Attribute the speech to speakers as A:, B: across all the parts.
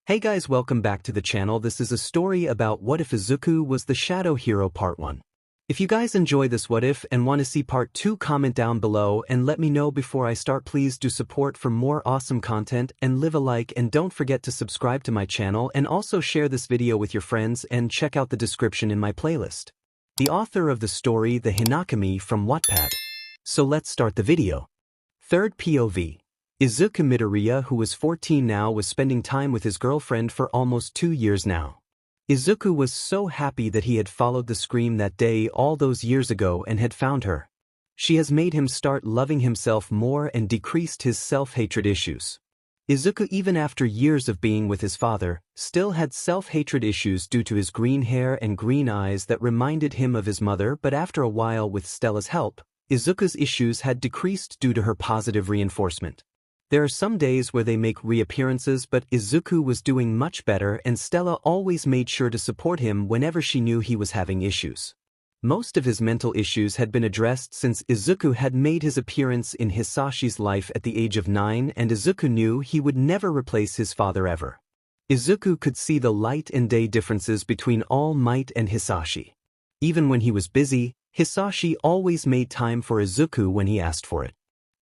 A: Hey guys, welcome back to the channel. This is a story about what if Izuku was the shadow hero part 1. If you guys enjoy this what if and want to see part 2, comment down below and let me know before I start. Please do support for more awesome content and leave a like, and don't forget to subscribe to my channel and also share this video with your friends and check out the description in my playlist. The author of the story, the 𝗵𝗃 from WhatIf. So let's start the video. Third POV. Izumi Midoriya, who was 14 now, was spending time with his girlfriend for almost 2 years now. Izuku was so happy that he had followed the scream that day all those years ago and had found her. She has made him start loving himself more and decreased his self-hatred issues. Izuku, even after years of being with his father, still had self-hatred issues due to his green hair and green eyes that reminded him of his mother, but after a while, with Stella's help, Izuku's issues had decreased due to her positive reinforcement. There are some days where they make reappearances, but Izuku was doing much better and Stella always made sure to support him whenever she knew he was having issues. Most of his mental issues had been addressed since Izuku had made his appearance in Hisashi's life at the age of 9, and Izuku knew he would never replace his father ever. Izuku could see the light and day differences between All Might and Hisashi. Even when he was busy, Hisashi always made time for Izuku when he asked for it.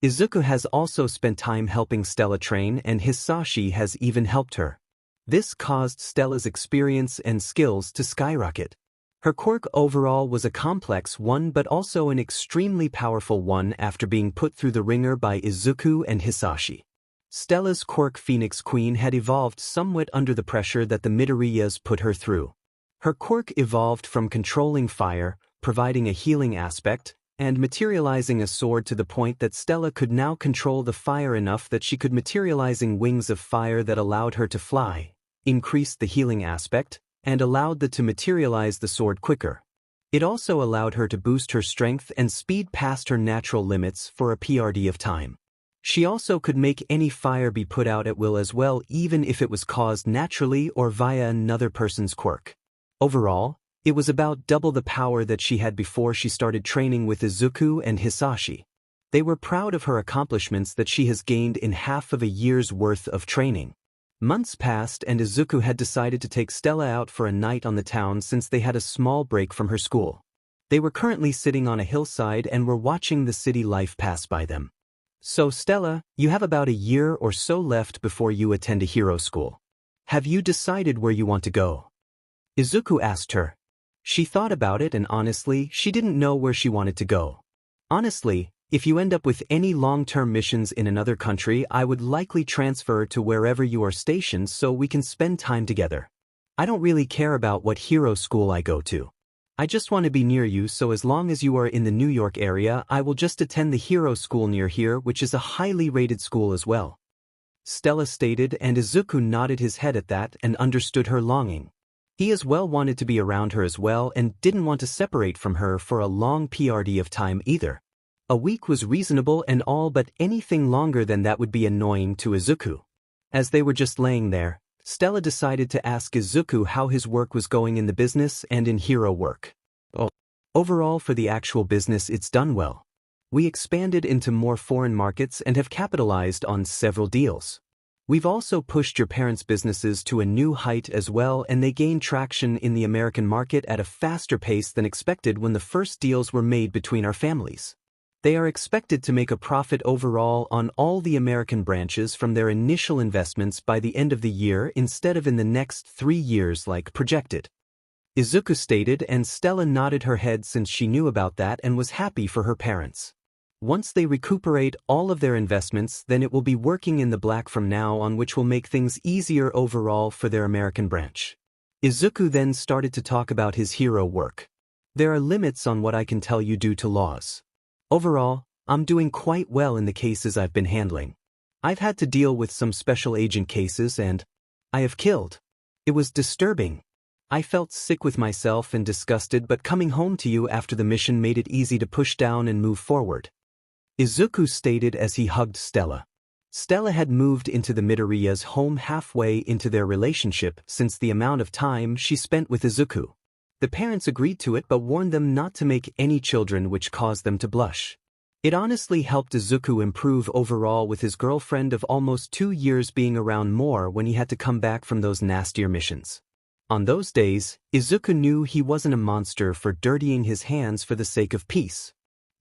A: Izuku has also spent time helping Stella train, and Hisashi has even helped her. This caused Stella's experience and skills to skyrocket. Her quirk overall was a complex one, but also an extremely powerful one after being put through the ringer by Izuku and Hisashi. Stella's quirk Phoenix Queen had evolved somewhat under the pressure that the Midoriyas put her through. Her quirk evolved from controlling fire, providing a healing aspect, and materializing a sword to the point that Stella could now control the fire enough that she could materializing wings of fire that allowed her to fly, increased the healing aspect, and allowed the to materialize the sword quicker. It also allowed her to boost her strength and speed past her natural limits for a 𝗵𝗃𝗃 of time. She also could make any fire be put out at will as well, even if it was caused naturally or via another person's quirk. Overall, it was about double the power that she had before she started training with Izuku and Hisashi. They were proud of her accomplishments that she has gained in half of a year's worth of training. Months passed and Izuku had decided to take Stella out for a night on the town since they had a small break from her school. They were currently sitting on a hillside and were watching the city life pass by them. So Stella, you have about a year or so left before you attend a hero school. Have you decided where you want to go? Izuku asked her. She thought about it, and honestly, she didn't know where she wanted to go. Honestly, if you end up with any long-term missions in another country, I would likely transfer to wherever you are stationed so we can spend time together. I don't really care about what hero school I go to. I just want to be near you, so as long as you are in the New York area, I will just attend the hero school near here, which is a highly rated school as well. Stella stated, and Izuku nodded his head at that and understood her longing. He as well wanted to be around her as well and didn't want to separate from her for a long 𝗵𝗃𝗃 of time either. A week was reasonable and all, but anything longer than that would be annoying to Izuku. As they were just laying there, Stella decided to ask Izuku how his work was going in the business and in hero work. Overall, for the actual business, it's done well. We expanded into more foreign markets and have capitalized on several deals. We've also pushed your parents' businesses to a new height as well, and they gained traction in the American market at a faster pace than expected when the first deals were made between our families. They are expected to make a profit overall on all the American branches from their initial investments by the end of the year instead of in the next 3 years like projected. Izuku stated, and Stella nodded her head since she knew about that and was happy for her parents. Once they recuperate all of their investments, then it will be working in the black from now on, which will make things easier overall for their American branch. Izuku then started to talk about his hero work. There are limits on what I can tell you due to laws. Overall, I'm doing quite well in the cases I've been handling. I've had to deal with some special agent cases and I have killed. It was disturbing. I felt sick with myself and disgusted, but coming home to you after the mission made it easy to push down and move forward. Izuku stated as he hugged Stella. Stella had moved into the Midoriya's home halfway into their relationship since the amount of time she spent with Izuku. The parents agreed to it but warned them not to make any children, which caused them to blush. It honestly helped Izuku improve overall, with his girlfriend of almost 2 years being around more when he had to come back from those nastier missions. On those days, Izuku knew he wasn't a monster for dirtying his hands for the sake of peace.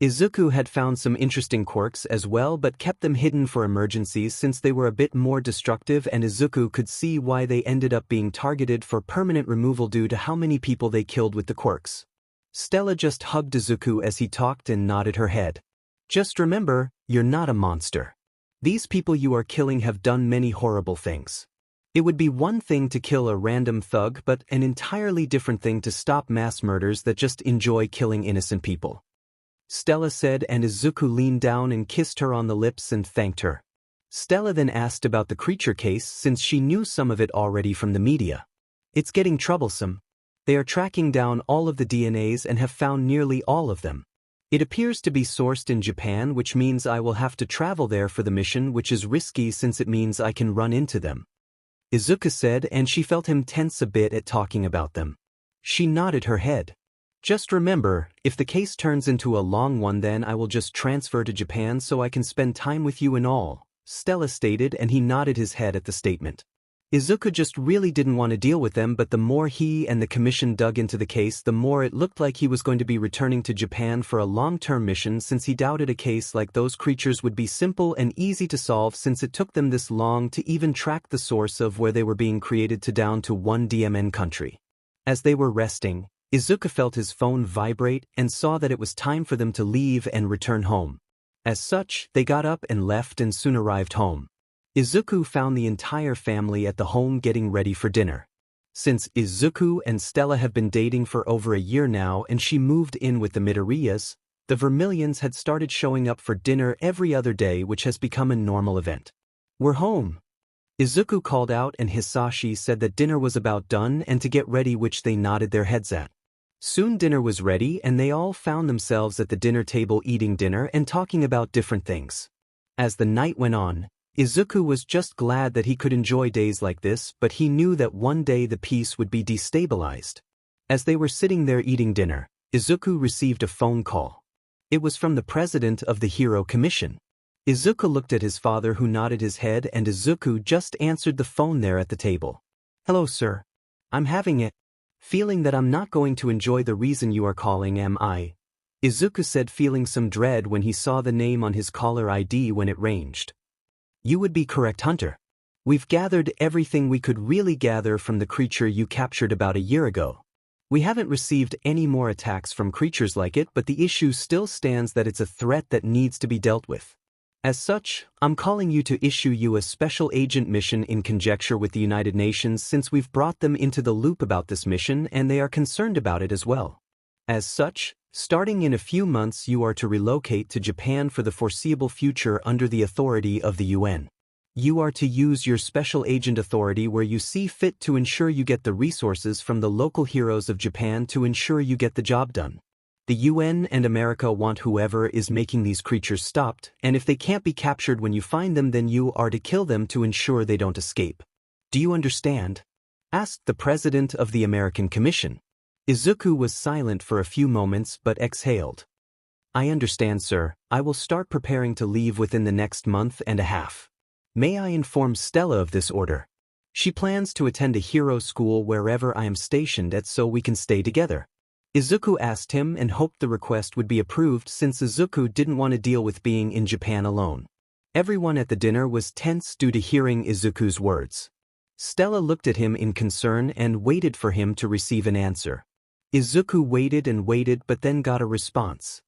A: Izuku had found some interesting quirks as well, but kept them hidden for emergencies since they were a bit more destructive, and Izuku could see why they ended up being targeted for permanent removal due to how many people they killed with the quirks. Stella just hugged Izuku as he talked and nodded her head. Just remember, you're not a monster. These people you are killing have done many horrible things. It would be one thing to kill a random thug, but an entirely different thing to stop mass murders that just enjoy killing innocent people. Stella said, and Izuku leaned down and kissed her on the lips and thanked her. Stella then asked about the creature case since she knew some of it already from the media. It's getting troublesome. They are tracking down all of the DNAs and have found nearly all of them. It appears to be sourced in Japan, which means I will have to travel there for the mission, which is risky since it means I can run into them. Izuku said, and she felt him tense a bit at talking about them. She nodded her head. Just remember, if the case turns into a long one, then I will just transfer to Japan so I can spend time with you and all, Stella stated, and he nodded his head at the statement. Izuku just really didn't want to deal with them, but the more he and the commission dug into the case, the more it looked like he was going to be returning to Japan for a long-term mission, since he doubted a case like those creatures would be simple and easy to solve since it took them this long to even track the source of where they were being created to down to one DMN country. As they were resting, Izuku felt his phone vibrate and saw that it was time for them to leave and return home. As such, they got up and left and soon arrived home. Izuku found the entire family at the home getting ready for dinner. Since Izuku and Stella have been dating for over a year now and she moved in with the Midoriyas, the Vermillions had started showing up for dinner every other day, which has become a normal event. "We're home," Izuku called out, and Hisashi said that dinner was about done and to get ready, which they nodded their heads at. Soon dinner was ready and they all found themselves at the dinner table eating dinner and talking about different things. As the night went on, Izuku was just glad that he could enjoy days like this, but he knew that one day the peace would be destabilized. As they were sitting there eating dinner, Izuku received a phone call. It was from the president of the Hero Commission. Izuku looked at his father, who nodded his head, and Izuku just answered the phone there at the table. "Hello, sir. I'm having it. Feeling that I'm not going to enjoy the reason you are calling, am I?" Izuku said, feeling some dread when he saw the name on his caller ID when it ranged. "You would be correct, Hunter. We've gathered everything we could really gather from the creature you captured about a year ago. We haven't received any more attacks from creatures like it, but the issue still stands that it's a threat that needs to be dealt with. As such, I'm calling you to issue you a special agent mission in conjecture with the United Nations, since we've brought them into the loop about this mission and they are concerned about it as well. As such, starting in a few months you are to relocate to Japan for the foreseeable future under the authority of the UN. You are to use your special agent authority where you see fit to ensure you get the resources from the local heroes of Japan to ensure you get the job done. The UN and America want whoever is making these creatures stopped, and if they can't be captured when you find them, then you are to kill them to ensure they don't escape. Do you understand?" asked the president of the American Commission. Izuku was silent for a few moments but exhaled. "I understand, sir. I will start preparing to leave within the next month and a half. May I inform Stella of this order? She plans to attend a hero school wherever I am stationed at, so we can stay together." Izuku asked him and hoped the request would be approved, since Izuku didn't want to deal with being in Japan alone. Everyone at the dinner was tense due to hearing Izuku's words. Stella looked at him in concern and waited for him to receive an answer. Izuku waited and waited but then got a response.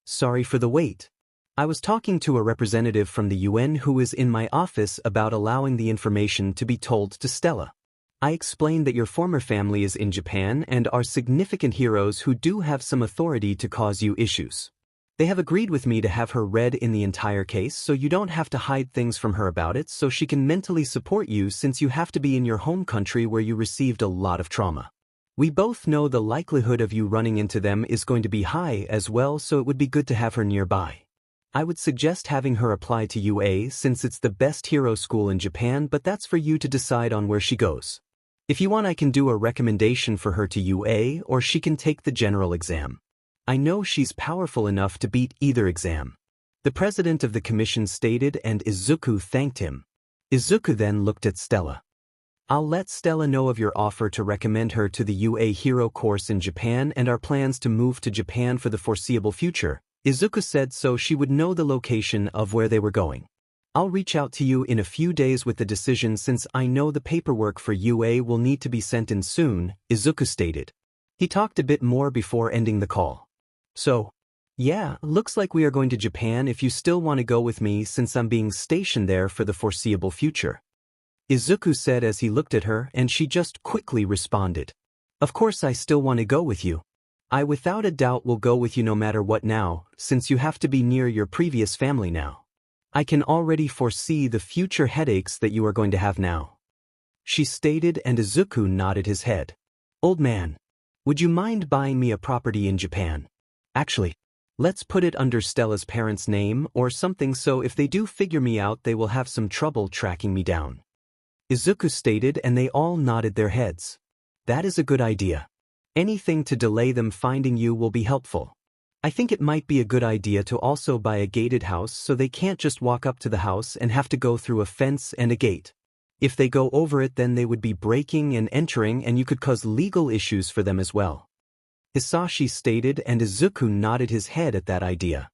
A: "Sorry for the wait. I was talking to a representative from the UN who is in my office about allowing the information to be told to Stella. I explained that your former family is in Japan and are significant heroes who do have some authority to cause you issues. They have agreed with me to have her read in the entire case so you don't have to hide things from her about it, so she can mentally support you since you have to be in your home country where you received a lot of trauma. We both know the likelihood of you running into them is going to be high as well, so it would be good to have her nearby. I would suggest having her apply to UA since it's the best hero school in Japan, but that's for you to decide on where she goes. If you want, I can do a recommendation for her to UA, or she can take the general exam. I know she's powerful enough to beat either exam." The president of the commission stated and Izuku thanked him. Izuku then looked at Stellar. I'll let Stellar know of your offer to recommend her to the UA Hero course in Japan and our plans to move to Japan for the foreseeable future. Izuku said so she would know the location of where they were going. I'll reach out to you in a few days with the decision since I know the paperwork for UA will need to be sent in soon, Izuku stated. He talked a bit more before ending the call. So, yeah, looks like we are going to Japan if you still want to go with me since I'm being stationed there for the foreseeable future. Izuku said as he looked at her and she just quickly responded. Of course I still want to go with you. I without a doubt will go with you no matter what now, since you have to be near your previous family now. I can already foresee the future headaches that you are going to have now. She stated and Izuku nodded his head. Old man, would you mind buying me a property in Japan? Actually, let's put it under Stella's parents' name or something so if they do figure me out they will have some trouble tracking me down. Izuku stated and they all nodded their heads. That is a good idea. Anything to delay them finding you will be helpful. I think it might be a good idea to also buy a gated house so they can't just walk up to the house and have to go through a fence and a gate. If they go over it then they would be breaking and entering and you could cause legal issues for them as well. Hisashi stated and Izuku nodded his head at that idea.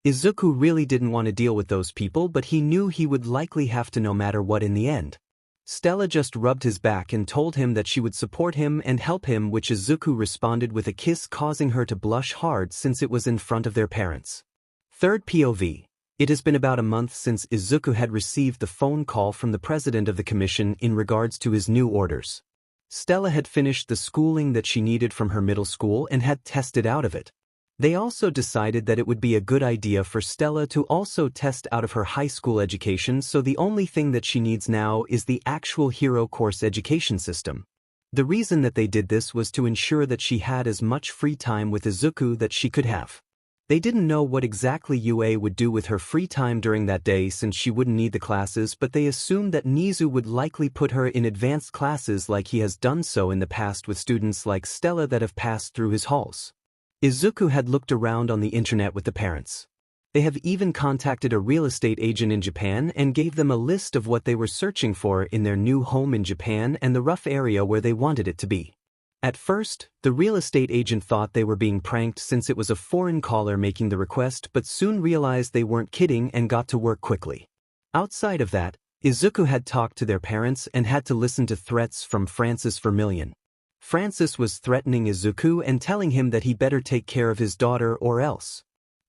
A: Izuku really didn't want to deal with those people but he knew he would likely have to no matter what in the end. Stella just rubbed his back and told him that she would support him and help him, which Izuku responded with a kiss causing her to blush hard since it was in front of their parents. Third POV. It has been about a month since Izuku had received the phone call from the president of the commission in regards to his new orders. Stella had finished the schooling that she needed from her middle school and had tested out of it. They also decided that it would be a good idea for Stella to also test out of her high school education, so the only thing that she needs now is the actual hero course education system. The reason that they did this was to ensure that she had as much free time with Izuku that she could have. They didn't know what exactly UA would do with her free time during that day since she wouldn't need the classes, but they assumed that Nizu would likely put her in advanced classes like he has done so in the past with students like Stella that have passed through his halls. Izuku had looked around on the internet with the parents. They have even contacted a real estate agent in Japan and gave them a list of what they were searching for in their new home in Japan and the rough area where they wanted it to be. At first, the real estate agent thought they were being pranked since it was a foreign caller making the request but soon realized they weren't kidding and got to work quickly. Outside of that, Izuku had talked to their parents and had to listen to threats from Francis Vermillion. Francis was threatening Izuku and telling him that he better take care of his daughter or else.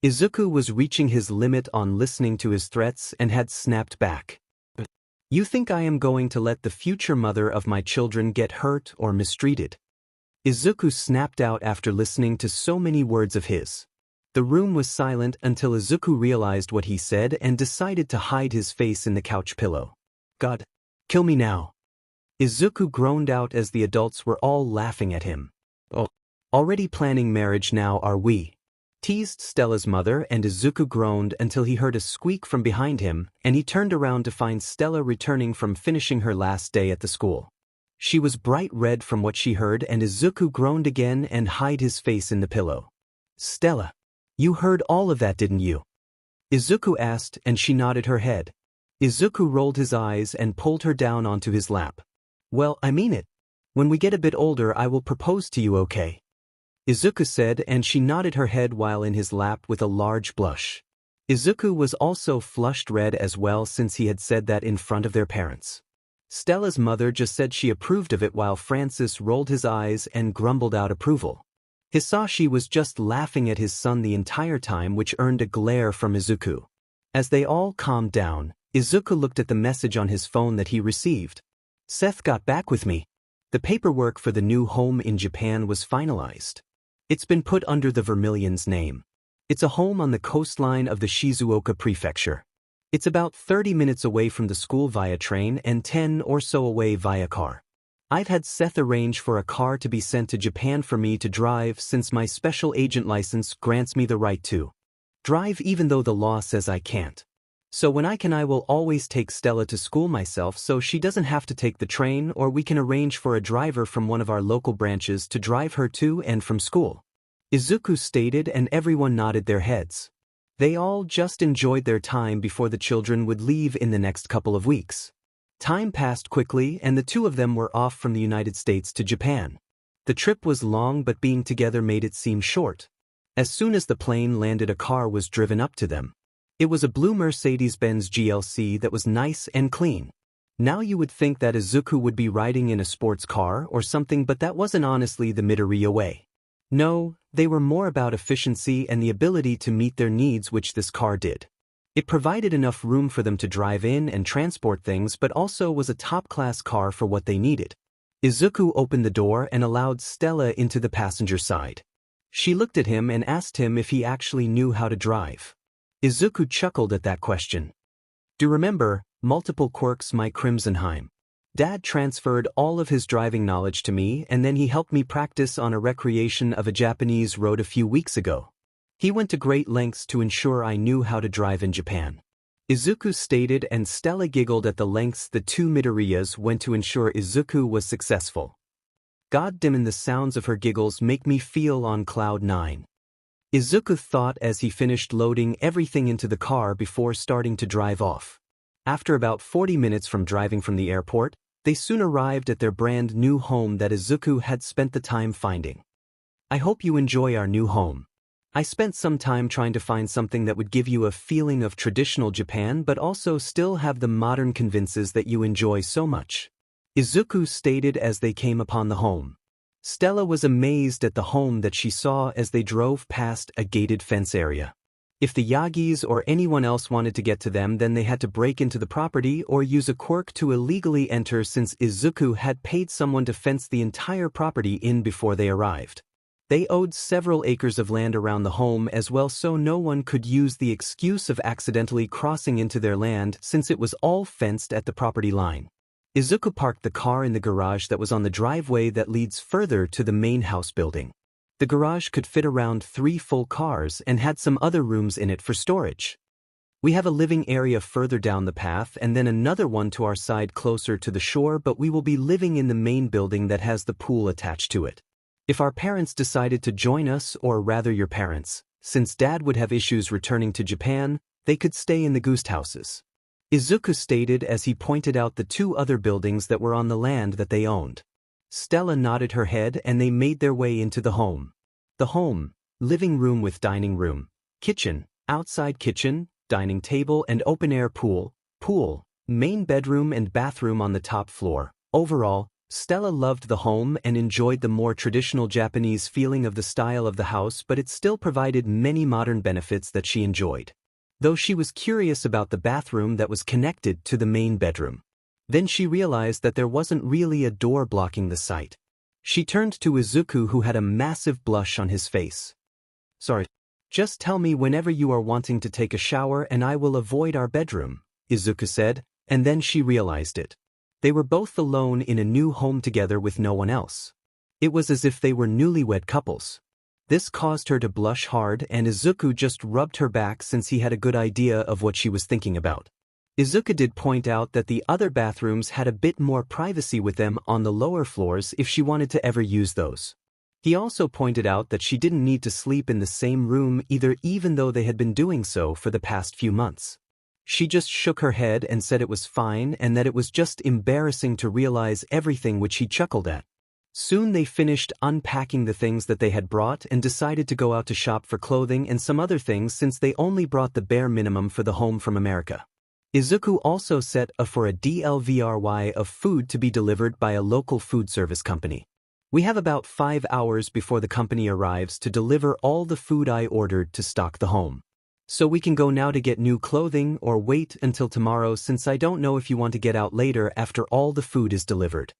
A: Izuku was reaching his limit on listening to his threats and had snapped back. You think I am going to let the future mother of my children get hurt or mistreated? Izuku snapped out after listening to so many words of his. The room was silent until Izuku realized what he said and decided to hide his face in the couch pillow. God, kill me now. Izuku groaned out as the adults were all laughing at him. Oh, already planning marriage now are we? Teased Stella's mother and Izuku groaned until he heard a squeak from behind him and he turned around to find Stella returning from finishing her last day at the school. She was bright red from what she heard and Izuku groaned again and hid his face in the pillow. Stella, you heard all of that didn't you? Izuku asked and she nodded her head. Izuku rolled his eyes and pulled her down onto his lap. Well, I mean it. When we get a bit older I will propose to you, okay? Izuku said and she nodded her head while in his lap with a large blush. Izuku was also flushed red as well since he had said that in front of their parents. Stella's mother just said she approved of it while Francis rolled his eyes and grumbled out approval. Hisashi was just laughing at his son the entire time, which earned a glare from Izuku. As they all calmed down, Izuku looked at the message on his phone that he received. Seth got back with me. The paperwork for the new home in Japan was finalized. It's been put under the Vermillion's name. It's a home on the coastline of the Shizuoka prefecture. It's about 30 minutes away from the school via train and 10 or so away via car. I've had Seth arrange for a car to be sent to Japan for me to drive since my special agent license grants me the right to drive even though the law says I can't. So when I can I will always take Stella to school myself so she doesn't have to take the train, or we can arrange for a driver from one of our local branches to drive her to and from school. Izuku stated and everyone nodded their heads. They all just enjoyed their time before the children would leave in the next couple of weeks. Time passed quickly and the two of them were off from the United States to Japan. The trip was long but being together made it seem short. As soon as the plane landed, a car was driven up to them. It was a blue Mercedes-Benz GLC that was nice and clean. Now you would think that Izuku would be riding in a sports car or something, but that wasn't honestly the Midoriya way. No, they were more about efficiency and the ability to meet their needs, which this car did. It provided enough room for them to drive in and transport things, but also was a top-class car for what they needed. Izuku opened the door and allowed Stella into the passenger side. She looked at him and asked him if he actually knew how to drive. Izuku chuckled at that question. Do remember, multiple quirks my 𝗵𝗃. Dad transferred all of his driving knowledge to me and then he helped me practice on a recreation of a Japanese road a few weeks ago. He went to great lengths to ensure I knew how to drive in Japan. Izuku stated, and Stella giggled at the lengths the two Midoriyas went to ensure Izuku was successful. God damn, the sounds of her giggles make me feel on cloud 9. Izuku thought as he finished loading everything into the car before starting to drive off. After about 40 minutes from driving from the airport, they soon arrived at their brand new home that Izuku had spent the time finding. I hope you enjoy our new home. I spent some time trying to find something that would give you a feeling of traditional Japan but also still have the modern conveniences that you enjoy so much. Izuku stated as they came upon the home. Stella was amazed at the home that she saw as they drove past a gated fence area. If the Yagis or anyone else wanted to get to them, then they had to break into the property or use a quirk to illegally enter, since Izuku had paid someone to fence the entire property in before they arrived. They owed several acres of land around the home as well, so no one could use the excuse of accidentally crossing into their land since it was all fenced at the property line. Izuku parked the car in the garage that was on the driveway that leads further to the main house building. The garage could fit around 3 full cars and had some other rooms in it for storage. We have a living area further down the path and then another one to our side closer to the shore, but we will be living in the main building that has the pool attached to it. If our parents decided to join us, or rather your parents, since Dad would have issues returning to Japan, they could stay in the ghost houses. Izuku stated as he pointed out the 2 other buildings that were on the land that they owned. Stella nodded her head and they made their way into the home. The home, living room with dining room, kitchen, outside kitchen, dining table and open-air pool, main bedroom and bathroom on the top floor. Overall, Stella loved the home and enjoyed the more traditional Japanese feeling of the style of the house, but it still provided many modern benefits that she enjoyed. Though she was curious about the bathroom that was connected to the main bedroom. Then she realized that there wasn't really a door blocking the sight. She turned to Izuku, who had a massive blush on his face. Sorry. Just tell me whenever you are wanting to take a shower and I will avoid our bedroom, Izuku said, and then she realized it. They were both alone in a new home together with no one else. It was as if they were newlywed couples. This caused her to blush hard and Izuku just rubbed her back since he had a good idea of what she was thinking about. Izuku did point out that the other bathrooms had a bit more privacy with them on the lower floors if she wanted to ever use those. He also pointed out that she didn't need to sleep in the same room either, even though they had been doing so for the past few months. She just shook her head and said it was fine and that it was just embarrassing to realize everything, which he chuckled at. Soon they finished unpacking the things that they had brought and decided to go out to shop for clothing and some other things since they only brought the bare minimum for the home from America. Izuku also set for a delivery of food to be delivered by a local food service company. We have about 5 hours before the company arrives to deliver all the food I ordered to stock the home. So we can go now to get new clothing or wait until tomorrow, since I don't know if you want to get out later after all the food is delivered.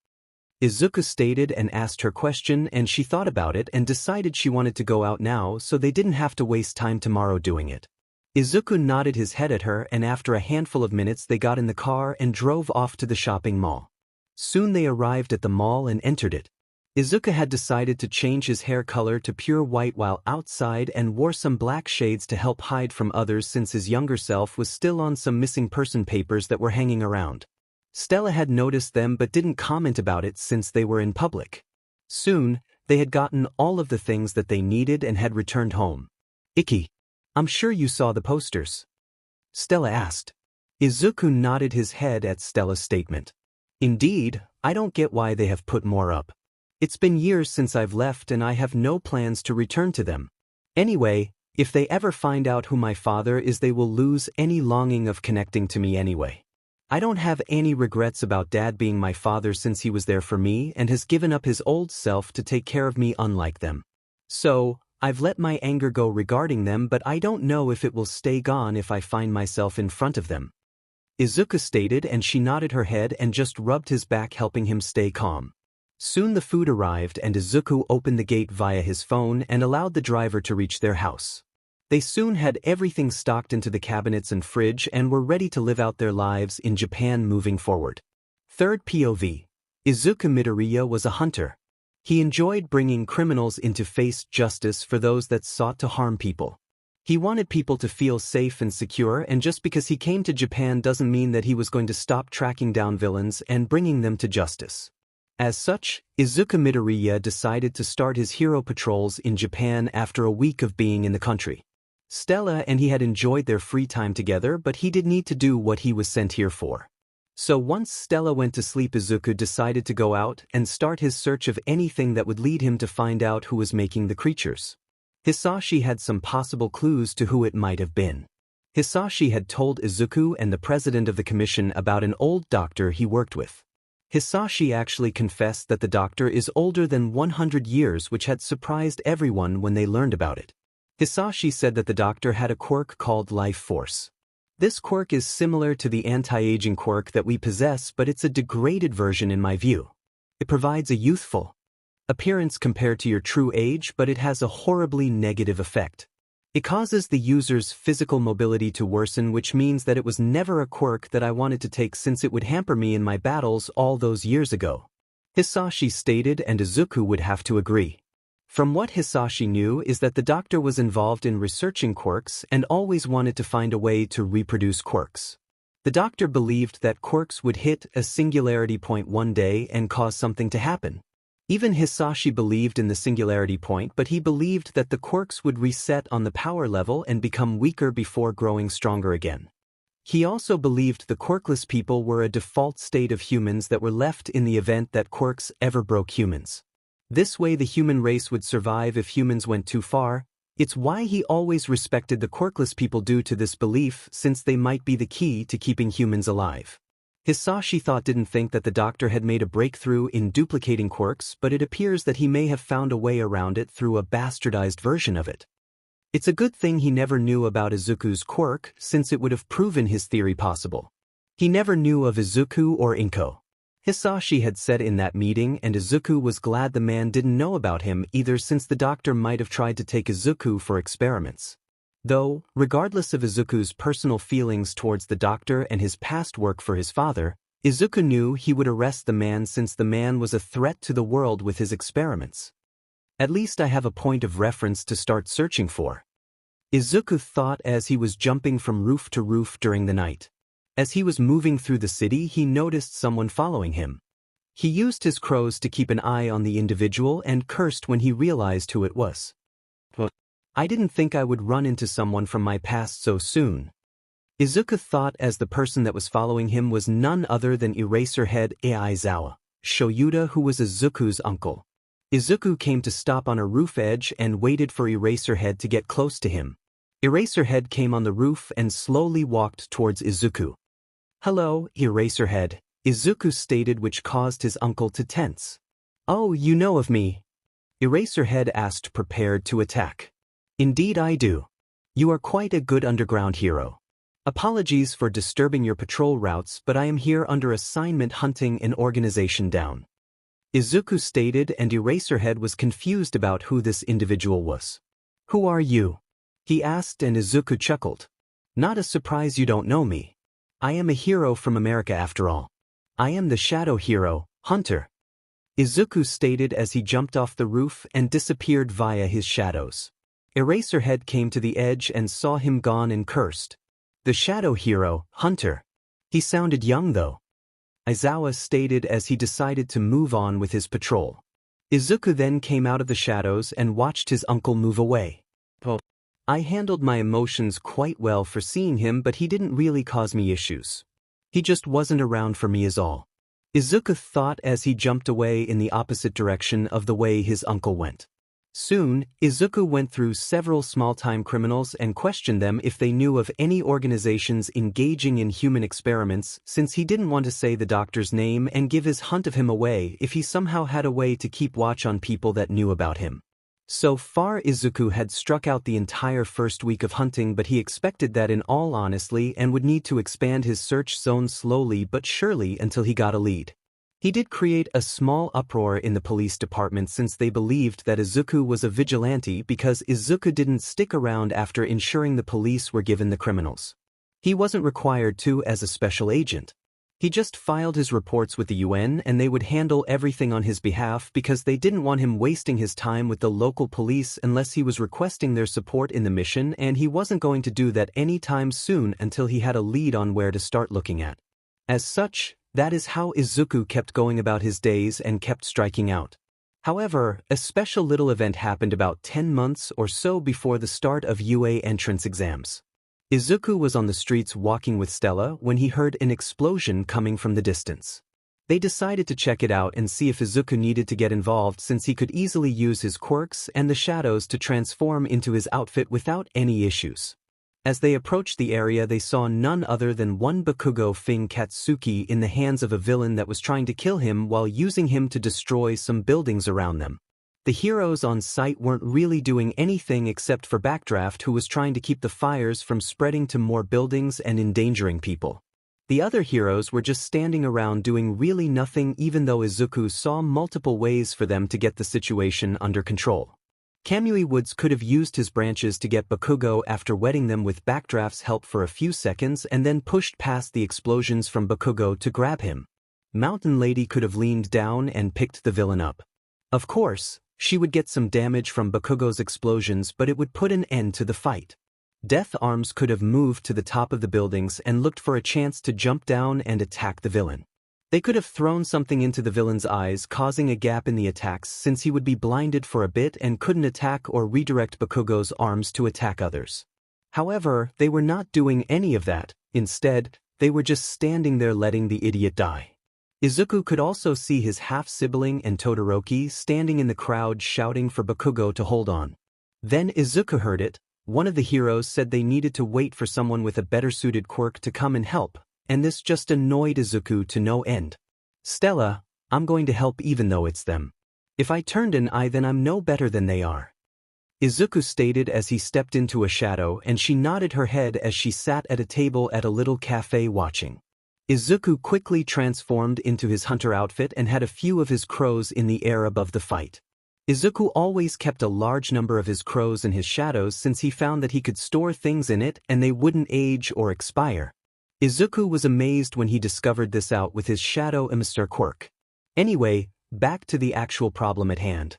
A: Izuku stated and asked her question, and she thought about it and decided she wanted to go out now so they didn't have to waste time tomorrow doing it. Izuku nodded his head at her, and after a handful of minutes they got in the car and drove off to the shopping mall. Soon they arrived at the mall and entered it. Izuku had decided to change his hair color to pure white while outside and wore some black shades to help hide from others since his younger self was still on some missing person papers that were hanging around. Stella had noticed them but didn't comment about it since they were in public. Soon, they had gotten all of the things that they needed and had returned home. I'm sure you saw the posters. Stella asked. Izuku nodded his head at Stella's statement. Indeed, I don't get why they have put more up. It's been years since I've left and I have no plans to return to them. Anyway, if they ever find out who my father is, they will lose any longing of connecting to me anyway. I don't have any regrets about Dad being my father since he was there for me and has given up his old self to take care of me unlike them. So, I've let my anger go regarding them, but I don't know if it will stay gone if I find myself in front of them. Izuku stated, and she nodded her head and just rubbed his back, helping him stay calm. Soon the food arrived and Izuku opened the gate via his phone and allowed the driver to reach their house. They soon had everything stocked into the cabinets and fridge and were ready to live out their lives in Japan moving forward. Third POV. Izumi Midoriya was a hunter. He enjoyed bringing criminals into face justice for those that sought to harm people. He wanted people to feel safe and secure, and just because he came to Japan doesn't mean that he was going to stop tracking down villains and bringing them to justice. As such, Izumi Midoriya decided to start his hero patrols in Japan after a week of being in the country. Stella and he had enjoyed their free time together, but he did need to do what he was sent here for. So once Stella went to sleep, Izuku decided to go out and start his search of anything that would lead him to find out who was making the creatures. Hisashi had some possible clues to who it might have been. Hisashi had told Izuku and the president of the commission about an old doctor he worked with. Hisashi actually confessed that the doctor is older than 100 years, which had surprised everyone when they learned about it. Hisashi said that the doctor had a quirk called Life Force. This quirk is similar to the anti-aging quirk that we possess, but it's a degraded version in my view. It provides a youthful appearance compared to your true age, but it has a horribly negative effect. It causes the user's physical mobility to worsen, which means that it was never a quirk that I wanted to take since it would hamper me in my battles all those years ago. Hisashi stated, and Izuku would have to agree. From what Hisashi knew is that the doctor was involved in researching quirks and always wanted to find a way to reproduce quirks. The doctor believed that quirks would hit a singularity point one day and cause something to happen. Even Hisashi believed in the singularity point, but he believed that the quirks would reset on the power level and become weaker before growing stronger again. He also believed the quirkless people were a default state of humans that were left in the event that quirks ever broke humans. This way the human race would survive if humans went too far. It's why he always respected the quirkless people due to this belief, since they might be the key to keeping humans alive. Hisashi didn't think that the doctor had made a breakthrough in duplicating quirks, but it appears that he may have found a way around it through a bastardized version of it. It's a good thing he never knew about Izuku's quirk, since it would have proven his theory possible. He never knew of Izuku or Inko. Hisashi had said in that meeting, and Izuku was glad the man didn't know about him either, since the doctor might have tried to take Izuku for experiments. Though, regardless of Izuku's personal feelings towards the doctor and his past work for his father, Izuku knew he would arrest the man since the man was a threat to the world with his experiments. At least I have a point of reference to start searching for. Izuku thought as he was jumping from roof to roof during the night. As he was moving through the city, he noticed someone following him. He used his crows to keep an eye on the individual and cursed when he realized who it was. I didn't think I would run into someone from my past so soon. Izuku thought as the person that was following him was none other than Eraserhead Aizawa Shoyuta, who was Izuku's uncle. Izuku came to stop on a roof edge and waited for Eraserhead to get close to him. Eraserhead came on the roof and slowly walked towards Izuku. "Hello, Eraserhead," Izuku stated, which caused his uncle to tense. "Oh, you know of me?" Eraserhead asked, prepared to attack. "Indeed I do. You are quite a good underground hero. Apologies for disturbing your patrol routes, but I am here under assignment hunting an organization down," Izuku stated, and Eraserhead was confused about who this individual was. "Who are you?" he asked, and Izuku chuckled. "Not a surprise you don't know me. I am a hero from America after all. I am the shadow hero, Hunter," Izuku stated as he jumped off the roof and disappeared via his shadows. Eraserhead came to the edge and saw him gone and cursed. "The shadow hero, Hunter. He sounded young though," Aizawa stated as he decided to move on with his patrol. Izuku then came out of the shadows and watched his uncle move away. I handled my emotions quite well for seeing him, but he didn't really cause me issues. He just wasn't around for me is all. Izuku thought as he jumped away in the opposite direction of the way his uncle went. Soon, Izuku went through several small-time criminals and questioned them if they knew of any organizations engaging in human experiments, since he didn't want to say the doctor's name and give his hunt of him away if he somehow had a way to keep watch on people that knew about him. So far Izuku had struck out the entire first week of hunting, but he expected that in all honesty and would need to expand his search zone slowly but surely until he got a lead. He did create a small uproar in the police department since they believed that Izuku was a vigilante because Izuku didn't stick around after ensuring the police were given the criminals. He wasn't required to as a special agent. He just filed his reports with the UN and they would handle everything on his behalf because they didn't want him wasting his time with the local police unless he was requesting their support in the mission, and he wasn't going to do that anytime soon until he had a lead on where to start looking at. As such, that is how Izuku kept going about his days and kept striking out. However, a special little event happened about 10 months or so before the start of UA entrance exams. Izuku was on the streets walking with Stella when he heard an explosion coming from the distance. They decided to check it out and see if Izuku needed to get involved, since he could easily use his quirks and the shadows to transform into his outfit without any issues. As they approached the area, they saw none other than one Bakugo Fing Katsuki in the hands of a villain that was trying to kill him while using him to destroy some buildings around them. The heroes on site weren't really doing anything except for Backdraft, who was trying to keep the fires from spreading to more buildings and endangering people. The other heroes were just standing around doing really nothing, even though Izuku saw multiple ways for them to get the situation under control. 𝗵𝗲 could have used his branches to get Bakugo after wetting them with Backdraft's help for a few seconds and then pushed past the explosions from Bakugo to grab him. Mountain Lady could have leaned down and picked the villain up. Of course, she would get some damage from Bakugo's explosions, but it would put an end to the fight. Death Arms could have moved to the top of the buildings and looked for a chance to jump down and attack the villain. They could have thrown something into the villain's eyes, causing a gap in the attacks, since he would be blinded for a bit and couldn't attack or redirect Bakugo's arms to attack others. However, they were not doing any of that. Instead, they were just standing there letting the idiot die. Izuku could also see his half-sibling and Todoroki standing in the crowd shouting for Bakugo to hold on. Then Izuku heard it. One of the heroes said they needed to wait for someone with a better-suited quirk to come and help, and this just annoyed Izuku to no end. "Stella, I'm going to help even though it's them. If I turned an eye, then I'm no better than they are," Izuku stated as he stepped into a shadow, and she nodded her head as she sat at a table at a little cafe watching. Izuku quickly transformed into his hunter outfit and had a few of his crows in the air above the fight. Izuku always kept a large number of his crows in his shadows since he found that he could store things in it and they wouldn't age or expire. Izuku was amazed when he discovered this out with his 𝗳𝗵𝗃𝗃 quirk. Anyway, back to the actual problem at hand.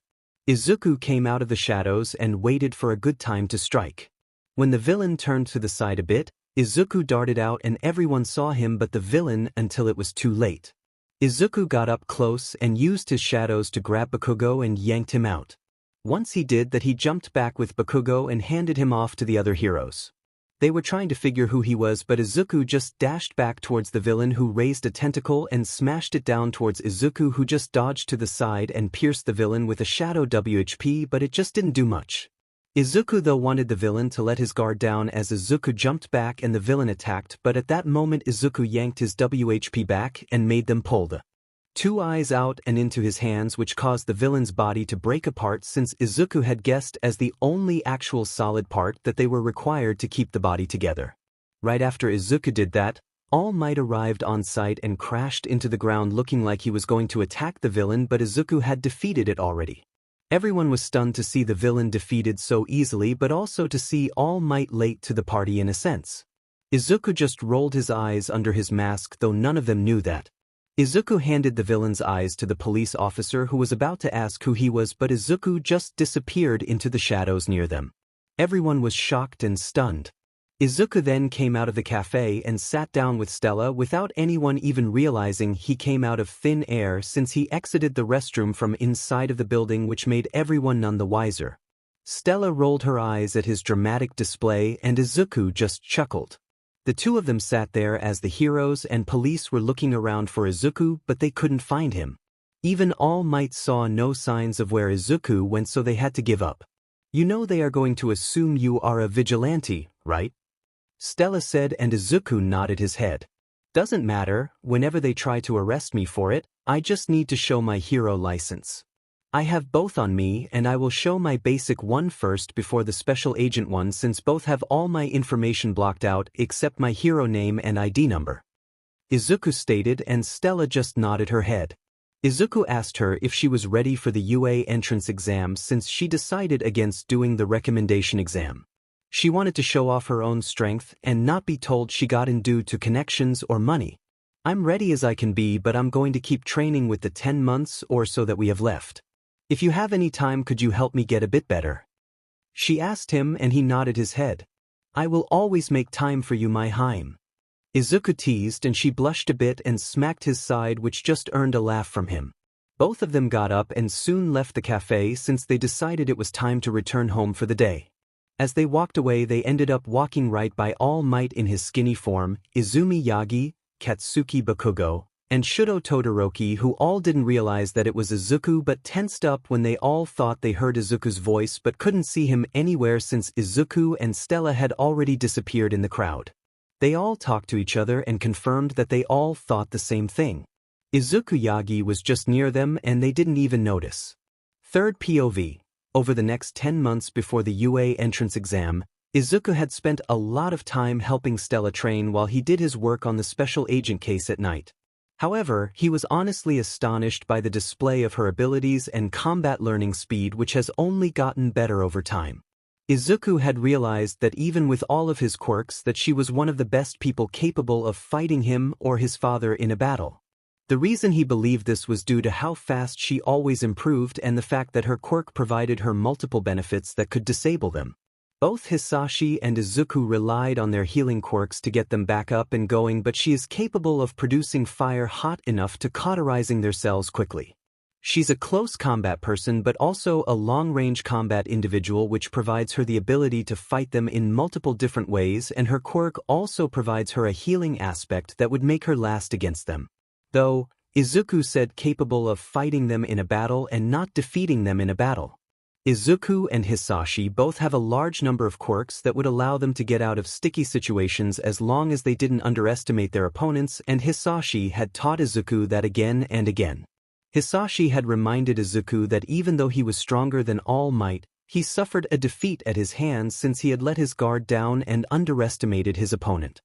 A: Izuku came out of the shadows and waited for a good time to strike. When the villain turned to the side a bit, Izuku darted out and everyone saw him but the villain until it was too late. Izuku got up close and used his shadows to grab Bakugo and yanked him out. Once he did that, he jumped back with Bakugo and handed him off to the other heroes. They were trying to figure who he was, but Izuku just dashed back towards the villain, who raised a tentacle and smashed it down towards Izuku, who just dodged to the side and pierced the villain with a shadow 𝗳𝗵𝗃𝗃, but it just didn't do much. Izuku though wanted the villain to let his guard down as Izuku jumped back and the villain attacked, but at that moment Izuku yanked his 𝗳𝗵𝗃𝗃 back and made them pull the two eyes out and into his hands, which caused the villain's body to break apart, since Izuku had guessed as the only actual solid part that they were required to keep the body together. Right after Izuku did that, All Might arrived on site and crashed into the ground looking like he was going to attack the villain, but Izuku had defeated it already. Everyone was stunned to see the villain defeated so easily, but also to see All Might late to the party in a sense. Izuku just rolled his eyes under his mask, though none of them knew that. Izuku handed the villain's eyes to the police officer, who was about to ask who he was, but Izuku just disappeared into the shadows near them. Everyone was shocked and stunned. Izuku then came out of the cafe and sat down with Stella without anyone even realizing he came out of thin air, since he exited the restroom from inside of the building, which made everyone none the wiser. Stella rolled her eyes at his dramatic display and Izuku just chuckled. The two of them sat there as the heroes and police were looking around for Izuku, but they couldn't find him. Even All Might saw no signs of where Izuku went, so they had to give up. You know they are going to assume you are a vigilante, right? Stella said, and Izuku nodded his head. Doesn't matter, whenever they try to arrest me for it, I just need to show my hero license. I have both on me, and I will show my basic one first before the special agent one, since both have all my information blocked out except my hero name and ID number. Izuku stated, and Stella just nodded her head. Izuku asked her if she was ready for the UA entrance exam since she decided against doing the recommendation exam. She wanted to show off her own strength and not be told she got in due to connections or money. I'm ready as I can be, but I'm going to keep training with the 10 months or so that we have left. If you have any time, could you help me get a bit better? She asked him, and he nodded his head. I will always make time for you, my 𝗵𝗃. Izuku teased, and she blushed a bit and smacked his side, which just earned a laugh from him. Both of them got up and soon left the cafe since they decided it was time to return home for the day. As they walked away, they ended up walking right by All Might in his skinny form, Izumi Yagi, Katsuki Bakugo, and Shoto Todoroki, who all didn't realize that it was Izuku but tensed up when they all thought they heard Izuku's voice but couldn't see him anywhere since Izuku and Stella had already disappeared in the crowd. They all talked to each other and confirmed that they all thought the same thing. Izuku Yagi was just near them and they didn't even notice. Third POV. Over the next 10 months before the UA entrance exam, Izuku had spent a lot of time helping Stella train while he did his work on the special agent case at night. However, he was honestly astonished by the display of her abilities and combat learning speed, which has only gotten better over time. Izuku had realized that even with all of his quirks, that she was one of the best people capable of fighting him or his father in a battle. The reason he believed this was due to how fast she always improved and the fact that her quirk provided her multiple benefits that could disable them. Both Hisashi and Izuku relied on their healing quirks to get them back up and going, but she is capable of producing fire hot enough to cauterizing their cells quickly. She's a close combat person but also a long-range combat individual, which provides her the ability to fight them in multiple different ways, and her quirk also provides her a healing aspect that would make her last against them. Though, Izuku said capable of fighting them in a battle and not defeating them in a battle. Izuku and Hisashi both have a large number of quirks that would allow them to get out of sticky situations as long as they didn't underestimate their opponents, and Hisashi had taught Izuku that again and again. Hisashi had reminded Izuku that even though he was stronger than All Might, he suffered a defeat at his hands since he had let his guard down and underestimated his opponent.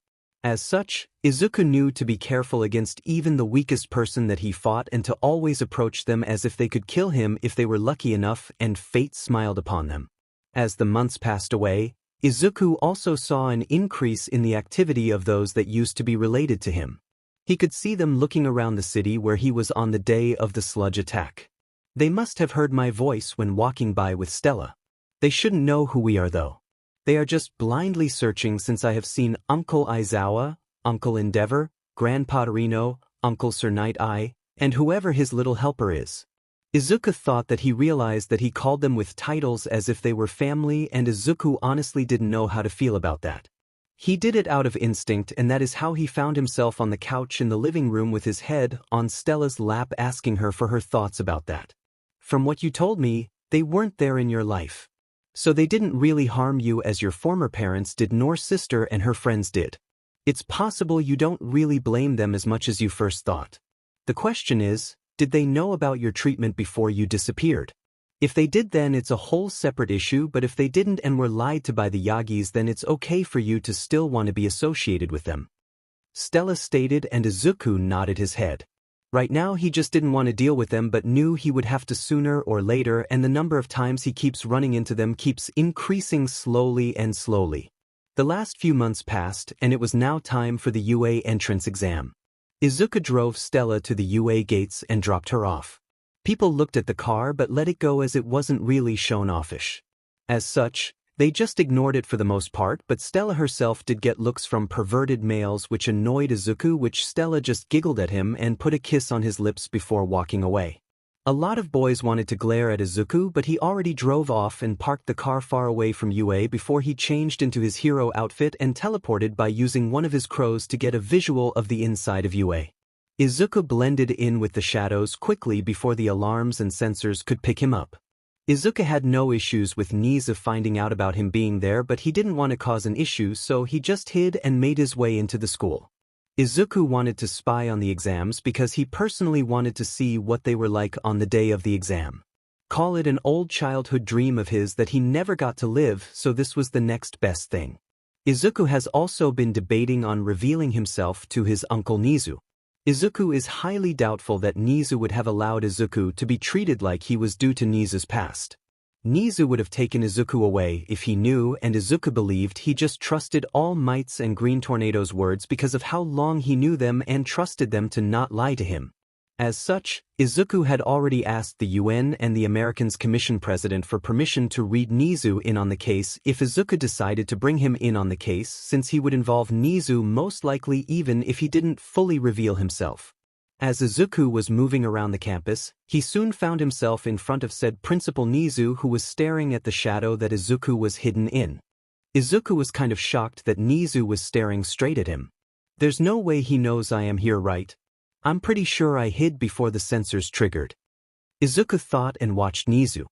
A: As such, Izuku knew to be careful against even the weakest person that he fought and to always approach them as if they could kill him if they were lucky enough, and fate smiled upon them. As the months passed away, Izuku also saw an increase in the activity of those that used to be related to him. He could see them looking around the city where he was on the day of the sludge attack. They must have heard my voice when walking by with Stella. They shouldn't know who we are though. They are just blindly searching since I have seen Uncle 𝗂𝗄𝗏, Uncle Endeavor, Grandpa Torino, Uncle Sir Night-Eye, and whoever his little helper is. Izuku thought that he realized that he called them with titles as if they were family, and Izuku honestly didn't know how to feel about that. He did it out of instinct, and that is how he found himself on the couch in the living room with his head on Stella's lap, asking her for her thoughts about that. From what you told me, they weren't there in your life. So they didn't really harm you as your former parents did, nor sister and her friends did. It's possible you don't really blame them as much as you first thought. The question is, did they know about your treatment before you disappeared? If they did, then it's a whole separate issue, but if they didn't and were lied to by the Yagis, then it's okay for you to still want to be associated with them. Stella stated, and Izuku nodded his head. Right now he just didn't want to deal with them but knew he would have to sooner or later, and the number of times he keeps running into them keeps increasing slowly and slowly. The last few months passed and it was now time for the UA entrance exam. Izuku drove Stella to the UA gates and dropped her off. People looked at the car but let it go as it wasn't really shown offish. As such, they just ignored it for the most part, but Stella herself did get looks from perverted males which annoyed Izuku, which Stella just giggled at him and put a kiss on his lips before walking away. A lot of boys wanted to glare at Izuku, but he already drove off and parked the car far away from UA before he changed into his hero outfit and teleported by using one of his crows to get a visual of the inside of UA. Izuku blended in with the shadows quickly before the alarms and sensors could pick him up. Izuku had no issues with 𝗍𝗫 finding out about him being there, but he didn't want to cause an issue, so he just hid and made his way into the school. Izuku wanted to spy on the exams because he personally wanted to see what they were like on the day of the exam. Call it an old childhood dream of his that he never got to live, so this was the next best thing. Izuku has also been debating on revealing himself to his uncle 𝗍𝗫. Izuku is highly doubtful that 𝗍𝗫 would have allowed Izuku to be treated like he was due to 𝗍𝗫's past. 𝗍𝗫 would have taken Izuku away if he knew, and Izuku believed he just trusted 𝗵𝗃𝗃𝗁𝗃's words because of how long he knew them and trusted them to not lie to him. As such, Izuku had already asked the UN and the Americans' Commission President for permission to read 𝗍𝗫 in on the case if Izuku decided to bring him in on the case, since he would involve 𝗍𝗫 most likely even if he didn't fully reveal himself. As Izuku was moving around the campus, he soon found himself in front of said Principal 𝗍𝗫, who was staring at the shadow that Izuku was hidden in. Izuku was kind of shocked that 𝗍𝗫 was staring straight at him. "There's no way he knows I am here, right? I'm pretty sure I hid before the sensors triggered," Izuku thought and watched 𝗍𝗫.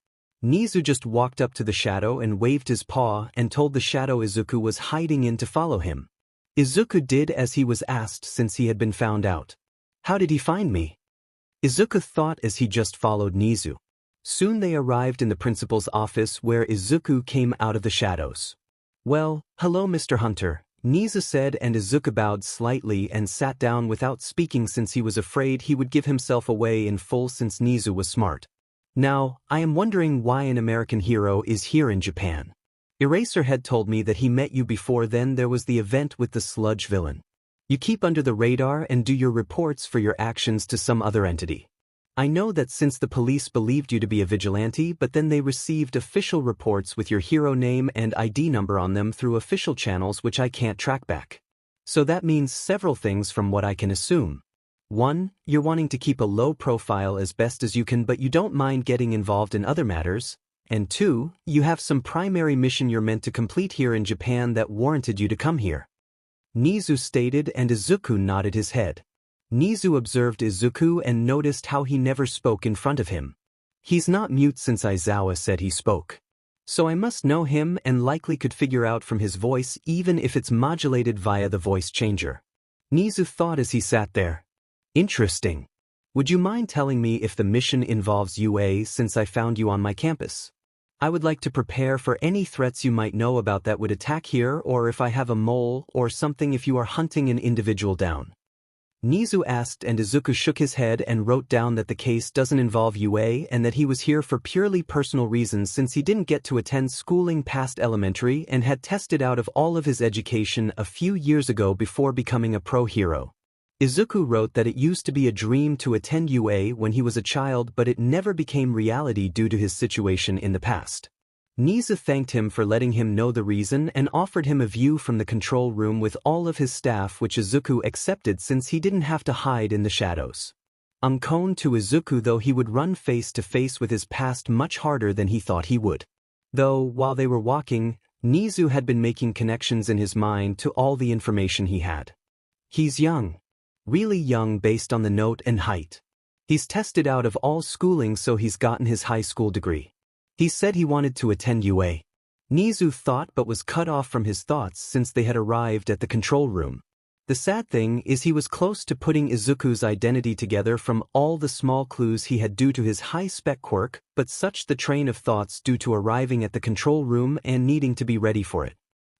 A: 𝗍𝗫 just walked up to the shadow and waved his paw and told the shadow Izuku was hiding in to follow him. Izuku did as he was asked since he had been found out. "How did he find me?" Izuku thought as he just followed 𝗍𝗫. Soon they arrived in the principal's office where Izuku came out of the shadows. "Well, hello Mr. Hunter," 𝗍𝗫 said, and Izuku bowed slightly and sat down without speaking since he was afraid he would give himself away in full since 𝗍𝗫 was smart. "Now, I am wondering why an American hero is here in Japan. Eraserhead told me that he met you before then there was the event with the sludge villain. You keep under the radar and do your reports for your actions to some other entity. I know that since the police believed you to be a vigilante, but then they received official reports with your hero name and ID number on them through official channels which I can't track back. So that means several things from what I can assume. 1. You're wanting to keep a low profile as best as you can, but you don't mind getting involved in other matters. And 2. You have some primary mission you're meant to complete here in Japan that warranted you to come here," 𝗍𝗫 stated, and Izuku nodded his head. 𝗍𝗫 observed Izuku and noticed how he never spoke in front of him. He's not mute since Aizawa said he spoke. So I must know him and likely could figure out from his voice even if it's modulated via the voice changer. 𝗍𝗫 thought as he sat there. Interesting. Would you mind telling me if the mission involves UA since I found you on my campus? I would like to prepare for any threats you might know about that would attack here, or if I have a mole or something if you are hunting an individual down. 𝗍𝗫 asked, and Izuku shook his head and wrote down that the case doesn't involve UA and that he was here for purely personal reasons since he didn't get to attend schooling past elementary and had tested out of all of his education a few years ago before becoming a pro hero. Izuku wrote that it used to be a dream to attend UA when he was a child, but it never became reality due to his situation in the past. 𝗍𝗫 thanked him for letting him know the reason and offered him a view from the control room with all of his staff, which Izuku accepted since he didn't have to hide in the shadows. Unknown to Izuku though, he would run face to face with his past much harder than he thought he would. Though, while they were walking, 𝗍𝗫 had been making connections in his mind to all the information he had. He's young. Really young based on the note and height. He's tested out of all schooling, so he's gotten his high school degree. He said he wanted to attend UA. 𝗍𝗫 thought but was cut off from his thoughts since they had arrived at the control room. The sad thing is he was close to putting Izuku's identity together from all the small clues he had due to his high-spec quirk, but such the train of thoughts due to arriving at the control room and needing to be ready for it.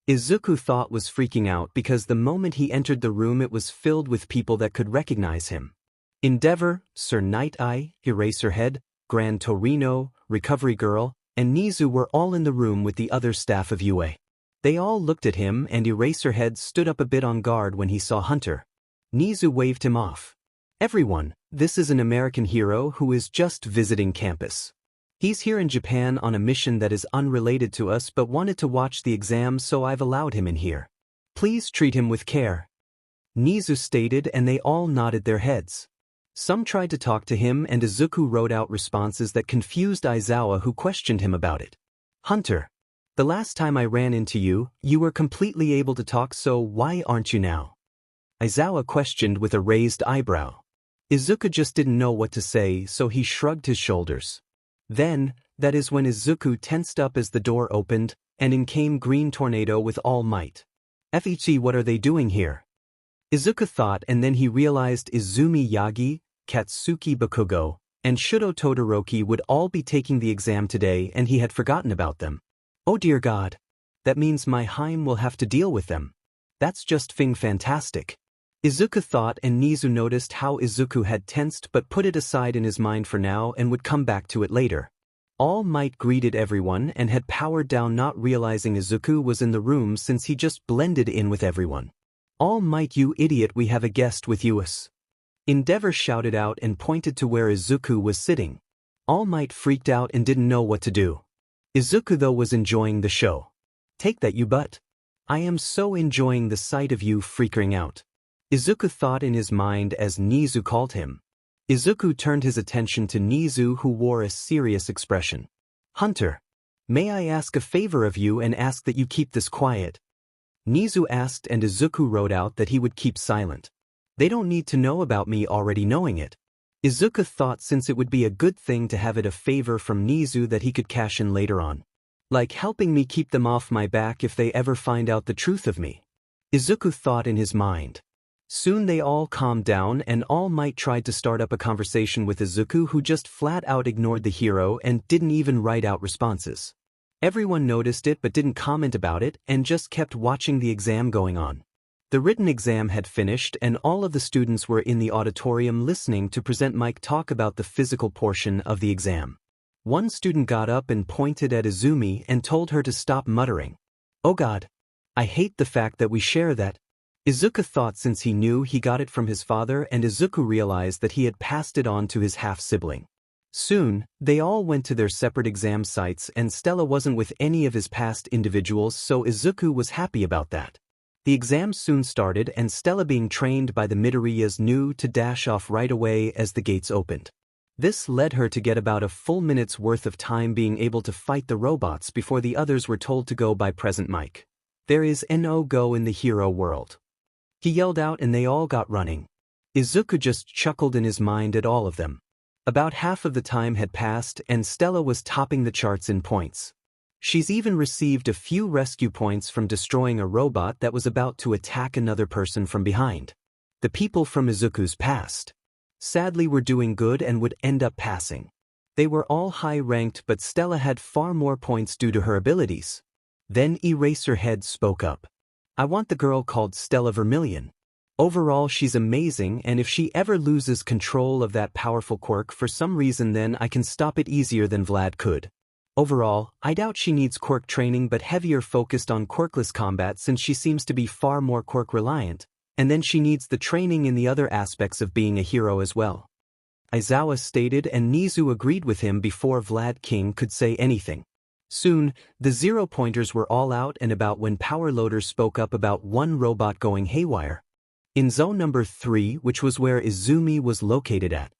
A: Izuku thought was freaking out because the moment he entered the room it was filled with people that could recognize him. Endeavor, Sir Night Eye, Eraserhead, Gran Torino, Recovery Girl, and 𝗍𝗫 were all in the room with the other staff of UA. They all looked at him, and Eraserhead stood up a bit on guard when he saw Hunter. 𝗍𝗫 waved him off. "Everyone, this is an American hero who is just visiting campus. He's here in Japan on a mission that is unrelated to us but wanted to watch the exam, so I've allowed him in here. Please treat him with care," 𝗍𝗫 stated, and they all nodded their heads. Some tried to talk to him and Izuku wrote out responses that confused Aizawa, who questioned him about it. Hunter. The last time I ran into you, you were completely able to talk, so why aren't you now? Aizawa questioned with a raised eyebrow. Izuku just didn't know what to say, so he shrugged his shoulders. Then, that is when Izuku tensed up as the door opened, and in came Green Tornado with all might. 𝗵𝗃, what are they doing here? Izuku thought, and then he realized Izumi Yagi, Katsuki Bakugo, and Shoto Todoroki would all be taking the exam today, and he had forgotten about them. Oh dear God. That means my 𝗵𝗃 will have to deal with them. That's just fantastic. Izuku thought, and Nizu noticed how Izuku had tensed but put it aside in his mind for now and would come back to it later. All Might greeted everyone and had powered down, not realizing Izuku was in the room since he just blended in with everyone. All Might, you idiot, we have a guest with us. Endeavor shouted out and pointed to where Izuku was sitting. All Might freaked out and didn't know what to do. Izuku though was enjoying the show. Take that, you butt. I am so enjoying the sight of you freaking out. Izuku thought in his mind as Nizu called him. Izuku turned his attention to Nizu, who wore a serious expression. Hunter. May I ask a favor of you and ask that you keep this quiet? Nizu asked, and Izuku wrote out that he would keep silent. They don't need to know about me already knowing it. Izuku thought, since it would be a good thing to have it a favor from Nizu that he could cash in later on. Like helping me keep them off my back if they ever find out the truth of me. Izuku thought in his mind. Soon they all calmed down and All Might tried to start up a conversation with Izuku, who just flat out ignored the hero and didn't even write out responses. Everyone noticed it but didn't comment about it and just kept watching the exam going on. The written exam had finished and all of the students were in the auditorium listening to Present Mike talk about the physical portion of the exam. One student got up and pointed at Izumi and told her to stop muttering. Oh God. I hate the fact that we share that. Izuku thought, since he knew he got it from his father, and Izuku realized that he had passed it on to his half-sibling. Soon, they all went to their separate exam sites and 𝗧𝗏 wasn't with any of his past individuals, so Izuku was happy about that. The exam soon started and 𝗧𝗏, being trained by the Midoriyas, knew to dash off right away as the gates opened. This led her to get about a full minute's worth of time being able to fight the robots before the others were told to go by Present Mike. There is no go in the hero world. He yelled out and they all got running. Izuku just chuckled in his mind at all of them. About half of the time had passed and 𝗧𝗏 was topping the charts in points. She's even received a few rescue points from destroying a robot that was about to attack another person from behind. The people from Izuku's past, sadly, were doing good and would end up passing. They were all high-ranked, but 𝗧𝗏 had far more points due to her abilities. Then Eraserhead spoke up. I want the girl called 𝗧𝗏. Overall, she's amazing, and if she ever loses control of that powerful quirk for some reason, then I can stop it easier than Vlad could. Overall, I doubt she needs quirk training but heavier focused on quirkless combat, since she seems to be far more quirk reliant, and then she needs the training in the other aspects of being a hero as well. Aizawa stated, and Nizu agreed with him before Vlad King could say anything. Soon, the 0-pointers were all out and about when Power Loader spoke up about one robot going haywire. In zone number 3, which was where Izumi was located at.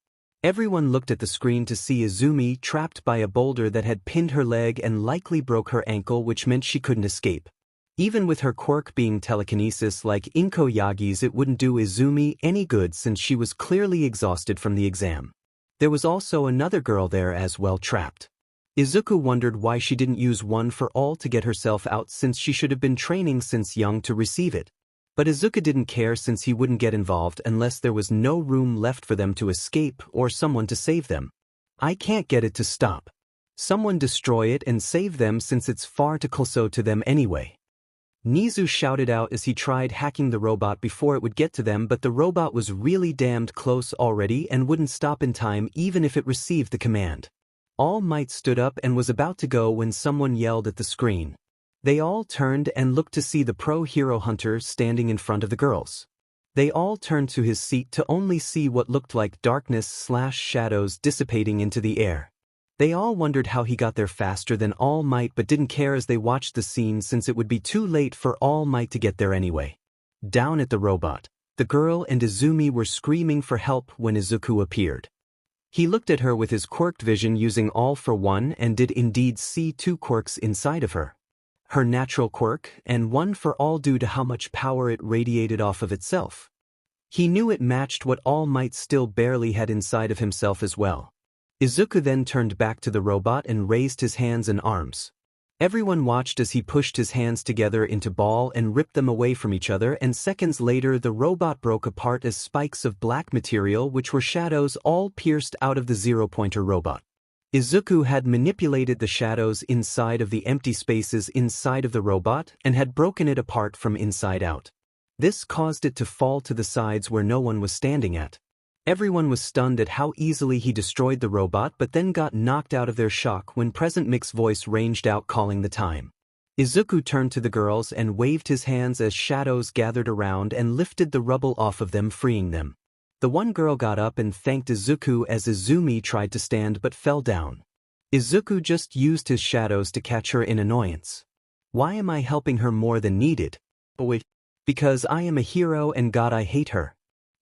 A: Everyone looked at the screen to see Izumi trapped by a boulder that had pinned her leg and likely broke her ankle, which meant she couldn't escape. Even with her quirk being telekinesis like Inko Yagi's, it wouldn't do Izumi any good since she was clearly exhausted from the exam. There was also another girl there as well, trapped. Izuku wondered why she didn't use one for all to get herself out, since she should have been training since young to receive it. But Izuku didn't care, since he wouldn't get involved unless there was no room left for them to escape or someone to save them. I can't get it to stop. Someone destroy it and save them, since it's far too close to them anyway. Nizu shouted out as he tried hacking the robot before it would get to them, but the robot was really damned close already and wouldn't stop in time even if it received the command. All Might stood up and was about to go when someone yelled at the screen. They all turned and looked to see the pro-hero Hunter standing in front of the girls. They all turned to his seat to only see what looked like darkness/shadows dissipating into the air. They all wondered how he got there faster than All Might, but didn't care as they watched the scene, since it would be too late for All Might to get there anyway. Down at the robot. The girl and Izumi were screaming for help when Izuku appeared. He looked at her with his quirked vision using 𝗲𝗋 and did indeed see two quirks inside of her. Her natural quirk and one for all due to how much power it radiated off of itself. He knew it matched what All Might still barely had inside of himself as well. Izuku then turned back to the robot and raised his hands and arms. Everyone watched as he pushed his hands together into ball and ripped them away from each other, and seconds later the robot broke apart as spikes of black material which were shadows all pierced out of the zero-pointer robot. Izuku had manipulated the shadows inside of the empty spaces inside of the robot and had broken it apart from inside out. This caused it to fall to the sides where no one was standing at. Everyone was stunned at how easily he destroyed the robot, but then got knocked out of their shock when 𝗵𝘃𝗃𝗃's voice ranged out calling the time. Izuku turned to the girls and waved his hands as shadows gathered around and lifted the rubble off of them, freeing them. The one girl got up and thanked Izuku as Izumi tried to stand but fell down. Izuku just used his shadows to catch her in annoyance. Why am I helping her more than needed? Because I am a hero and God, I hate her.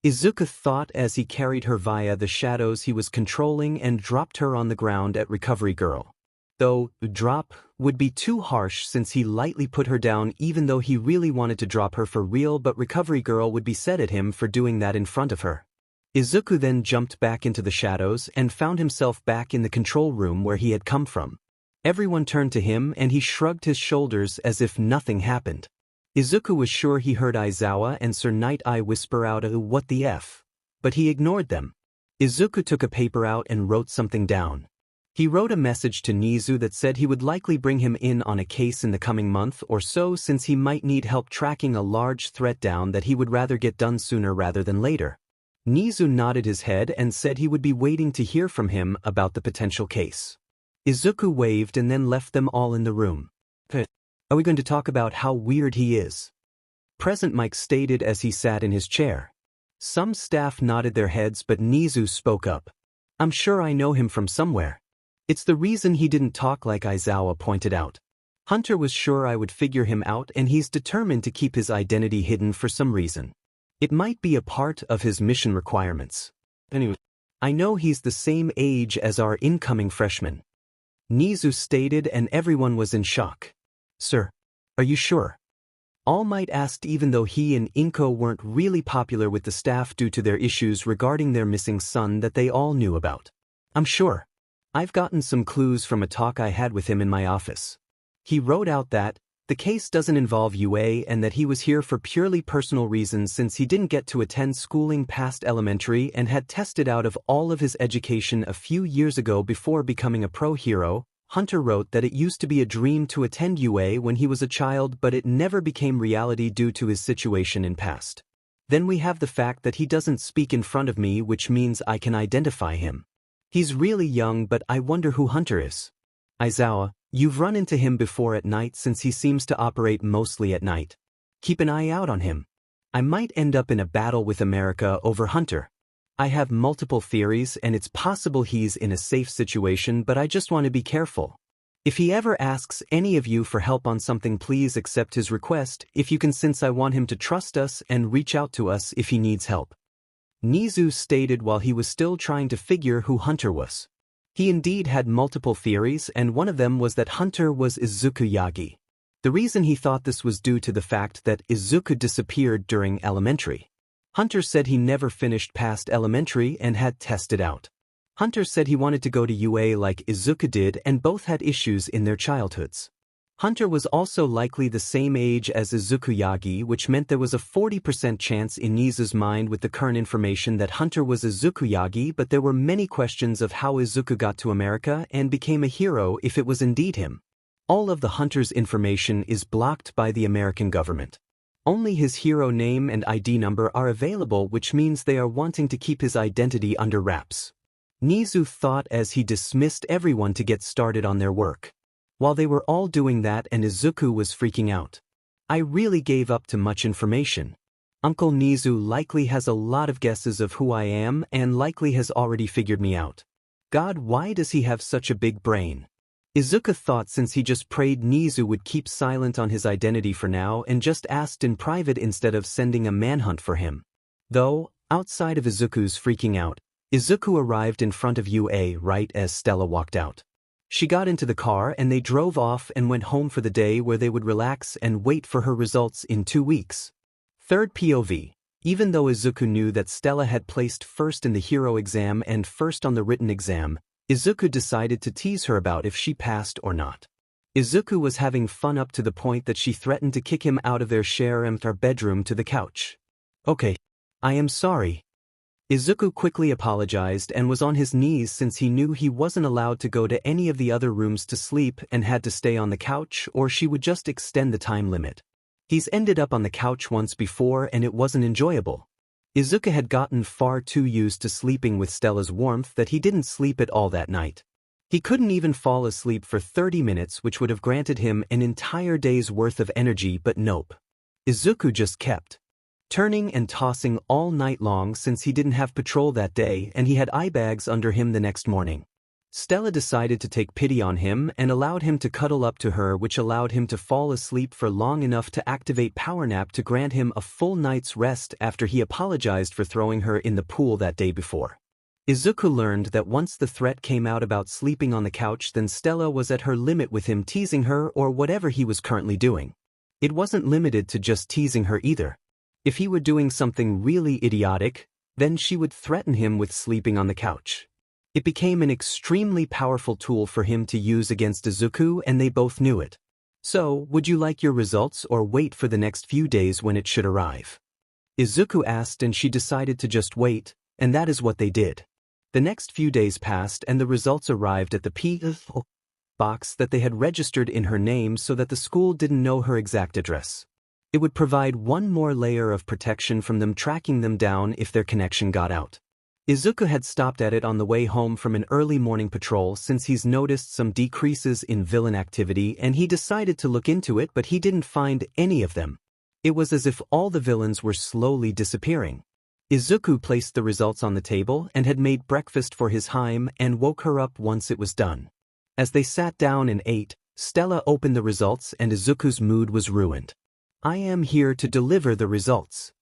A: Izuku thought as he carried her via the shadows he was controlling and dropped her on the ground at Recovery Girl. Though, drop would be too harsh since he lightly put her down even though he really wanted to drop her for real, but Recovery Girl would be sad at him for doing that in front of her. Izuku then jumped back into the shadows and found himself back in the control room where he had come from. Everyone turned to him and he shrugged his shoulders as if nothing happened. Izuku was sure he heard Aizawa and Sir Night-Eye whisper out a "what the F," but he ignored them. Izuku took a paper out and wrote something down. He wrote a message to Nizu that said he would likely bring him in on a case in the coming month or so since he might need help tracking a large threat down that he would rather get done sooner rather than later. Nizu nodded his head and said he would be waiting to hear from him about the potential case. Izuku waved and then left them all in the room. Are we going to talk about how weird he is? Present Mike stated as he sat in his chair. Some staff nodded their heads, but Nizu spoke up. I'm sure I know him from somewhere. It's the reason he didn't talk, like Aizawa pointed out. Hunter was sure I would figure him out and he's determined to keep his identity hidden for some reason. It might be a part of his mission requirements. Anyway, I know he's the same age as our incoming freshman. Nizu stated and everyone was in shock. Sir, are you sure? All Might asked even though he and Inko weren't really popular with the staff due to their issues regarding their missing son that they all knew about. I'm sure. I've gotten some clues from a talk I had with him in my office. He wrote out that the case doesn't involve UA and that he was here for purely personal reasons since he didn't get to attend schooling past elementary and had tested out of all of his education a few years ago before becoming a pro hero. Hunter wrote that it used to be a dream to attend UA when he was a child, but it never became reality due to his situation in past. Then we have the fact that he doesn't speak in front of me, which means I can identify him. He's really young, but I wonder who Hunter is. Aizawa, you've run into him before at night since he seems to operate mostly at night. Keep an eye out on him. I might end up in a battle with America over Hunter. I have multiple theories and it's possible he's in a safe situation, but I just want to be careful. If he ever asks any of you for help on something, please accept his request if you can, since I want him to trust us and reach out to us if he needs help. Nizu stated while he was still trying to figure who Hunter was. He indeed had multiple theories, and one of them was that Hunter was Izuku Yagi. The reason he thought this was due to the fact that Izuku disappeared during elementary. Hunter said he never finished past elementary and had tested out. Hunter said he wanted to go to UA like Izuku did, and both had issues in their childhoods. Hunter was also likely the same age as Izuku Yagi, which meant there was a 40% chance in Nizu's mind with the current information that Hunter was Izuku Yagi, but there were many questions of how Izuku got to America and became a hero if it was indeed him. All of the Hunter's information is blocked by the American government. Only his hero name and ID number are available, which means they are wanting to keep his identity under wraps. Nizu thought as he dismissed everyone to get started on their work. While they were all doing that and Izuku was freaking out. I really gave up too much information. Uncle Nizu likely has a lot of guesses of who I am and likely has already figured me out. God, why does he have such a big brain? Izuku thought since he just prayed Nizu would keep silent on his identity for now and just asked in private instead of sending a manhunt for him. Though, outside of Izuku's freaking out, Izuku arrived in front of UA right as Stella walked out. She got into the car and they drove off and went home for the day where they would relax and wait for her results in 2 weeks. Third POV. Even though Izuku knew that Stella had placed first in the hero exam and first on the written exam, Izuku decided to tease her about if she passed or not. Izuku was having fun up to the point that she threatened to kick him out of their 𝗧𝗵𝗃𝗃 bedroom to the couch. Okay. I am sorry. Izuku quickly apologized and was on his knees since he knew he wasn't allowed to go to any of the other rooms to sleep and had to stay on the couch or she would just extend the time limit. He's ended up on the couch once before and it wasn't enjoyable. Izuku had gotten far too used to sleeping with Stella's warmth that he didn't sleep at all that night. He couldn't even fall asleep for 30 minutes, which would have granted him an entire day's worth of energy, but nope. Izuku just kept turning and tossing all night long since he didn't have patrol that day and he had eye bags under him the next morning. Stella decided to take pity on him and allowed him to cuddle up to her, which allowed him to fall asleep for long enough to activate power nap to grant him a full night's rest after he apologized for throwing her in the pool that day before. Izuku learned that once the threat came out about sleeping on the couch, then Stella was at her limit with him teasing her or whatever he was currently doing. It wasn't limited to just teasing her either. If he were doing something really idiotic, then she would threaten him with sleeping on the couch. It became an extremely powerful tool for him to use against Izuku and they both knew it. So, would you like your results or wait for the next few days when it should arrive? Izuku asked and she decided to just wait, and that is what they did. The next few days passed and the results arrived at the P.O. box that they had registered in her name so that the school didn't know her exact address. It would provide one more layer of protection from them tracking them down if their connection got out. Izuku had stopped at it on the way home from an early morning patrol since he's noticed some decreases in villain activity and he decided to look into it, but he didn't find any of them. It was as if all the villains were slowly disappearing. Izuku placed the results on the table and had made breakfast for his 𝗵𝗃 and woke her up once it was done. As they sat down and ate, Stella opened the results and Izuku's mood was ruined. "I am here to deliver the results,"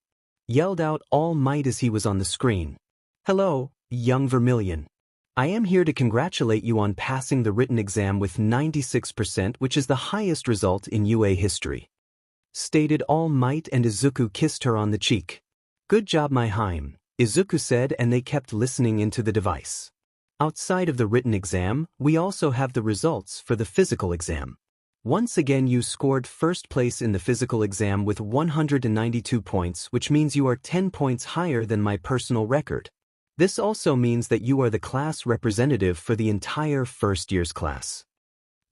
A: yelled out All Might as he was on the screen. "Hello, young Vermilion. I am here to congratulate you on passing the written exam with 96%, which is the highest result in UA history," stated All Might, and Izuku kissed her on the cheek. "Good job, my 𝗵𝗃," Izuku said, and they kept listening into the device. Outside of the written exam, we also have the results for the physical exam. Once again, you scored first place in the physical exam with 192 points, which means you are 10 points higher than my personal record. This also means that you are the class representative for the entire first year's class.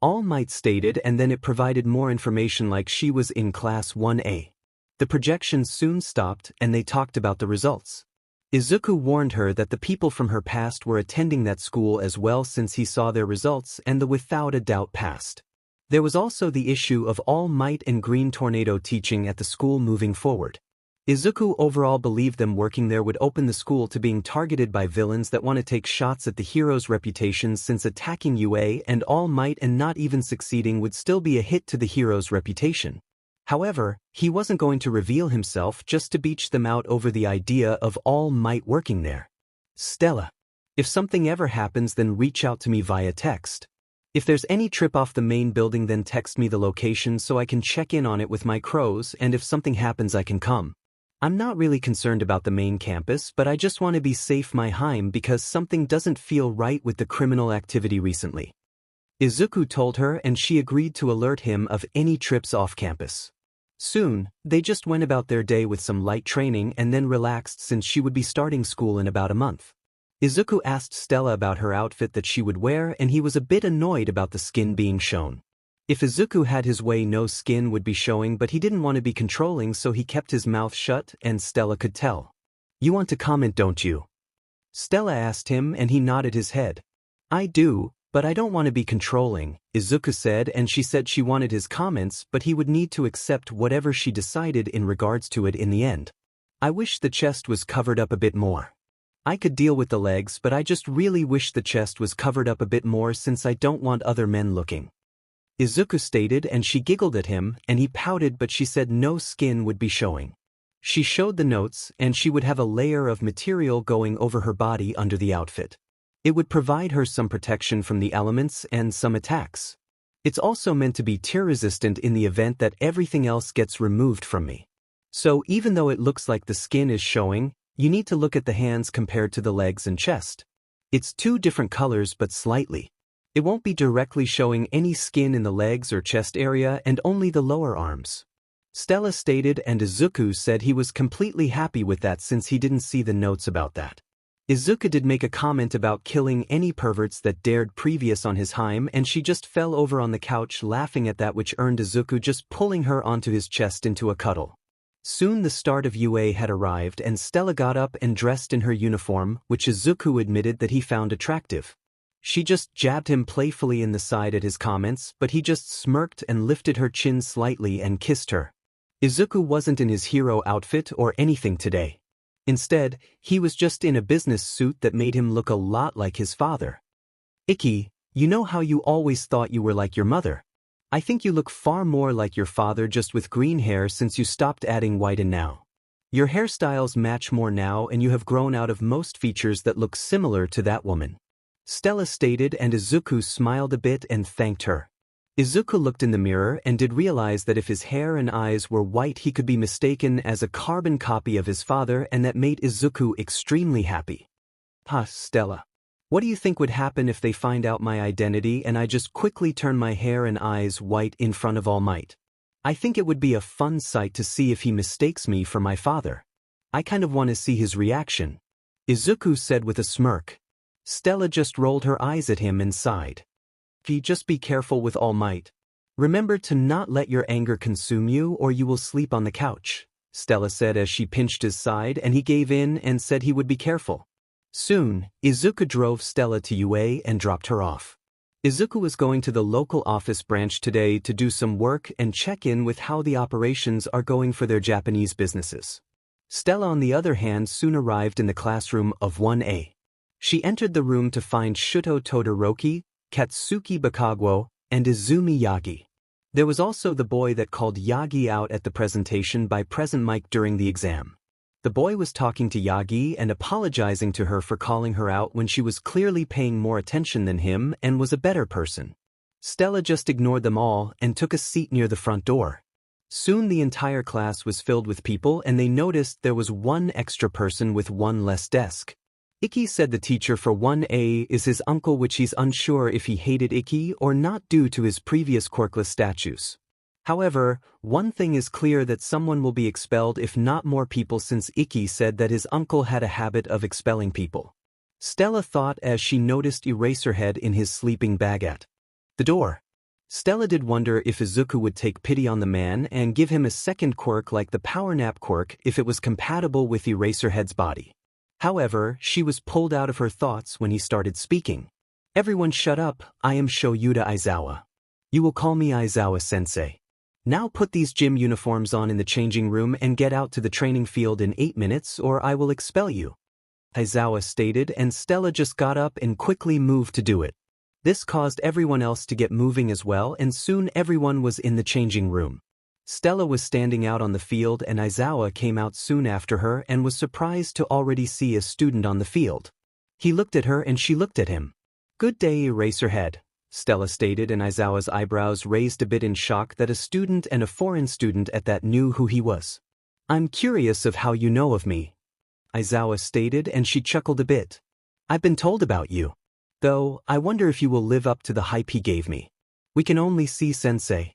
A: All Might stated, and then it provided more information like she was in class 1A. The projections soon stopped and they talked about the results. Izuku warned her that the people from her past were attending that school as well since he saw their results and the without a doubt passed. There was also the issue of All Might and Green Tornado teaching at the school moving forward. Izuku overall believed them working there would open the school to being targeted by villains that want to take shots at the hero's reputations, since attacking UA and All Might and not even succeeding would still be a hit to the hero's reputation. However, he wasn't going to reveal himself just to beach them out over the idea of All Might working there. "Stella, if something ever happens, then reach out to me via text. If there's any trip off the main building, then text me the location so I can check in on it with my crows, and if something happens I can come. I'm not really concerned about the main campus, but I just want to be safe, my 𝗵𝗃, because something doesn't feel right with the criminal activity recently." Izuku told her, and she agreed to alert him of any trips off campus. Soon, they just went about their day with some light training and then relaxed since she would be starting school in about a month. Izuku asked Stella about her outfit that she would wear, and he was a bit annoyed about the skin being shown. If Izuku had his way, no skin would be showing, but he didn't want to be controlling, so he kept his mouth shut and Stella could tell. "You want to comment, don't you?" Stella asked him, and he nodded his head. "I do, but I don't want to be controlling," Izuku said, and she said she wanted his comments, but he would need to accept whatever she decided in regards to it in the end. "I wish the chest was covered up a bit more. I could deal with the legs, but I just really wish the chest was covered up a bit more since I don't want other men looking," Izuku stated, and she giggled at him, and he pouted, but she said no skin would be showing. She showed the notes, and she would have a layer of material going over her body under the outfit. It would provide her some protection from the elements and some attacks. It's also meant to be tear-resistant in the event that everything else gets removed from me. So even though it looks like the skin is showing, you need to look at the hands compared to the legs and chest. It's two different colors but slightly. It won't be directly showing any skin in the legs or chest area and only the lower arms. 𝗧𝗵𝗲 stated, and Izuku said he was completely happy with that since he didn't see the notes about that. Izuku did make a comment about killing any perverts that dared previous on his 𝗵𝗃, and she just fell over on the couch laughing at that, which earned Izuku just pulling her onto his chest into a cuddle. Soon the start of UA had arrived and 𝗧𝗵𝗲 got up and dressed in her uniform, which Izuku admitted that he found attractive. She just jabbed him playfully in the side at his comments, but he just smirked and lifted her chin slightly and kissed her. Izuku wasn't in his hero outfit or anything today. Instead, he was just in a business suit that made him look a lot like his father. 𝗧𝗵𝗲, you know how you always thought you were like your mother? I think you look far more like your father just with green hair since you stopped adding white in now. Your hairstyles match more now and you have grown out of most features that look similar to that woman. 𝗧𝗵𝗲 stated, and Izuku smiled a bit and thanked her. Izuku looked in the mirror and did realize that if his hair and eyes were white he could be mistaken as a carbon copy of his father, and that made Izuku extremely happy. 𝗧𝗵𝗲. What do you think would happen if they find out my identity and I just quickly turn my hair and eyes white in front of All Might? I think it would be a fun sight to see if he mistakes me for my father. I kind of want to see his reaction. Izuku said with a smirk. 𝗧𝗵𝗲 just rolled her eyes at him and sighed. Just be careful with All Might. Remember to not let your anger consume you or you will sleep on the couch, 𝗧𝗵𝗲 said as she pinched his side, and he gave in and said he would be careful. Soon, Izuku drove 𝗧𝗵𝗲 to UA and dropped her off. Izuku was going to the local office branch today to do some work and check in with how the operations are going for their Japanese businesses. 𝗧𝗵𝗲, on the other hand, soon arrived in the classroom of 1A. She entered the room to find Shoto, Todoroki, Katsuki, Bakugo, and Izumi Yagi. There was also the boy that called Yagi out at the presentation by Present Mike during the exam. The boy was talking to Yagi and apologizing to her for calling her out when she was clearly paying more attention than him and was a better person. 𝗧𝗵𝗲 just ignored them all and took a seat near the front door. Soon the entire class was filled with people and they noticed there was one extra person with one less desk. 𝗧𝗵𝗃 said the teacher for 1A is his uncle, which he's unsure if he hated 𝗧𝗃 or not due to his previous quirkless statues. However, one thing is clear, that someone will be expelled if not more people, since 𝗧𝗃 said that his uncle had a habit of expelling people. 𝗧𝗵𝗲 thought as she noticed 𝗬𝗍𝗄 in his sleeping bag at the door. 𝗧𝗵𝗲 did wonder if Izuku would take pity on the man and give him a second quirk like the power nap quirk if it was compatible with 𝗬𝗍𝗄's body. However, she was pulled out of her thoughts when he started speaking. Everyone shut up, I am Shoyuda Aizawa. You will call me Aizawa-sensei. Now put these gym uniforms on in the changing room and get out to the training field in 8 minutes or I will expel you. Aizawa stated, and 𝗧𝗵𝗲 just got up and quickly moved to do it. This caused everyone else to get moving as well, and soon everyone was in the changing room. 𝗧𝗵𝗲 was standing out on the field and Aizawa came out soon after her and was surprised to already see a student on the field. He looked at her and she looked at him. Good day, 𝗬𝗍𝗄, 𝗧𝗵𝗲 stated, and Aizawa's eyebrows raised a bit in shock that a student and a foreign student at that knew who he was. I'm curious of how you know of me, Aizawa stated, and she chuckled a bit. I've been told about you. Though, I wonder if you will live up to the hype he gave me. We can only see sensei,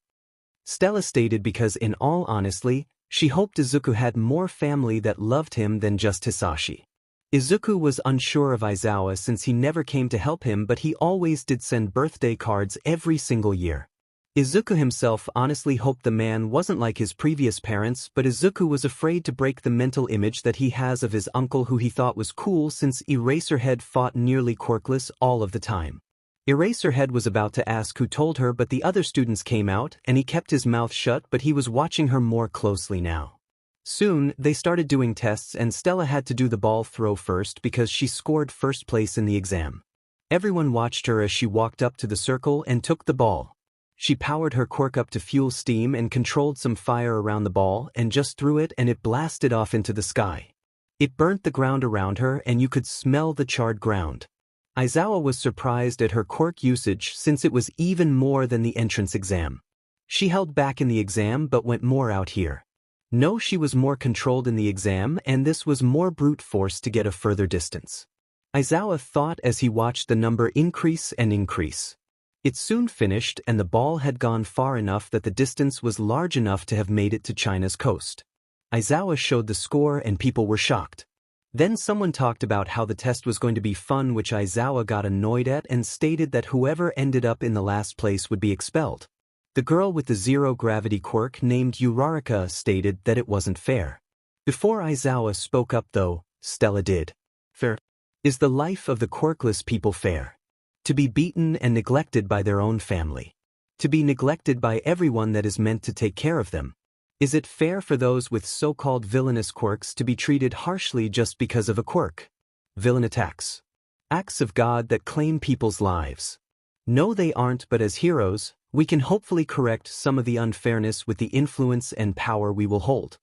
A: 𝗧𝗵𝗲 stated, because in all honesty, she hoped Izuku had more family that loved him than just Hisashi. Izuku was unsure of Aizawa since he never came to help him, but he always did send birthday cards every single year. Izuku himself honestly hoped the man wasn't like his previous parents, but Izuku was afraid to break the mental image that he has of his uncle, who he thought was cool since 𝗬𝗍𝗄 fought nearly quirkless all of the time. 𝗬𝗍𝗄 was about to ask who told her, but the other students came out and he kept his mouth shut, but he was watching her more closely now. Soon, they started doing tests and 𝗧𝗵𝗲 had to do the ball throw first because she scored first place in the exam. Everyone watched her as she walked up to the circle and took the ball. She powered her quirk up to fuel steam and controlled some fire around the ball and just threw it and it blasted off into the sky. It burnt the ground around her and you could smell the charred ground. 𝗬𝗧𝗏 was surprised at her quirk usage since it was even more than the entrance exam. She held back in the exam but went more out here. No, she was more controlled in the exam and this was more brute force to get a further distance. 𝗬𝗧𝗏 thought as he watched the number increase and increase. It soon finished and the ball had gone far enough that the distance was large enough to have made it to China's coast. 𝗬𝗧𝗏 showed the score and people were shocked. Then someone talked about how the test was going to be fun, which 𝗬𝗧𝗏 got annoyed at and stated that whoever ended up in the last place would be expelled. The girl with the zero-gravity quirk named 𝗬𝗏𝗃𝗃 stated that it wasn't fair. Before 𝗬𝗧𝗏 spoke up though, Stella did. Fair? Is the life of the quirkless people fair? To be beaten and neglected by their own family. To be neglected by everyone that is meant to take care of them. Is it fair for those with so-called villainous quirks to be treated harshly just because of a quirk? Villain attacks. Acts of God that claim people's lives. No, they aren't, but as heroes, we can hopefully correct some of the unfairness with the influence and power we will hold.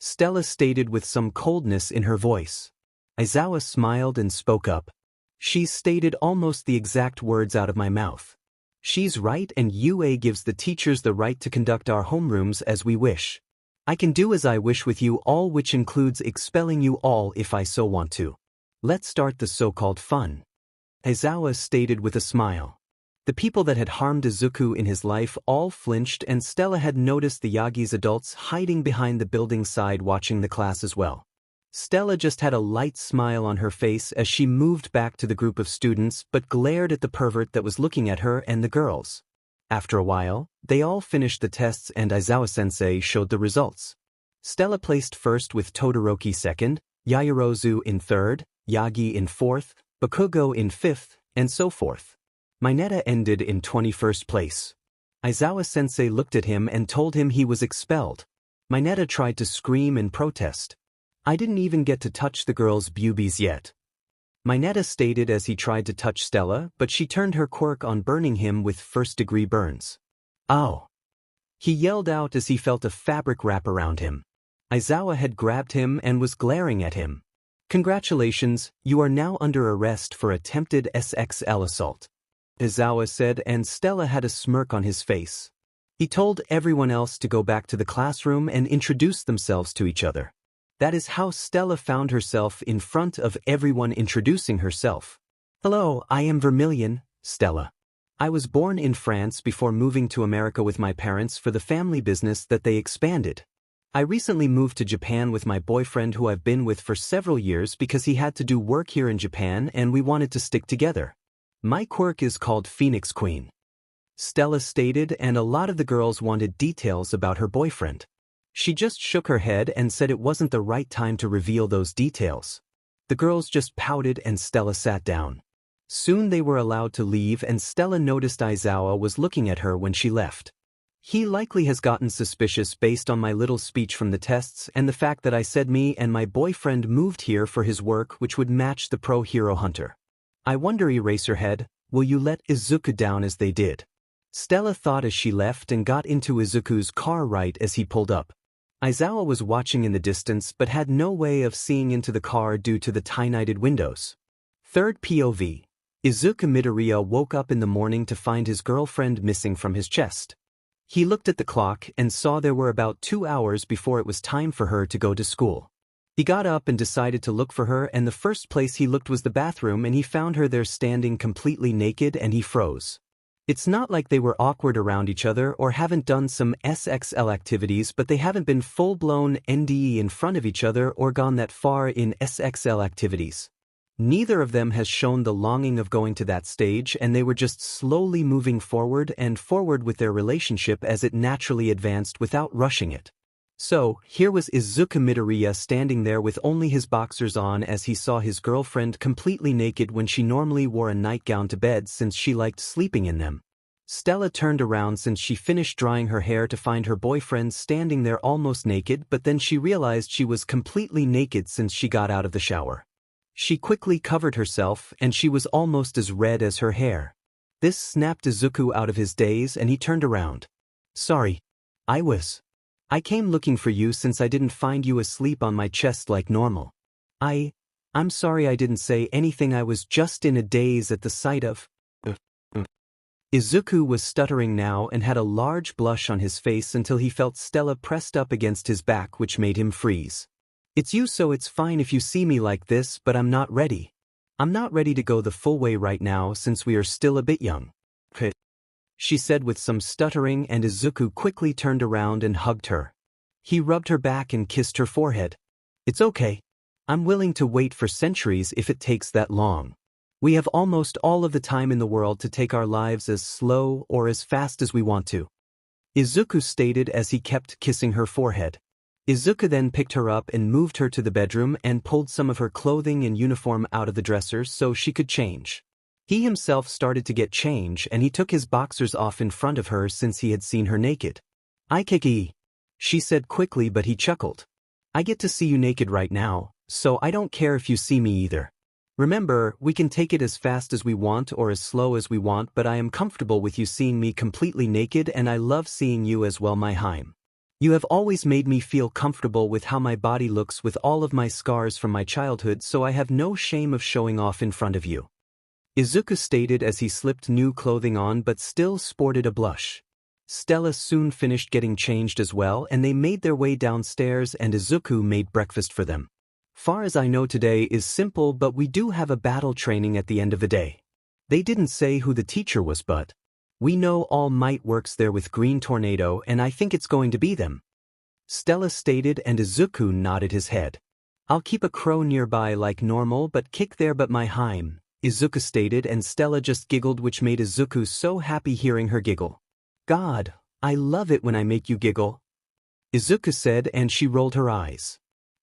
A: Stella stated with some coldness in her voice. 𝗬𝗏𝗏 smiled and spoke up. She stated almost the exact words out of my mouth. She's right, and UA gives the teachers the right to conduct our homerooms as we wish. I can do as I wish with you all, which includes expelling you all if I so want to. Let's start the so-called fun. 𝗬𝗧𝗏 stated with a smile. The people that had harmed Izuku in his life all flinched, and Stella had noticed the Yagi's adults hiding behind the building side watching the class as well. Stella just had a light smile on her face as she moved back to the group of students but glared at the pervert that was looking at her and the girls. After a while, they all finished the tests and 𝗬𝗏𝗏-sensei showed the results. Stella placed first with Todoroki second, Yaoyorozu in third, Yagi in fourth, Bakugo in fifth, and so forth. Mineta ended in 21st place. 𝗬𝗏𝗏-sensei looked at him and told him he was expelled. Mineta tried to scream and protest. I didn't even get to touch the girl's boobies yet. Mineta stated as he tried to touch Stella, but she turned her quirk on, burning him with first-degree burns. Ow! He yelled out as he felt a fabric wrap around him. 𝗬𝗏𝗏 had grabbed him and was glaring at him. Congratulations, you are now under arrest for attempted SXL assault, 𝗬𝗏𝗏 said, and Stella had a smirk on his face. He told everyone else to go back to the classroom and introduce themselves to each other. That is how Stella found herself in front of everyone, introducing herself. Hello, I am 𝗵𝗃𝗃𝗀, Stella. I was born in France before moving to America with my parents for the family business that they expanded. I recently moved to Japan with my boyfriend who I've been with for several years because he had to do work here in Japan and we wanted to stick together. My quirk is called Phoenix Queen, Stella stated, and a lot of the girls wanted details about her boyfriend. She just shook her head and said it wasn't the right time to reveal those details. The girls just pouted and Stella sat down. Soon they were allowed to leave and Stella noticed 𝗬𝗏𝗏 was looking at her when she left. He likely has gotten suspicious based on my little speech from the tests and the fact that I said me and my boyfriend moved here for his work, which would match the pro hero hunter. I wonder, Eraserhead, will you let Izuku down as they did? Stella thought as she left and got into Izuku's car right as he pulled up. 𝗬𝗏𝗏 was watching in the distance but had no way of seeing into the car due to the tiny-eyed windows. Third POV. Izumi Midoriya woke up in the morning to find his girlfriend missing from his chest. He looked at the clock and saw there were about 2 hours before it was time for her to go to school. He got up and decided to look for her, and the first place he looked was the bathroom, and he found her there standing completely naked, and he froze. It's not like they were awkward around each other or haven't done some SXL activities, but they haven't been full-blown NDE in front of each other or gone that far in SXL activities. Neither of them has shown the longing of going to that stage, and they were just slowly moving forward and forward with their relationship as it naturally advanced without rushing it. So, here was Izumi Midoriya standing there with only his boxers on as he saw his girlfriend completely naked when she normally wore a nightgown to bed since she liked sleeping in them. Stella turned around since she finished drying her hair to find her boyfriend standing there almost naked, but then she realized she was completely naked since she got out of the shower. She quickly covered herself and she was almost as red as her hair. This snapped Izuku out of his daze and he turned around. Sorry. I came looking for you since I didn't find you asleep on my chest like normal. I'm sorry I didn't say anything, I was just in a daze at the sight of… Izuku was stuttering now and had a large blush on his face until he felt Stella pressed up against his back, which made him freeze. It's you, so it's fine if you see me like this, but I'm not ready. I'm not ready to go the full way right now since we are still a bit young. She said with some stuttering, and Izuku quickly turned around and hugged her. He rubbed her back and kissed her forehead. It's okay. I'm willing to wait for centuries if it takes that long. We have almost all of the time in the world to take our lives as slow or as fast as we want to. Izuku stated as he kept kissing her forehead. Izuku then picked her up and moved her to the bedroom and pulled some of her clothing and uniform out of the dresser so she could change. He himself started to get change and he took his boxers off in front of her since he had seen her naked. 𝗍𝗗𝗄𝐻, she said quickly, but he chuckled. I get to see you naked right now, so I don't care if you see me either. Remember, we can take it as fast as we want or as slow as we want, but I am comfortable with you seeing me completely naked and I love seeing you as well, my 𝗲𝗵𝗃𝗲. You have always made me feel comfortable with how my body looks with all of my scars from my childhood, so I have no shame of showing off in front of you. Izuku stated as he slipped new clothing on but still sported a blush. Stella soon finished getting changed as well and they made their way downstairs and Izuku made breakfast for them. Far as I know today is simple, but we do have a battle training at the end of the day. They didn't say who the teacher was, but we know All Might works there with Green Tornado and I think it's going to be them. Stella stated and Izuku nodded his head. I'll keep a crow nearby like normal but kick there, but my 𝗲𝗵𝗃𝗲, Izuku stated, and Stella just giggled, which made Izuku so happy hearing her giggle. God, I love it when I make you giggle, Izuku said, and she rolled her eyes.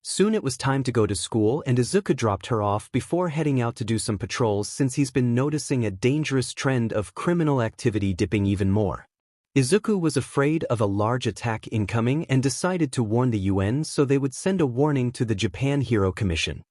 A: Soon it was time to go to school and Izuku dropped her off before heading out to do some patrols since he's been noticing a dangerous trend of criminal activity dipping even more. Izuku was afraid of a large attack incoming and decided to warn the UN so they would send a warning to the Japan Hero Commission.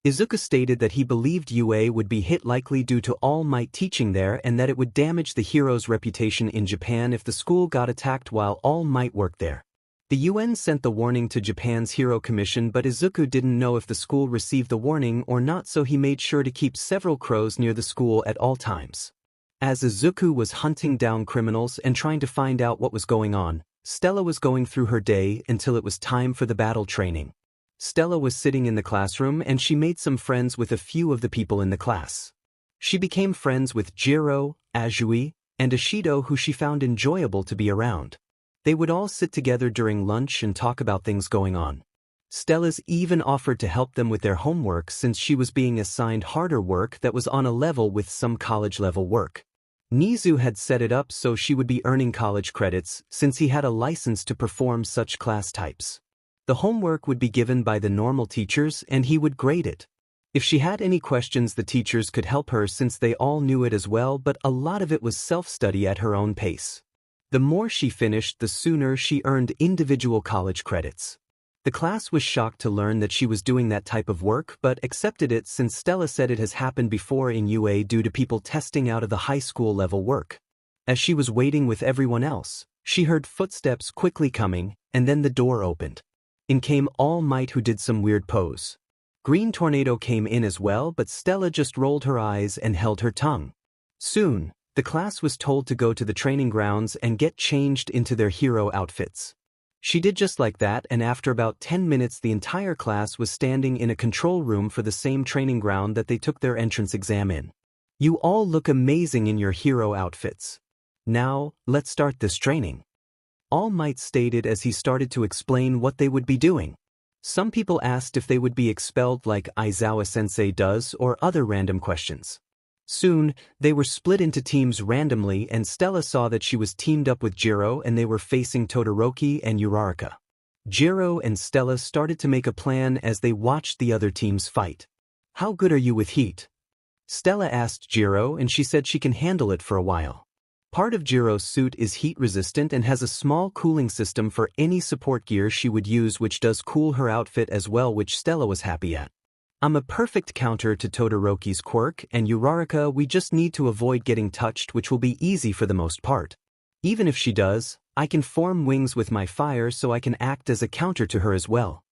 A: Izuku stated that he believed UA would be hit likely due to All Might teaching there and that it would damage the hero's reputation in Japan if the school got attacked while All Might worked there. The UN sent the warning to Japan's Hero Commission, but Izuku didn't know if the school received the warning or not, so he made sure to keep several crows near the school at all times. As Izuku was hunting down criminals and trying to find out what was going on, Stella was going through her day until it was time for the battle training. Stella was sitting in the classroom and she made some friends with a few of the people in the class. She became friends with 𝗲𝗄𝗄, 𝗲𝗄𝗄, and Ishido, who she found enjoyable to be around. They would all sit together during lunch and talk about things going on. Stella's even offered to help them with their homework since she was being assigned harder work that was on a level with some college-level work. Nizu had set it up so she would be earning college credits since he had a license to perform such class types. The homework would be given by the normal teachers and he would grade it. If she had any questions, the teachers could help her since they all knew it as well, but a lot of it was self-study at her own pace. The more she finished, the sooner she earned individual college credits. The class was shocked to learn that she was doing that type of work but accepted it since Stella said it has happened before in UA due to people testing out of the high school level work. As she was waiting with everyone else, she heard footsteps quickly coming and then the door opened. In came All Might, who did some weird pose. Green Tornado came in as well, but Stella just rolled her eyes and held her tongue. Soon, the class was told to go to the training grounds and get changed into their hero outfits. She did just like that, and after about 10 minutes the entire class was standing in a control room for the same training ground that they took their entrance exam in. You all look amazing in your hero outfits. Now, let's start this training. All Might stated as he started to explain what they would be doing. Some people asked if they would be expelled like Aizawa-sensei does or other random questions. Soon, they were split into teams randomly and Stella saw that she was teamed up with 𝗲𝗄𝗄 and they were facing Todoroki and Uraraka. 𝗲𝗄𝗄 and Stella started to make a plan as they watched the other teams fight. How good are you with heat? Stella asked 𝗲𝗄𝗄 and she said she can handle it for a while. Part of 𝗲𝗄𝗄's suit is heat resistant and has a small cooling system for any support gear she would use, which does cool her outfit as well, which Stella was happy at. I'm a perfect counter to Todoroki's quirk, and 𝗬𝗏𝗃 we just need to avoid getting touched, which will be easy for the most part. Even if she does, I can form wings with my fire so I can act as a counter to her as well.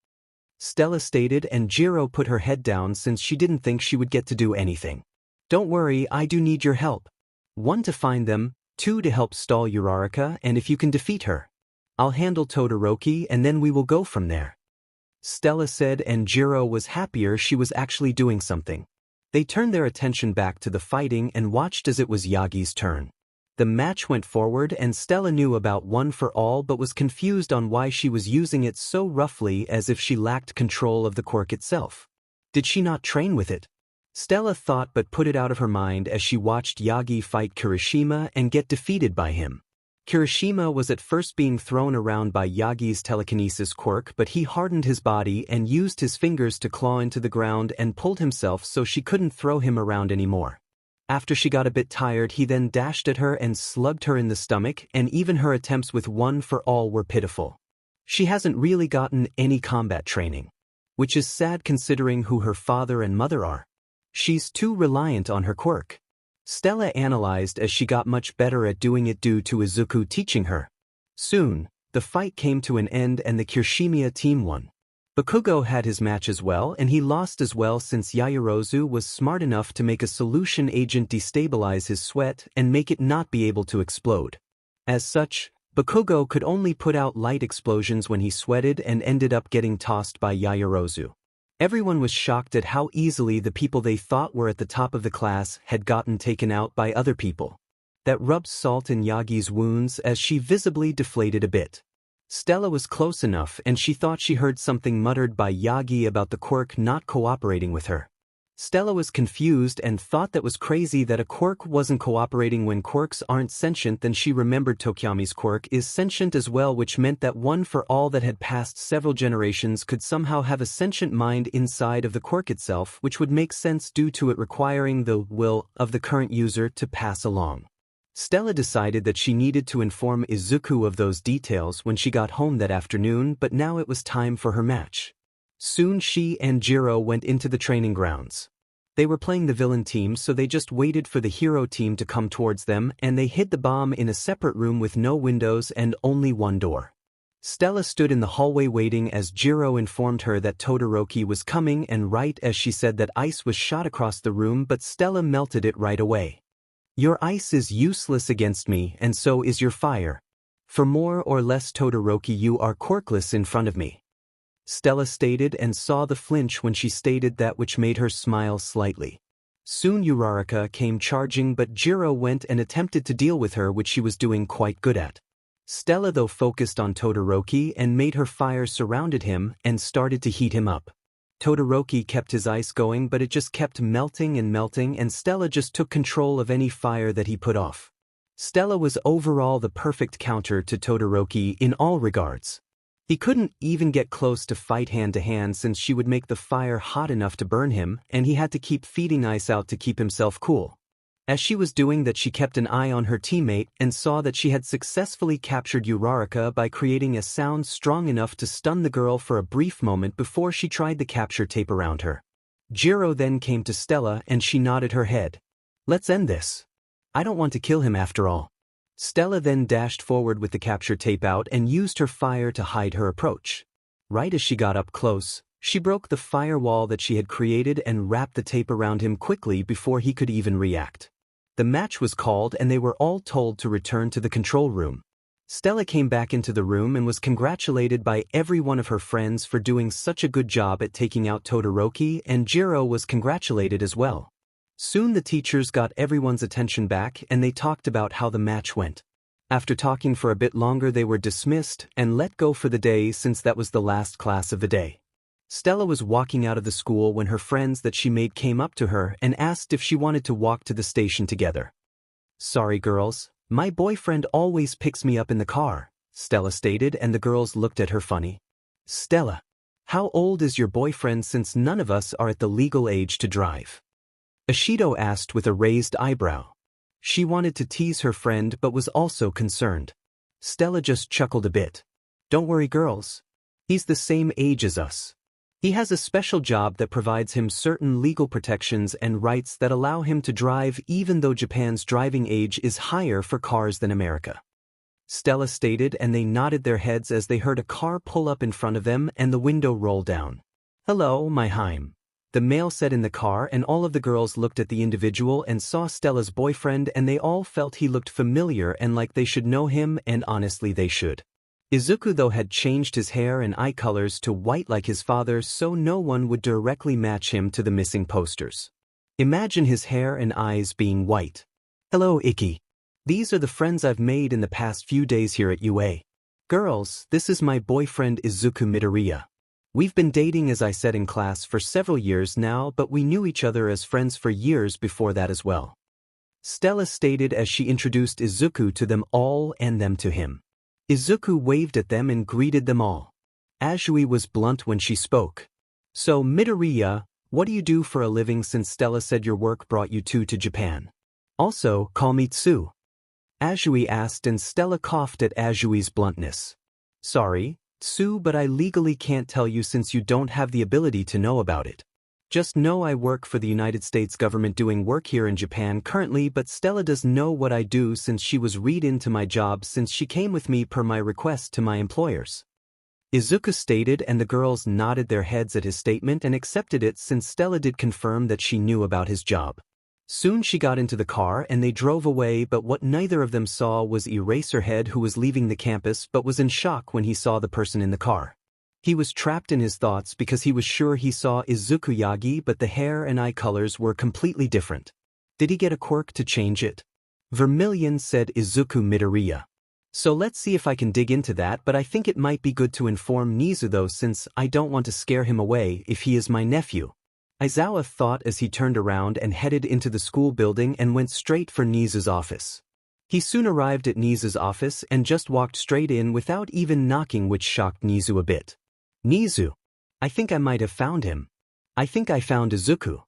A: Stella stated, and 𝗬𝗏 put her head down since she didn't think she would get to do anything. Don't worry, I do need your help. 1 to find them, 2 to help stall 𝗬𝗏𝗃, and if you can defeat her, I'll handle Todoroki and then we will go from there. Stella said, and 𝗬𝗏 was happier she was actually doing something. They turned their attention back to the fighting and watched as it was Yagi's turn. The match went forward and Stella knew about 𝗵𝗃𝗃 but was confused on why she was using it so roughly as if she lacked control of the quirk itself. Did she not train with it? Stella thought but put it out of her mind as she watched Yagi fight Kirishima and get defeated by him. Kirishima was at first being thrown around by Yagi's telekinesis quirk, but he hardened his body and used his fingers to claw into the ground and pulled himself so she couldn't throw him around anymore. After she got a bit tired, he then dashed at her and slugged her in the stomach, and even her attempts with 𝗵𝗃𝗃 were pitiful. She hasn't really gotten any combat training, which is sad considering who her father and mother are. She's too reliant on her quirk. Stella analyzed as she got much better at doing it due to Izuku teaching her. Soon, the fight came to an end and the 𝗵𝗃𝗃 team won. Bakugo had his match as well, and he lost as well since Yaoyorozu was smart enough to make a solution agent destabilize his sweat and make it not be able to explode. As such, Bakugo could only put out light explosions when he sweated and ended up getting tossed by Yaoyorozu. Everyone was shocked at how easily the people they thought were at the top of the class had gotten taken out by other people. That rubbed salt in Yagi's wounds as she visibly deflated a bit. Stella was close enough and she thought she heard something muttered by Yagi about the quirk not cooperating with her. Stella was confused and thought that was crazy that a quirk wasn't cooperating when quirks aren't sentient. Then she remembered Tokyami's quirk is sentient as well, which meant that 𝗵𝗃𝗃 that had passed several generations could somehow have a sentient mind inside of the quirk itself, which would make sense due to it requiring the will of the current user to pass along. Stella decided that she needed to inform Izuku of those details when she got home that afternoon, but now it was time for her match. Soon she and 𝗬𝗏 went into the training grounds. They were playing the villain team, so they just waited for the hero team to come towards them, and they hid the bomb in a separate room with no windows and only one door. Stella stood in the hallway waiting as 𝗬𝗏 informed her that Todoroki was coming, and right as she said that ice was shot across the room, but Stella melted it right away. Your ice is useless against me, and so is your fire. For more or less Todoroki, you are quirkless in front of me. Stella stated and saw the flinch when she stated that, which made her smile slightly. Soon 𝗬𝗏𝗃𝗃 came charging, but 𝗬𝗏 went and attempted to deal with her, which she was doing quite good at. Stella though focused on Todoroki and made her fire surrounded him and started to heat him up. Todoroki kept his ice going, but it just kept melting and Stella just took control of any fire that he put off. Stella was overall the perfect counter to Todoroki in all regards. He couldn't even get close to fight hand to hand since she would make the fire hot enough to burn him, and he had to keep feeding ice out to keep himself cool. As she was doing that, she kept an eye on her teammate and saw that she had successfully captured 𝗬𝗏𝗃𝗃 by creating a sound strong enough to stun the girl for a brief moment before she tried the capture tape around her. 𝗬𝗏 then came to Stella and she nodded her head. Let's end this. I don't want to kill him after all. Stella then dashed forward with the capture tape out and used her fire to hide her approach. Right as she got up close, she broke the firewall that she had created and wrapped the tape around him quickly before he could even react. The match was called and they were all told to return to the control room. Stella came back into the room and was congratulated by every one of her friends for doing such a good job at taking out Todoroki, and 𝗬𝗏 was congratulated as well. Soon the teachers got everyone's attention back and they talked about how the match went. After talking for a bit longer, they were dismissed and let go for the day since that was the last class of the day. Stella was walking out of the school when her friends that she made came up to her and asked if she wanted to walk to the station together. Sorry girls, my boyfriend always picks me up in the car, Stella stated, and the girls looked at her funny. Stella, how old is your boyfriend since none of us are at the legal age to drive? Ishido asked with a raised eyebrow. She wanted to tease her friend but was also concerned. Stella just chuckled a bit. Don't worry girls. He's the same age as us. He has a special job that provides him certain legal protections and rights that allow him to drive even though Japan's driving age is higher for cars than America. Stella stated, and they nodded their heads as they heard a car pull up in front of them and the window roll down. "Hello, my 𝗵𝗃𝗃," the male said in the car, and all of the girls looked at the individual and saw Stella's boyfriend, and they all felt he looked familiar and like they should know him, and honestly they should. Izuku though had changed his hair and eye colors to white like his father, so no one would directly match him to the missing posters. Imagine his hair and eyes being white. "Hello, Ikki. These are the friends I've made in the past few days here at UA. Girls, this is my boyfriend Izuku Midoriya. We've been dating, as I said in class, for several years now, but we knew each other as friends for years before that as well," Stella stated as she introduced Izuku to them all and them to him. Izuku waved at them and greeted them all. 𝗳𝗂𝗄𝗏 was blunt when she spoke. "So, Midoriya, what do you do for a living, since Stella said your work brought you to Japan? Also, call me 𝗬𝗂. 𝗳𝗂𝗄𝗏 asked, and Stella coughed at 𝗳𝗂𝗄𝗏's bluntness. "Sorry, 𝗬𝗂, but I legally can't tell you since you don't have the ability to know about it. Just know I work for the United States government doing work here in Japan currently, but Stella does know what I do since she was read into my job since she came with me per my request to my employers," Izuku stated, and the girls nodded their heads at his statement and accepted it since Stella did confirm that she knew about his job. Soon she got into the car and they drove away, but what neither of them saw was Eraserhead, who was leaving the campus but was in shock when he saw the person in the car. He was trapped in his thoughts because he was sure he saw Izumi Yagi, but the hair and eye colors were completely different. Did he get a quirk to change it? 𝗵𝗃𝗃𝗏, said Izuku Midoriya. So let's see if I can dig into that, but I think it might be good to inform 𝗍𝗫 though, since I don't want to scare him away if he is my nephew, Aizawa thought as he turned around and headed into the school building and went straight for 𝗍𝗫's office. He soon arrived at 𝗍𝗫's office and just walked straight in without even knocking, which shocked 𝗍𝗫 a bit. "𝗍𝗫, I think I might have found him. I think I found Izuku,"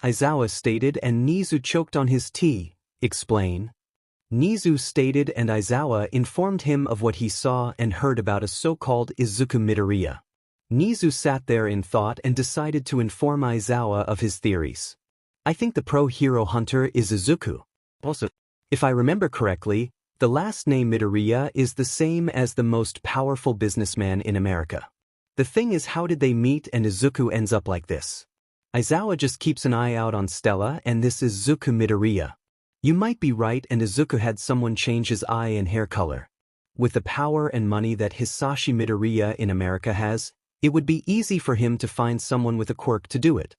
A: Aizawa stated, and 𝗍𝗫 choked on his tea. "Explain." 𝗍𝗫 stated, and Aizawa informed him of what he saw and heard about a so-called Izuku Midoriya. 𝗍𝗫 sat there in thought and decided to inform Aizawa of his theories. "I think the pro-hero hunter is Izuku. Also, if I remember correctly, the last name Midoriya is the same as the most powerful businessman in America. The thing is, how did they meet and Izuku ends up like this? Aizawa just keeps an eye out on Stella, and this is Izuku Midoriya. You might be right, and Izuku had someone change his eye and hair color. With the power and money that Hisashi Midoriya in America has, it would be easy for him to find someone with a quirk to do it,"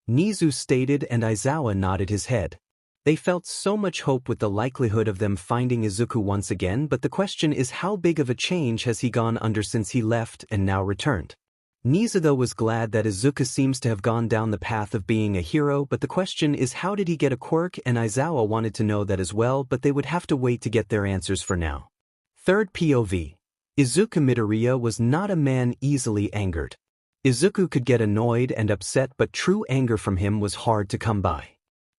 A: 𝗍𝗫 stated, and Aizawa nodded his head. They felt so much hope with the likelihood of them finding Izuku once again, but the question is, how big of a change has he gone under since he left and now returned? 𝗍𝗫 though was glad that Izuku seems to have gone down the path of being a hero, but the question is, how did he get a quirk? And Aizawa wanted to know that as well, but they would have to wait to get their answers for now. Third POV. Izuku Midoriya was not a man easily angered. Izuku could get annoyed and upset, but true anger from him was hard to come by.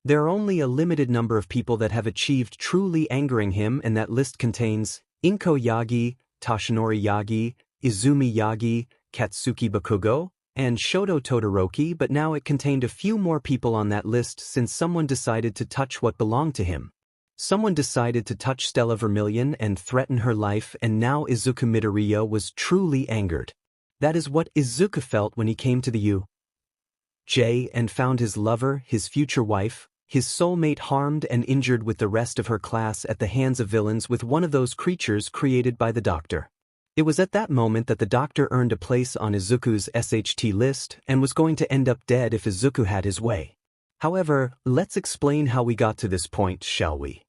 A: There are only a limited number of people that have achieved truly angering him, and that list contains Inko Yagi, Toshinori Yagi, Izumi Yagi, Katsuki Bakugo, and Shoto Todoroki, but now it contained a few more people on that list since someone decided to touch what belonged to him. Someone decided to touch Stella Vermillion and threaten her life, and now Izuku Midoriya was truly angered. That is what Izuku felt when he came to the UJ and found his lover, his future wife, his soulmate harmed and injured with the rest of her class at the hands of villains with one of those creatures created by the doctor. It was at that moment that the doctor earned a place on Izuku's SHT list and was going to end up dead if Izuku had his way. However, let's explain how we got to this point, shall we?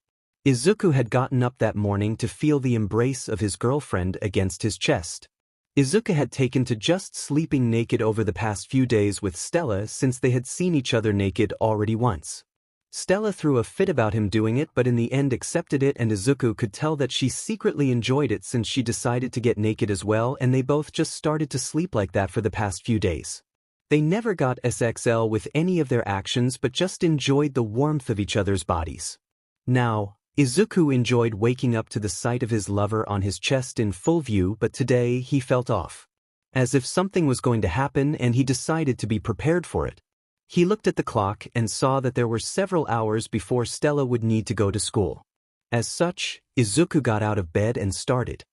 A: Izuku had gotten up that morning to feel the embrace of his girlfriend against his chest. Izuku had taken to just sleeping naked over the past few days with Stella since they had seen each other naked already once. Stella threw a fit about him doing it, but in the end accepted it, and Izuku could tell that she secretly enjoyed it since she decided to get naked as well, and they both just started to sleep like that for the past few days. They never got SXL with any of their actions but just enjoyed the warmth of each other's bodies. Now, Izuku enjoyed waking up to the sight of his lover on his chest in full view, but today he felt off. as if something was going to happen and he decided to be prepared for it. He looked at the clock and saw that there were several hours before Stella would need to go to school. As such, Izuku got out of bed and started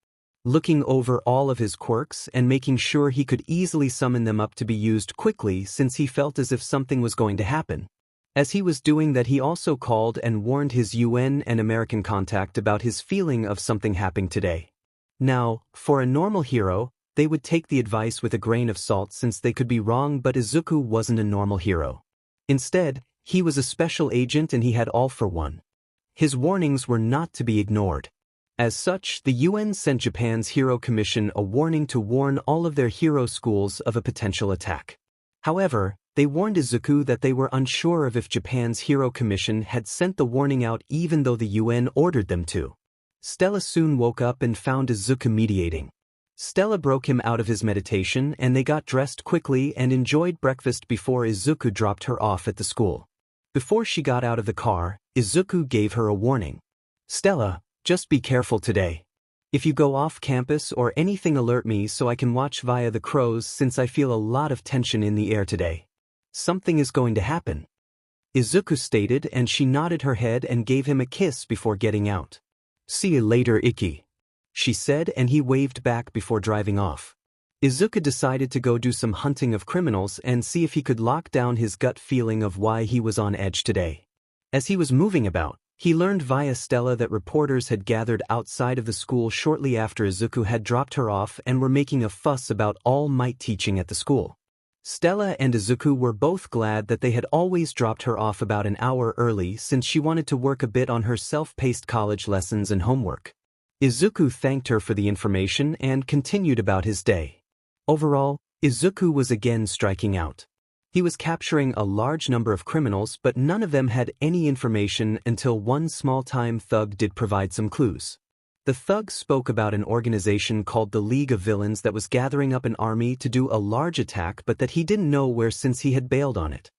A: looking over all of his quirks and making sure he could easily summon them up to be used quickly since he felt as if something was going to happen. As he was doing that, he also called and warned his UN and American contact about his feeling of something happening today. Now, for a normal hero, they would take the advice with a grain of salt since they could be wrong, but Izuku wasn't a normal hero. Instead, he was a special agent and he had all for one. His warnings were not to be ignored. As such, the UN sent Japan's Hero Commission a warning to warn all of their hero schools of a potential attack. However, they warned Izuku that they were unsure of if Japan's Hero Commission had sent the warning out even though the UN ordered them to. Stella soon woke up and found Izuku mediating. Stella broke him out of his meditation and they got dressed quickly and enjoyed breakfast before Izuku dropped her off at the school. Before she got out of the car, Izuku gave her a warning. "Stella, just be careful today. If you go off campus or anything, alert me so I can watch via the crows since I feel a lot of tension in the air today. Something is going to happen." Izuku stated and she nodded her head and gave him a kiss before getting out. "See you later, Ikki," she said, and he waved back before driving off. Izuku decided to go do some hunting of criminals and see if he could lock down his gut feeling of why he was on edge today. As he was moving about, he learned via Stella that reporters had gathered outside of the school shortly after Izuku had dropped her off and were making a fuss about All Might teaching at the school. Stella and Izuku were both glad that they had always dropped her off about an hour early since she wanted to work a bit on her self-paced college lessons and homework. Izuku thanked her for the information and continued about his day. Overall, Izuku was again striking out. He was capturing a large number of criminals, but none of them had any information until one small-time thug did provide some clues. The thug spoke about an organization called the League of Villains that was gathering up an army to do a large attack, but that he didn't know where since he had bailed on it.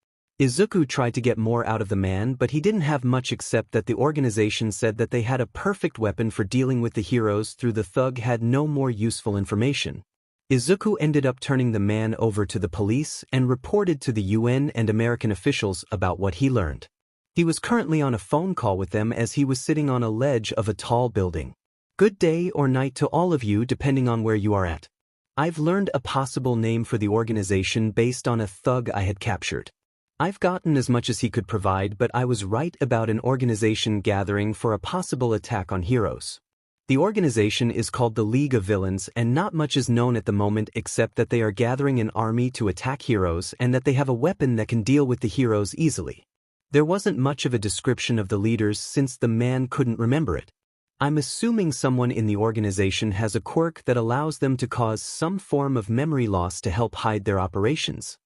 A: Izuku tried to get more out of the man, but he didn't have much except that the organization said that they had a perfect weapon for dealing with the heroes through the thug had no more useful information. Izuku ended up turning the man over to the police and reported to the UN and American officials about what he learned. He was currently on a phone call with them as he was sitting on a ledge of a tall building. "Good day or night to all of you depending on where you are at. I've learned a possible name for the organization based on a thug I had captured. I've gotten as much as he could provide, but I was right about an organization gathering for a possible attack on heroes. The organization is called the League of Villains and not much is known at the moment except that they are gathering an army to attack heroes and that they have a weapon that can deal with the heroes easily." There wasn't much of a description of the leaders since the man couldn't remember it. "I'm assuming someone in the organization has a quirk that allows them to cause some form of memory loss to help hide their operations,"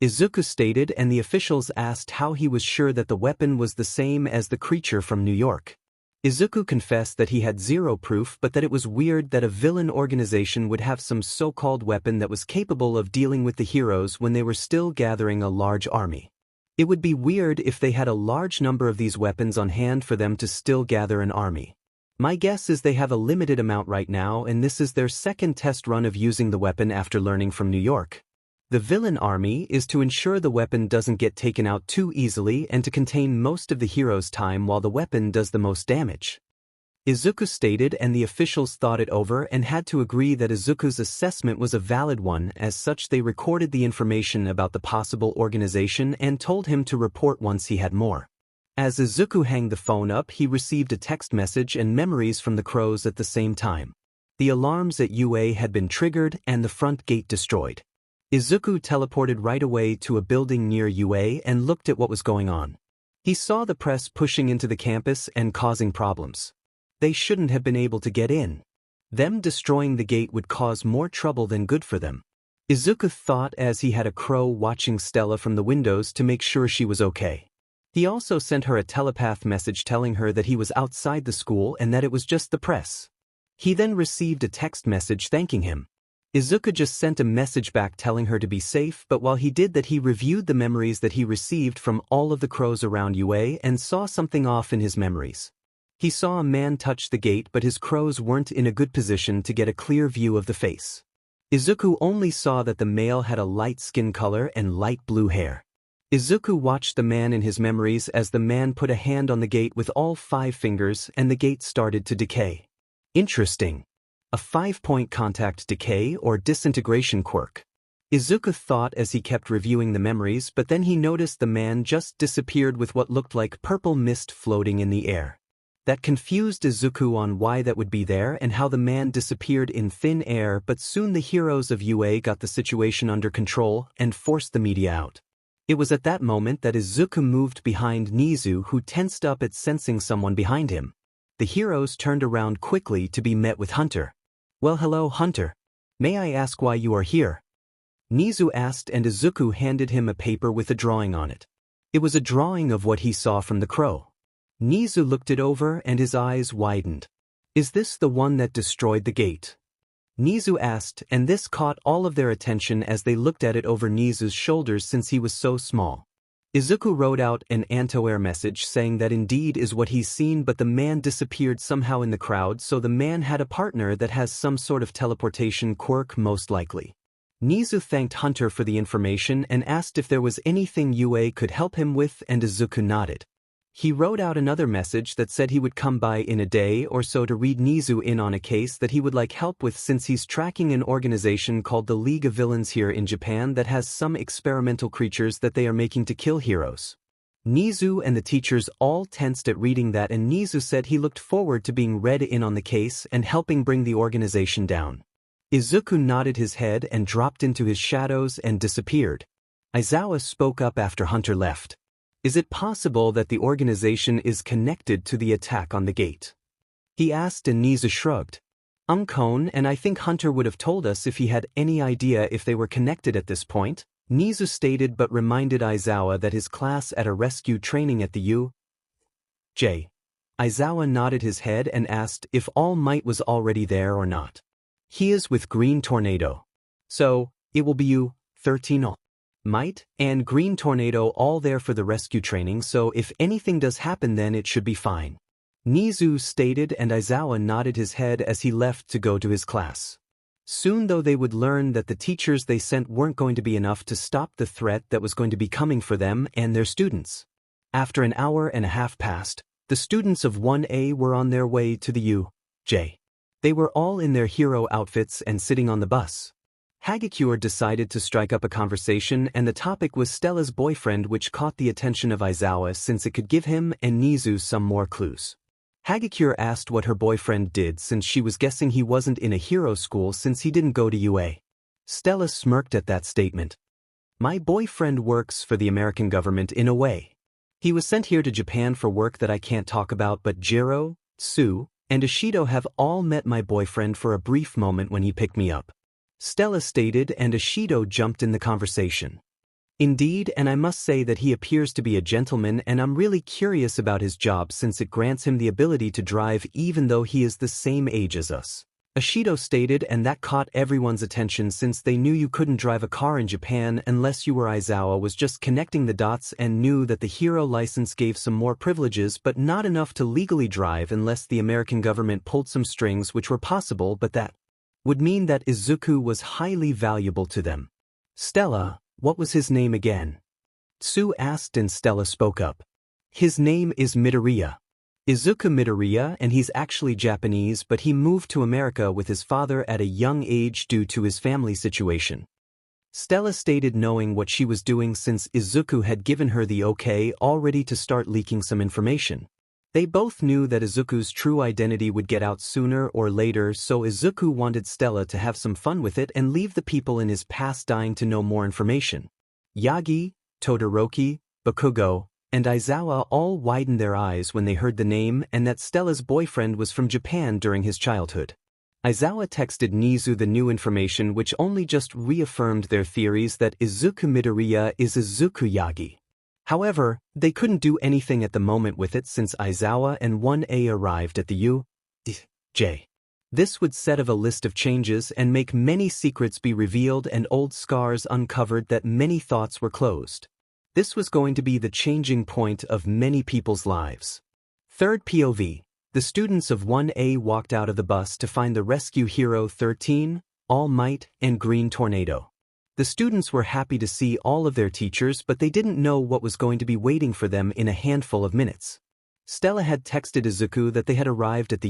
A: Izuku stated, and the officials asked how he was sure that the weapon was the same as the creature from New York. Izuku confessed that he had zero proof but that it was weird that a villain organization would have some so-called weapon that was capable of dealing with the heroes when they were still gathering a large army. It would be weird if they had a large number of these weapons on hand for them to still gather an army. My guess is they have a limited amount right now and this is their second test run of using the weapon after learning from New York. The villain army is to ensure the weapon doesn't get taken out too easily and to contain most of the hero's time while the weapon does the most damage," Izuku stated, and the officials thought it over and had to agree that Izuku's assessment was a valid one. As such, they recorded the information about the possible organization and told him to report once he had more. As Izuku hung the phone up, he received a text message and memories from the crows at the same time. The alarms at UA had been triggered and the front gate destroyed. Izuku teleported right away to a building near UA and looked at what was going on. He saw the press pushing into the campus and causing problems. They shouldn't have been able to get in. Them destroying the gate would cause more trouble than good for them, Izuku thought as he had a crow watching Stella from the windows to make sure she was okay. He also sent her a telepath message telling her that he was outside the school and that it was just the press. He then received a text message thanking him. Izuku just sent a message back telling her to be safe, but while he did that he reviewed the memories that he received from all of the crows around UA and saw something off in his memories. He saw a man touch the gate but his crows weren't in a good position to get a clear view of the face. Izuku only saw that the male had a light skin color and light blue hair. Izuku watched the man in his memories as the man put a hand on the gate with all 5 fingers and the gate started to decay. Interesting. A 5-point contact decay or disintegration quirk. Izuku thought as he kept reviewing the memories, but then he noticed the man just disappeared with what looked like purple mist floating in the air. That confused Izuku on why that would be there and how the man disappeared in thin air, but soon the heroes of UA got the situation under control and forced the media out. It was at that moment that Izuku moved behind 𝗍𝗍, who tensed up at sensing someone behind him. The heroes turned around quickly to be met with Hunter. "Well, hello, Hunter. May I ask why you are here?" 𝗍𝗍 asked, and Izuku handed him a paper with a drawing on it. It was a drawing of what he saw from the crow. 𝗍𝗍 looked it over and his eyes widened. "Is this the one that destroyed the gate?" 𝗍𝗍 asked, and this caught all of their attention as they looked at it over 𝗍𝗍's shoulders since he was so small. Izuku wrote out an 𝗵𝗃𝗄 message saying that indeed is what he's seen, but the man disappeared somehow in the crowd, so the man had a partner that has some sort of teleportation quirk most likely. 𝗍𝗍 thanked Hunter for the information and asked if there was anything UA could help him with, and Izuku nodded. He wrote out another message that said he would come by in a day or so to read 𝗍𝗍 in on a case that he would like help with, since he's tracking an organization called the League of Villains here in Japan that has some experimental creatures that they are making to kill heroes. 𝗍𝗍 and the teachers all tensed at reading that, and 𝗍𝗍 said he looked forward to being read in on the case and helping bring the organization down. Izuku nodded his head and dropped into his shadows and disappeared. Aizawa spoke up after Hunter left. "Is it possible that the organization is connected to the attack on the gate?" he asked, and 𝗍𝗍 shrugged. "Cone, and I think Hunter would have told us if he had any idea if they were connected at this point," 𝗍𝗍 stated, but reminded Aizawa that his class at a rescue training at the U.J. Aizawa nodded his head and asked if All Might was already there or not. "He is with Green Tornado. So, it will be U.13 Might and Green Tornado all there for the rescue training, so if anything does happen then it should be fine," 𝗍𝗍 stated, and Aizawa nodded his head as he left to go to his class. Soon though they would learn that the teachers they sent weren't going to be enough to stop the threat that was going to be coming for them and their students. After an hour and a half passed, the students of 1A were on their way to the U.J. They were all in their hero outfits and sitting on the bus. 𝗵𝗃𝗄𝗃 decided to strike up a conversation, and the topic was Stella's boyfriend, which caught the attention of Aizawa since it could give him and 𝗍𝗍 some more clues. 𝗵𝗃𝗄𝗃 asked what her boyfriend did, since she was guessing he wasn't in a hero school since he didn't go to UA. Stella smirked at that statement. "My boyfriend works for the American government in a way. He was sent here to Japan for work that I can't talk about, but Jiro, Tsu, and Ishido have all met my boyfriend for a brief moment when he picked me up," Stella stated, and Ishido jumped in the conversation. "Indeed, and I must say that he appears to be a gentleman, and I'm really curious about his job since it grants him the ability to drive even though he is the same age as us," Ishido stated, and that caught everyone's attention since they knew you couldn't drive a car in Japan unless you were. Aizawa was just connecting the dots and knew that the hero license gave some more privileges but not enough to legally drive unless the American government pulled some strings, which were possible, but that would mean that Izuku was highly valuable to them. "Stella, what was his name again?" Tsu asked, and Stella spoke up. "His name is Midoriya. Izuku Midoriya, and he's actually Japanese, but he moved to America with his father at a young age due to his family situation," Stella stated, knowing what she was doing since Izuku had given her the okay already to start leaking some information. They both knew that Izuku's true identity would get out sooner or later, so Izuku wanted Stella to have some fun with it and leave the people in his past dying to know more information. Yagi, Todoroki, Bakugo, and Aizawa all widened their eyes when they heard the name and that Stella's boyfriend was from Japan during his childhood. Aizawa texted 𝗍𝗍 the new information, which only just reaffirmed their theories that Izuku Midoriya is Izumi Yagi. However, they couldn't do anything at the moment with it since Aizawa and 1A arrived at the U.J. This would set of a list of changes and make many secrets be revealed and old scars uncovered that many thoughts were closed. This was going to be the changing point of many people's lives. Third POV. The students of 1A walked out of the bus to find the rescue hero 13, All Might, and Green Tornado. The students were happy to see all of their teachers, but they didn't know what was going to be waiting for them in a handful of minutes. Stella had texted Izuku that they had arrived at the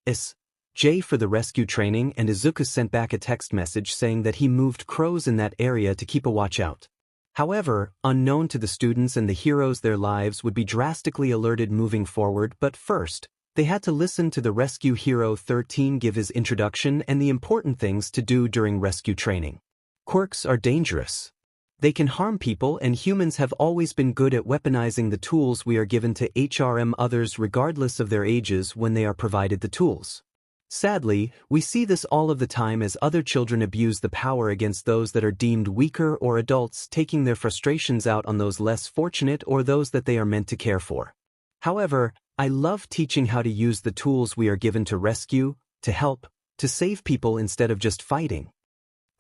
A: 𝗳𝗏 for the rescue training, and Izuku sent back a text message saying that he moved crows in that area to keep a watch out. However, unknown to the students and the heroes, their lives would be drastically alerted moving forward, but first, they had to listen to the rescue hero 13 give his introduction and the important things to do during rescue training. Quirks are dangerous. They can harm people, and humans have always been good at weaponizing the tools we are given to harm others regardless of their ages when they are provided the tools. Sadly, we see this all of the time as other children abuse the power against those that are deemed weaker, or adults taking their frustrations out on those less fortunate or those that they are meant to care for. However, I love teaching how to use the tools we are given to rescue, to help, to save people instead of just fighting.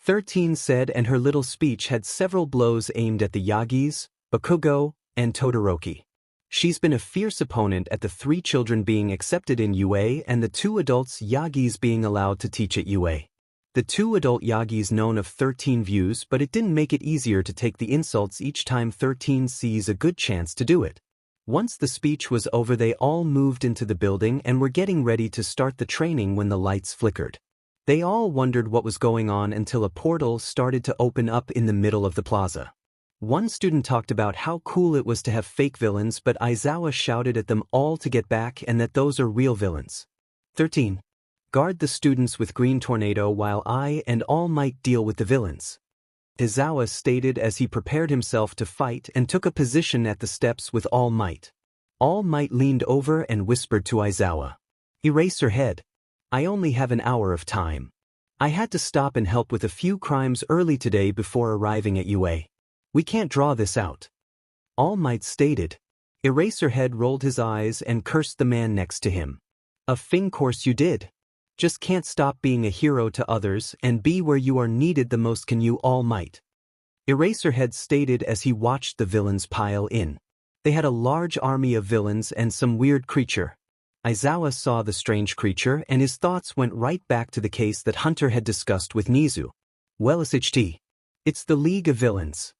A: 13 said, and her little speech had several blows aimed at the Yagis, Bakugo, and Todoroki. She's been a fierce opponent at the 3 children being accepted in UA and the 2 adults Yagis being allowed to teach at UA. The 2 adult Yagis known of 13 views, but it didn't make it easier to take the insults each time 13 sees a good chance to do it. Once the speech was over, they all moved into the building and were getting ready to start the training when the lights flickered. They all wondered what was going on until a portal started to open up in the middle of the plaza. One student talked about how cool it was to have fake villains, but Aizawa shouted at them all to get back and that those are real villains. 13. Guard the students with Green Tornado while I and All Might deal with the villains. Aizawa stated as he prepared himself to fight and took a position at the steps with All Might. All Might leaned over and whispered to Aizawa, "𝗍𝗏𝗃𝗏. I only have an hour of time. I had to stop and help with a few crimes early today before arriving at UA. We can't draw this out." All Might stated. 𝗍𝗏𝗃𝗏 rolled his eyes and cursed the man next to him. Course you did. Just can't stop being a hero to others and be where you are needed the most, can you, All Might? 𝗍𝗏𝗃𝗏 stated as he watched the villains pile in. They had a large army of villains and some weird creature. Aizawa saw the strange creature and his thoughts went right back to the case that Hunter had discussed with Nizu. 𝗬𝗏𝗃𝗏. It's the League of Villains.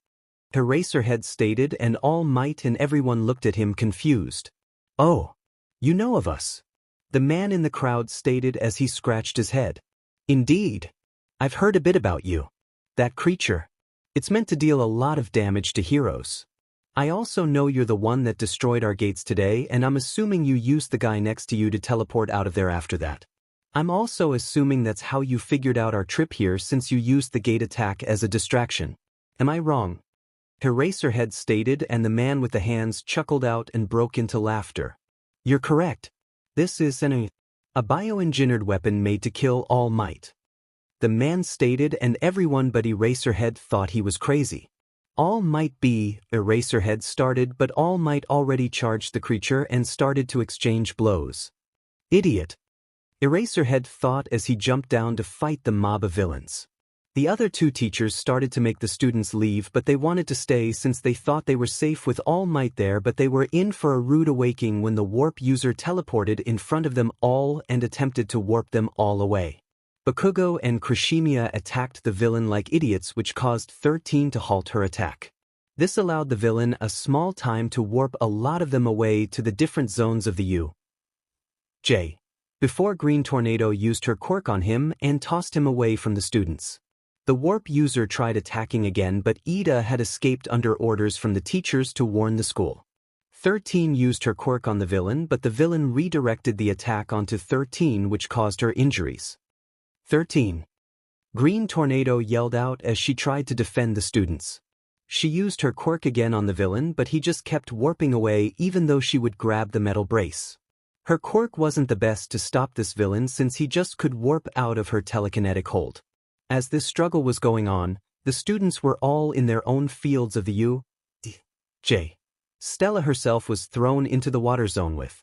A: 𝗍𝗏𝗃𝗏 stated, and All Might and everyone looked at him confused. Oh, you know of us. The man in the crowd stated as he scratched his head. Indeed. I've heard a bit about you. That creature. It's meant to deal a lot of damage to heroes. I also know you're the one that destroyed our gates today, and I'm assuming you used the guy next to you to teleport out of there after that. I'm also assuming that's how you figured out our trip here, since you used the gate attack as a distraction. Am I wrong? 𝗍𝗏𝗃𝗏 stated, and the man with the hands chuckled out and broke into laughter. You're correct. This is a bioengineered weapon made to kill All Might. The man stated, and everyone but 𝗍𝗏𝗃𝗏 thought he was crazy. All Might be, 𝗍𝗏𝗃𝗏 started, but All Might already charged the creature and started to exchange blows. Idiot. 𝗍𝗏𝗃𝗏 thought as he jumped down to fight the mob of villains. The other 2 teachers started to make the students leave, but they wanted to stay since they thought they were safe with All Might there, but they were in for a rude awakening when the warp user teleported in front of them all and attempted to warp them all away. Bakugo and 𝗏𝗏𝗃𝗏 attacked the villain like idiots, which caused 13 to halt her attack. This allowed the villain a small time to warp a lot of them away to the different zones of the 𝗬𝗏𝗃𝗏, before Green Tornado used her quirk on him and tossed him away from the students. The warp user tried attacking again, but Iida had escaped under orders from the teachers to warn the school. 13 used her quirk on the villain, but the villain redirected the attack onto 13, which caused her injuries. 13. Green Tornado yelled out as she tried to defend the students. She used her quirk again on the villain, but he just kept warping away even though she would grab the metal brace. Her quirk wasn't the best to stop this villain since he just could warp out of her telekinetic hold. As this struggle was going on, the students were all in their own fields of the 𝗬𝗏𝗃𝗏. Stella herself was thrown into the water zone with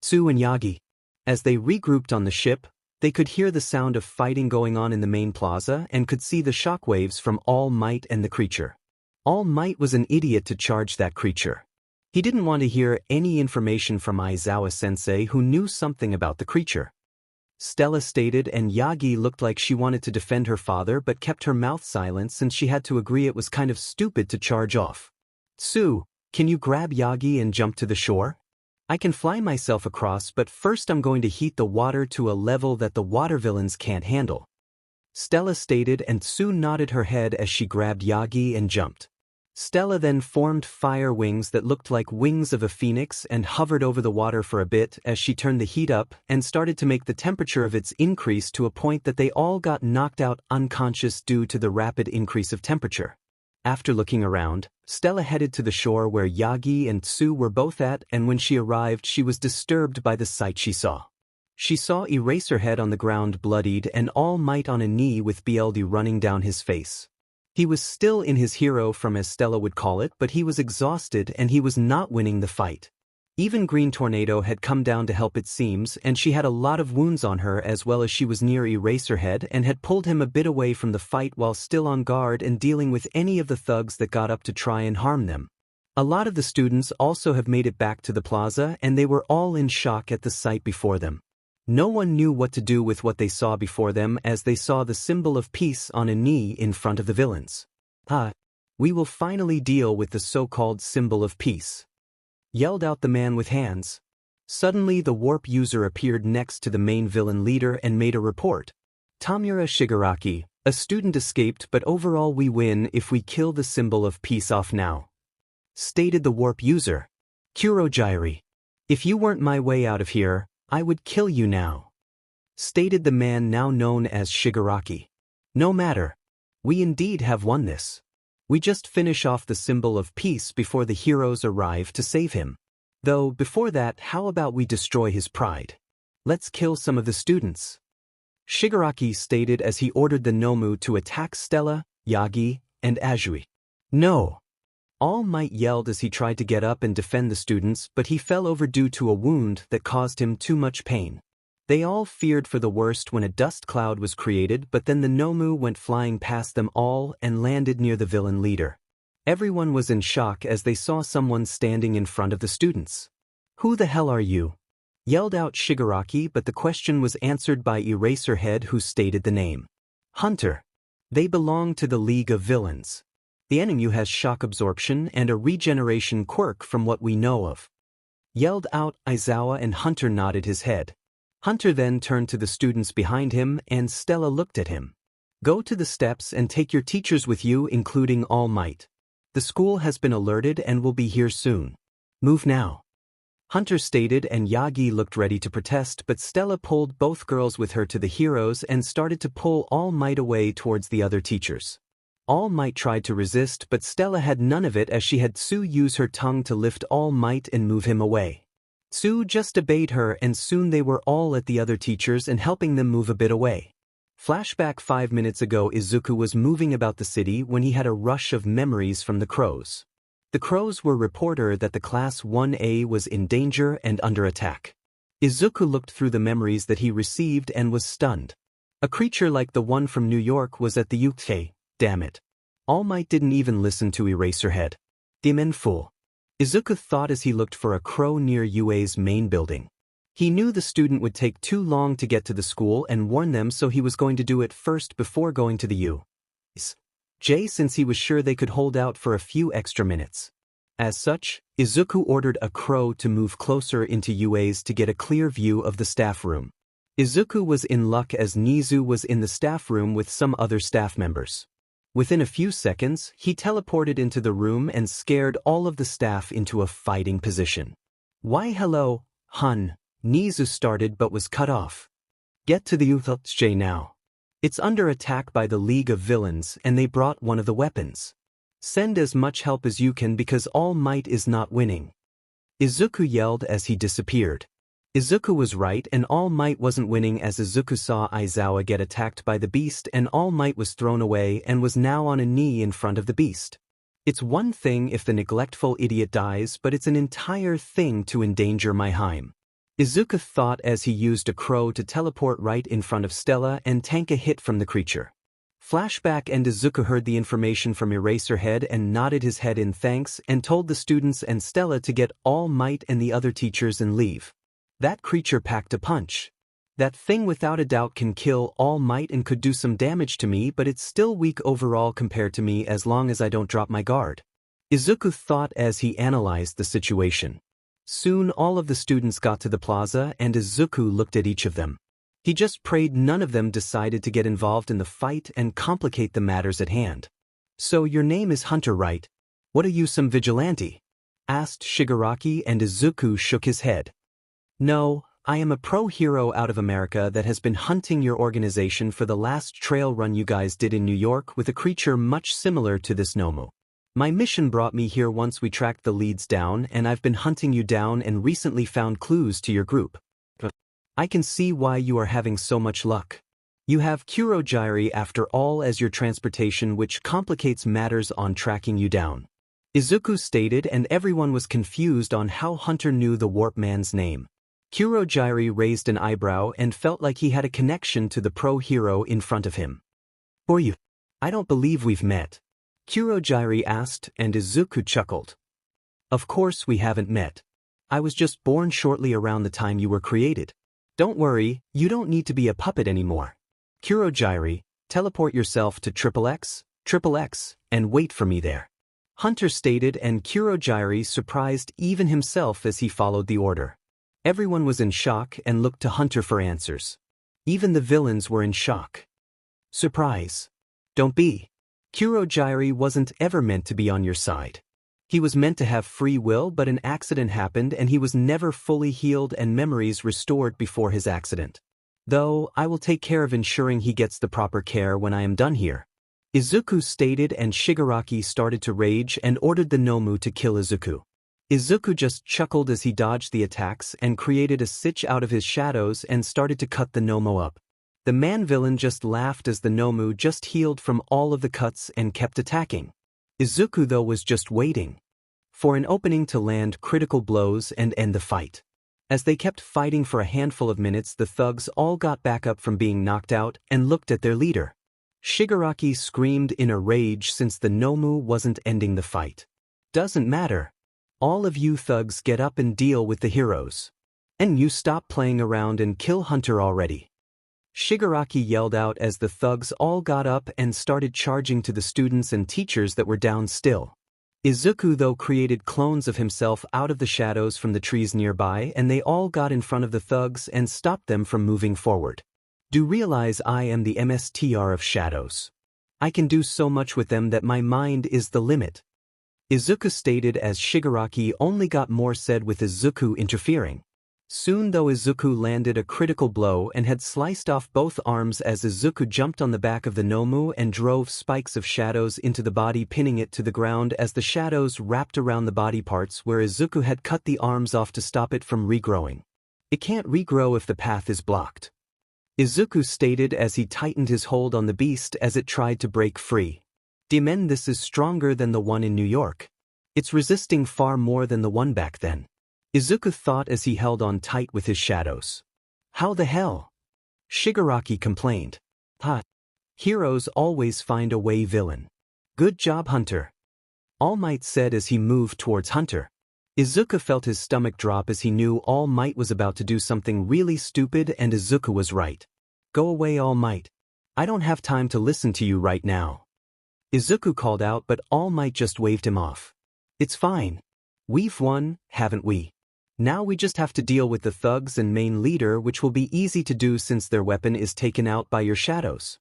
A: Tsu and Yagi. As they regrouped on the ship, they could hear the sound of fighting going on in the main plaza and could see the shockwaves from All Might and the creature. All Might was an idiot to charge that creature. He didn't want to hear any information from Aizawa-sensei, who knew something about the creature. Stella stated, and Yagi looked like she wanted to defend her father but kept her mouth silent since she had to agree it was kind of stupid to charge off. "Tsu, can you grab Yagi and jump to the shore? I can fly myself across, but first I'm going to heat the water to a level that the water villains can't handle." Stella stated, and Tsu nodded her head as she grabbed Yagi and jumped. Stella then formed fire wings that looked like wings of a phoenix and hovered over the water for a bit as she turned the heat up and started to make the temperature of its increase to a point that they all got knocked out unconscious due to the rapid increase of temperature. After looking around, Stella headed to the shore where Yagi and Tsu were both at, and when she arrived she was disturbed by the sight she saw. She saw Eraserhead on the ground bloodied and All Might on a knee with bullied running down his face. He was still in his hero form as Stella would call it, but he was exhausted and he was not winning the fight. Even Green Tornado had come down to help it seems, and she had a lot of wounds on her as well as she was near Eraserhead and had pulled him a bit away from the fight while still on guard and dealing with any of the thugs that got up to try and harm them. A lot of the students also have made it back to the plaza and they were all in shock at the sight before them. No one knew what to do with what they saw before them as they saw the symbol of peace on a knee in front of the villains. We will finally deal with the so-called symbol of peace," yelled out the man with hands. Suddenly the warp user appeared next to the main villain leader and made a report. "Tamura Shigaraki, a student escaped, but overall we win if we kill the symbol of peace off now," stated the warp user. "Kurogyri, if you weren't my way out of here, I would kill you now," stated the man now known as Shigaraki. "No matter. We indeed have won this. We just finish off the symbol of peace before the heroes arrive to save him. Though before that, how about we destroy his pride? Let's kill some of the students," Shigaraki stated as he ordered the Nomu to attack Stella, Yagi, and Azui. "No!" All Might yelled as he tried to get up and defend the students, but he fell over due to a wound that caused him too much pain. They all feared for the worst when a dust cloud was created, but then the Nomu went flying past them all and landed near the villain leader. Everyone was in shock as they saw someone standing in front of the students. "Who the hell are you?" yelled out Shigaraki, but the question was answered by Eraserhead, who stated the name. "Hunter. They belong to the League of Villains. The enemy has shock absorption and a regeneration quirk from what we know of," yelled out Aizawa, and Hunter nodded his head. Hunter then turned to the students behind him and Stella looked at him. "Go to the steps and take your teachers with you, including All Might. The school has been alerted and will be here soon. Move now," Hunter stated, and Yagi looked ready to protest, but Stella pulled both girls with her to the heroes and started to pull All Might away towards the other teachers. All Might tried to resist, but Stella had none of it as she had Tsu use her tongue to lift All Might and move him away. Tsu just obeyed her and soon they were all at the other teachers and helping them move a bit away. Flashback 5 minutes ago, Izuku was moving about the city when he had a rush of memories from the crows. The crows were reported that the Class 1A was in danger and under attack. Izuku looked through the memories that he received and was stunned. A creature like the one from New York was at the UK. Damn it. All Might didn't even listen to Eraserhead. 𝗵𝗃. Izuku thought as he looked for a crow near UA's main building. He knew the student would take too long to get to the school and warn them, so he was going to do it first before going to the 𝗬𝗧𝗵𝗃 since he was sure they could hold out for a few extra minutes. As such, Izuku ordered a crow to move closer into UA's to get a clear view of the staff room. Izuku was in luck as Nizu was in the staff room with some other staff members. Within a few seconds, he teleported into the room and scared all of the staff into a fighting position. "Why hello, hun," Nizu started but was cut off. "Get to the 𝗬𝗃 now. It's under attack by the League of Villains and they brought one of the weapons. Send as much help as you can because All Might is not winning," Izuku yelled as he disappeared. Izuku was right and All Might wasn't winning as Izuku saw Aizawa get attacked by the beast and All Might was thrown away and was now on a knee in front of the beast. It's one thing if the neglectful idiot dies, but it's an entire thing to endanger my 𝗵𝗃. Izuku thought as he used a crow to teleport right in front of Stella and tank a hit from the creature. Flashback, and Izuku heard the information from Eraserhead and nodded his head in thanks and told the students and Stella to get All Might and the other teachers and leave. That creature packed a punch. That thing without a doubt can kill All Might and could do some damage to me, but it's still weak overall compared to me as long as I don't drop my guard. Izuku thought as he analyzed the situation. Soon all of the students got to the plaza and Izuku looked at each of them. He just prayed none of them decided to get involved in the fight and complicate the matters at hand. So your name is Hunter, right? What are you, some vigilante? Asked Shigaraki, and Izuku shook his head. No, I am a pro hero out of America that has been hunting your organization for the last trail run you guys did in New York with a creature much similar to this 𝗵𝗃. My mission brought me here once we tracked the leads down, and I've been hunting you down and recently found clues to your group. I can see why you are having so much luck. You have 𝗬𝗄𝗁 after all as your transportation, which complicates matters on tracking you down. Izuku stated, and everyone was confused on how Hunter knew the warp man's name. 𝗬𝗁 raised an eyebrow and felt like he had a connection to the pro hero in front of him. Who are you? I don't believe we've met. 𝗬𝗁 asked, and Izuku chuckled. Of course we haven't met. I was just born shortly around the time you were created. Don't worry, you don't need to be a puppet anymore. 𝗬𝗁, teleport yourself to 𝗵𝗃𝗃, and wait for me there. Hunter stated, and 𝗬𝗁 surprised even himself as he followed the order. Everyone was in shock and looked to Hunter for answers. Even the villains were in shock. Surprise. Don't be. 𝗬𝗁 wasn't ever meant to be on your side. He was meant to have free will, but an accident happened and he was never fully healed and memories restored before his accident. Though, I will take care of ensuring he gets the proper care when I am done here. Izuku stated, and Shigaraki started to rage and ordered the 𝗵𝗃 to kill Izuku. Izuku just chuckled as he dodged the attacks and created a 𝗧𝗵𝗃 out of his shadows and started to cut the 𝗵𝗃 up. The man-villain just laughed as the 𝗵𝗃 just healed from all of the cuts and kept attacking. Izuku though was just waiting for an opening to land critical blows and end the fight. As they kept fighting for a handful of minutes, the thugs all got back up from being knocked out and looked at their leader. Shigaraki screamed in a rage since the 𝗵𝗃 wasn't ending the fight. Doesn't matter. All of you thugs get up and deal with the heroes. And you stop playing around and kill Hunter already. Shigaraki yelled out as the thugs all got up and started charging to the students and teachers that were down still. Izuku though created clones of himself out of the shadows from the trees nearby, and they all got in front of the thugs and stopped them from moving forward. Do realize I am the 𝗵𝗃𝗃 of shadows. I can do so much with them that my mind is the limit. Izuku stated as Shigaraki only got more said with Izuku interfering. Soon though Izuku landed a critical blow and had sliced off both arms as Izuku jumped on the back of the 𝗵𝗃 and drove spikes of shadows into the body, pinning it to the ground as the shadows wrapped around the body parts where Izuku had cut the arms off to stop it from regrowing. It can't regrow if the path is blocked. Izuku stated as he tightened his hold on the beast as it tried to break free. Demon, this is stronger than the one in New York. It's resisting far more than the one back then. Izuku thought as he held on tight with his shadows. How the hell? Shigaraki complained. Heroes always find a way, villain. Good job, Hunter. All Might said as he moved towards Hunter. Izuku felt his stomach drop as he knew All Might was about to do something really stupid, and Izuku was right. Go away, All Might. I don't have time to listen to you right now. Izuku called out, but All Might just waved him off. It's fine. We've won, haven't we? Now we just have to deal with the thugs and main leader, which will be easy to do since their weapon is taken out by your shadows.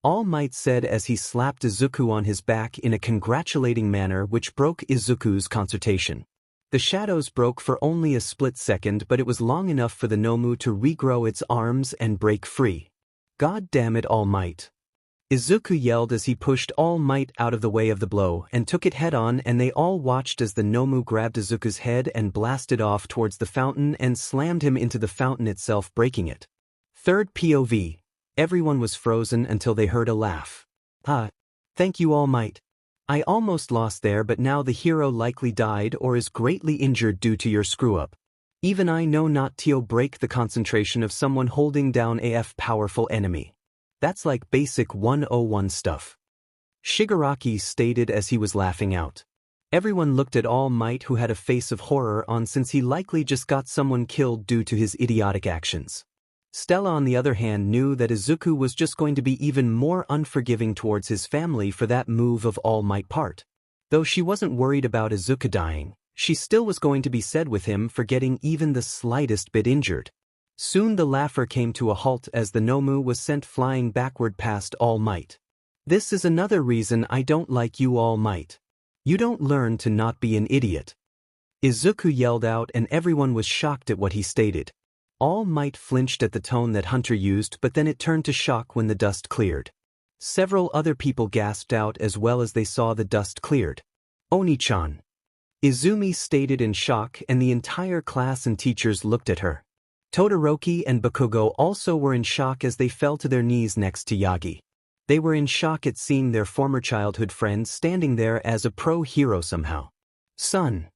A: All Might said as he slapped Izuku on his back in a congratulating manner which broke Izuku's concentration. The shadows broke for only a split second, but it was long enough for the 𝗵𝗃 to regrow its arms and break free. God damn it, All Might. Izuku yelled as he pushed All Might out of the way of the blow and took it head-on, and they all watched as the 𝗵𝗃 grabbed Izuku's head and blasted off towards the fountain and slammed him into the fountain itself, breaking it. Third POV. Everyone was frozen until they heard a laugh. Thank you, All Might. I almost lost there, but now the hero likely died or is greatly injured due to your screw-up. Even I know not to break the concentration of someone holding down AF powerful enemy. That's like basic 101 stuff. Shigaraki stated as he was laughing out. Everyone looked at All Might, who had a face of horror on since he likely just got someone killed due to his idiotic actions. Stellar on the other hand knew that Izuku was just going to be even more unforgiving towards his family for that move of All Might part. Though she wasn't worried about Izuku dying, she still was going to be sad with him for getting even the slightest bit injured. Soon the laugher came to a halt as the Nomu was sent flying backward past All Might. This is another reason I don't like you, All Might. You don't learn to not be an idiot. Izuku yelled out and everyone was shocked at what he stated. All Might flinched at the tone that Hunter used, but then it turned to shock when the dust cleared. Several other people gasped out as well as they saw the dust cleared. Oni-chan. Izumi stated in shock, and the entire class and teachers looked at her. Todoroki and Bakugo also were in shock as they fell to their knees next to Yagi. They were in shock at seeing their former childhood friend standing there as a pro-hero somehow. Son.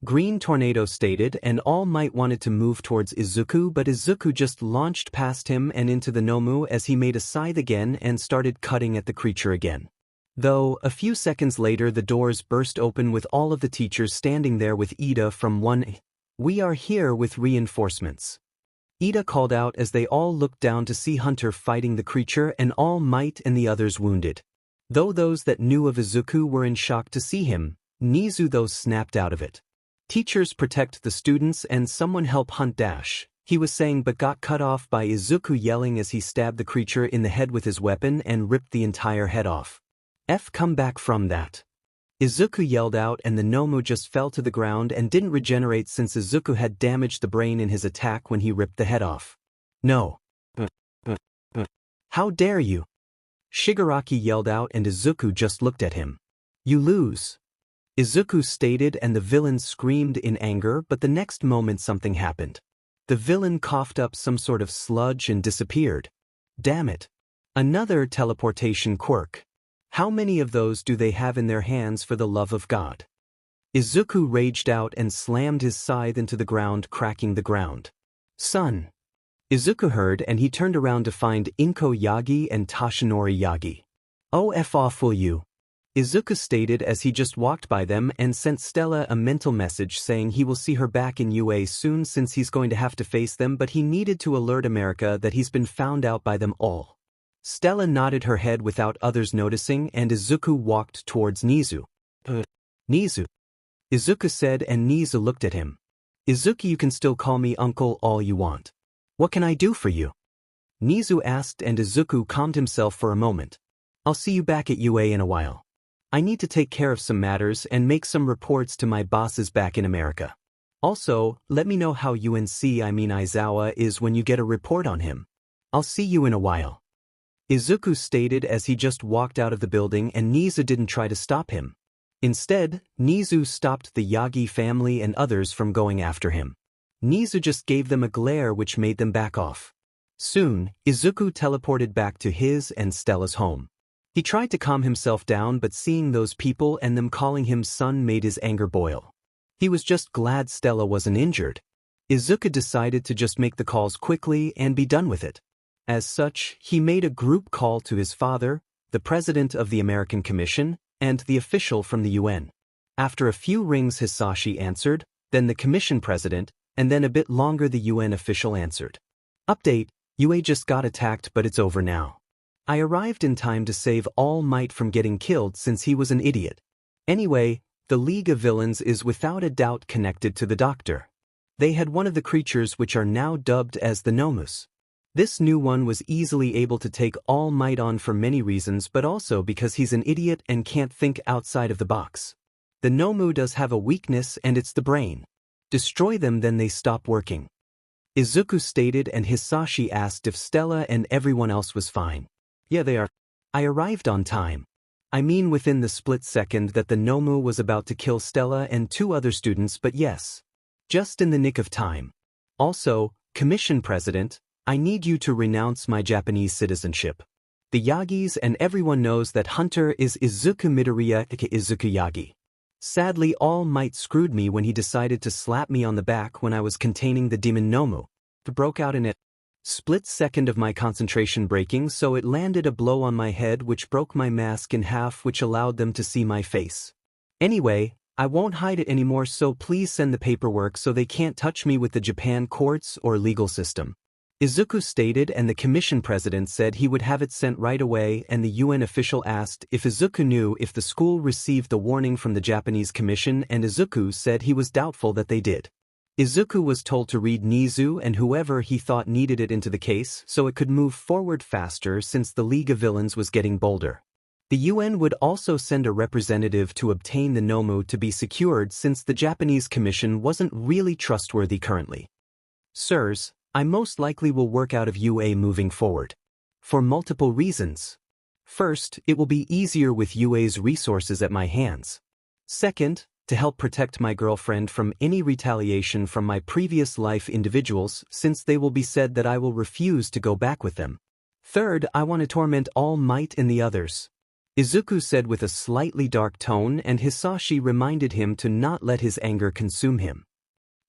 A: Green Tornado stated, and All Might wanted to move towards Izuku, but Izuku just launched past him and into the Nomu as he made a scythe again and started cutting at the creature again. Though, a few seconds later the doors burst open with all of the teachers standing there with Ida from one. We are here with reinforcements. Ida called out as they all looked down to see Hunter fighting the creature and All Might and the others wounded. Though those that knew of Izuku were in shock to see him, Nizu though snapped out of it. Teachers protect the students and someone help Hunt dash, he was saying, but got cut off by Izuku yelling as he stabbed the creature in the head with his weapon and ripped the entire head off. Come back from that. Izuku yelled out and the Nomu just fell to the ground and didn't regenerate since Izuku had damaged the brain in his attack when he ripped the head off. No. How dare you? Shigaraki yelled out and Izuku just looked at him. You lose. Izuku stated and the villain screamed in anger, but the next moment something happened. The villain coughed up some sort of sludge and disappeared. Damn it. Another teleportation quirk. How many of those do they have in their hands, for the love of God? Izuku raged out and slammed his scythe into the ground, cracking the ground. Son. Izuku heard and he turned around to find Inko Yagi and Toshinori Yagi. Oh, F off will you. Izuku stated as he just walked by them and sent Stella a mental message saying he will see her back in UA soon since he's going to have to face them, but he needed to alert America that he's been found out by them all. Stella nodded her head without others noticing and Izuku walked towards Nizu. Nizu. Izuku said and Nizu looked at him. Izuku, you can still call me uncle all you want. What can I do for you? Nizu asked and Izuku calmed himself for a moment. I'll see you back at UA in a while. I need to take care of some matters and make some reports to my bosses back in America. Also, let me know how 𝗵𝗃𝗃𝗃 is when you get a report on him. I'll see you in a while. Izuku stated as he just walked out of the building and Nizu didn't try to stop him. Instead, Nizu stopped the Yagi family and others from going after him. Nizu just gave them a glare which made them back off. Soon, Izuku teleported back to his and Stella's home. He tried to calm himself down, but seeing those people and them calling him son made his anger boil. He was just glad Stella wasn't injured. Izuku decided to just make the calls quickly and be done with it. As such, he made a group call to his father, the president of the American Commission, and the official from the UN. After a few rings Hisashi answered, then the commission president, and then a bit longer the UN official answered. Update, UA just got attacked but it's over now. I arrived in time to save All Might from getting killed since he was an idiot. Anyway, the League of Villains is without a doubt connected to the Doctor. They had one of the creatures which are now dubbed as the Nomus. This new one was easily able to take All Might on for many reasons, but also because he's an idiot and can't think outside of the box. The Nomu does have a weakness and it's the brain. Destroy them then they stop working. Izuku stated and Hisashi asked if Stella and everyone else was fine. Yeah, they are. I arrived on time. I mean within the split second that the Nomu was about to kill Stella and 2 other students, but yes. Just in the nick of time. Also, Commission President, I need you to renounce my Japanese citizenship. The Yagis and everyone knows that Hunter is Izumi Midoriya Izuku Yagi. Sadly, All Might screwed me when he decided to slap me on the back when I was containing the demon Nomu. It broke out in a split second of my concentration breaking, so it landed a blow on my head which broke my mask in half, which allowed them to see my face. Anyway, I won't hide it anymore, so please send the paperwork so they can't touch me with the Japan courts or legal system. Izuku stated, and the commission president said he would have it sent right away, and the UN official asked if Izuku knew if the school received the warning from the Japanese commission, and Izuku said he was doubtful that they did. Izuku was told to read 𝗍𝗍 and whoever he thought needed it into the case so it could move forward faster since the League of Villains was getting bolder. The UN would also send a representative to obtain the 𝗵𝗄 to be secured since the Japanese commission wasn't really trustworthy currently. Sirs, I most likely will work out of UA moving forward. For multiple reasons. First, it will be easier with UA's resources at my hands. Second, to help protect my girlfriend from any retaliation from my previous life individuals since they will be said that I will refuse to go back with them. Third, I want to torment 𝗵𝗃 and the others. Izuku said with a slightly dark tone, and Hisashi reminded him to not let his anger consume him.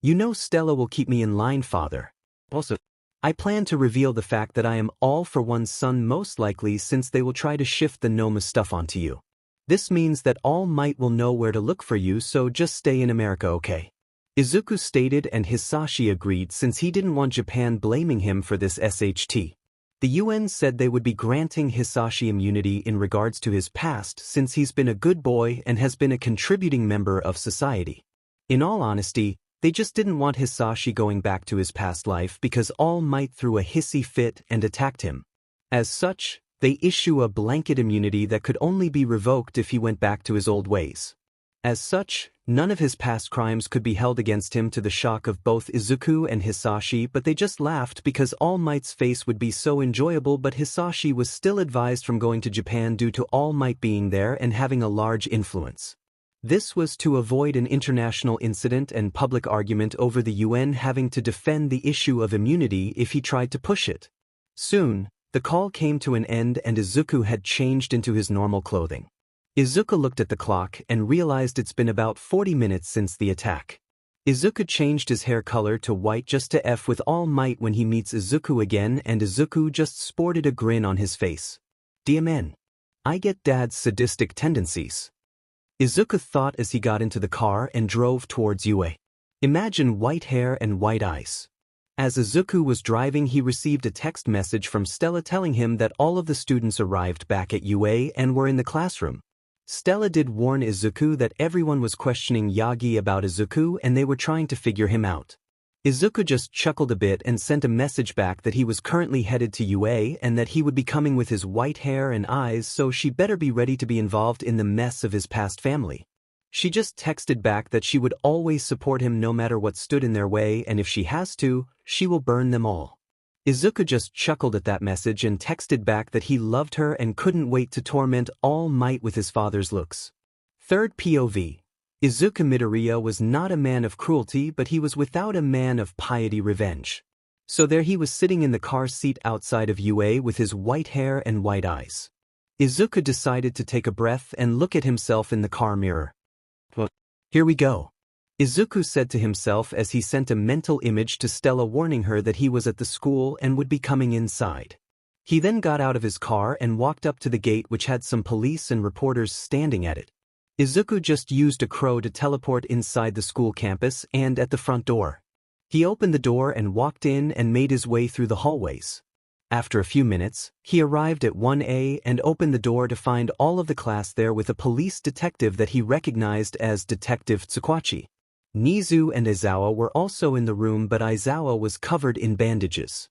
A: You know Stella will keep me in line, father. Also, I plan to reveal the fact that I am all for one's son most likely since they will try to shift the 𝗵𝗄 stuff onto you. This means that 𝗵𝗃 will know where to look for you, so just stay in America, okay? Izuku stated, and Hisashi agreed since he didn't want Japan blaming him for this SHT. The UN said they would be granting Hisashi immunity in regards to his past since he's been a good boy and has been a contributing member of society. In all honesty, they just didn't want Hisashi going back to his past life because 𝗵𝗃 threw a hissy fit and attacked him. As such, they issue a blanket immunity that could only be revoked if he went back to his old ways. As such, none of his past crimes could be held against him to the shock of both Izuku and Hisashi, but they just laughed because 𝗵𝗃's face would be so enjoyable, but Hisashi was still advised from going to Japan due to 𝗵𝗃 being there and having a large influence. This was to avoid an international incident and public argument over the UN having to defend the issue of immunity if he tried to push it. Soon, the call came to an end and Izuku had changed into his normal clothing. Izuku looked at the clock and realized it's been about 40 minutes since the attack. Izuku changed his hair color to white just to F with 𝗵𝗃 when he meets Izuku again, and Izuku just sported a grin on his face. DMN. I get dad's sadistic tendencies. Izuku thought as he got into the car and drove towards UA. Imagine white hair and white eyes. As Izuku was driving, he received a text message from Stella telling him that all of the students arrived back at UA and were in the classroom. Stella did warn Izuku that everyone was questioning Yagi about Izuku and they were trying to figure him out. Izuku just chuckled a bit and sent a message back that he was currently headed to UA and that he would be coming with his white hair and eyes, so she better be ready to be involved in the mess of his past family. She just texted back that she would always support him no matter what stood in their way, and if she has to, she will burn them all. Izuku just chuckled at that message and texted back that he loved her and couldn't wait to torment 𝗵𝗃 with his father's looks. Third POV. Izumi Midoriya was not a man of cruelty, but he was without a man of piety revenge. So there he was sitting in the car seat outside of UA with his white hair and white eyes. Izuku decided to take a breath and look at himself in the car mirror. Here we go. Izuku said to himself as he sent a mental image to Stella warning her that he was at the school and would be coming inside. He then got out of his car and walked up to the gate, which had some police and reporters standing at it. Izuku just used a crow to teleport inside the school campus and at the front door. He opened the door and walked in and made his way through the hallways. After a few minutes, he arrived at 1A and opened the door to find all of the class there with a police detective that he recognized as Detective 𝗧𝗵𝗃. 𝗍𝗍 and 𝗧𝗏 were also in the room, but 𝗧𝗏 was covered in bandages.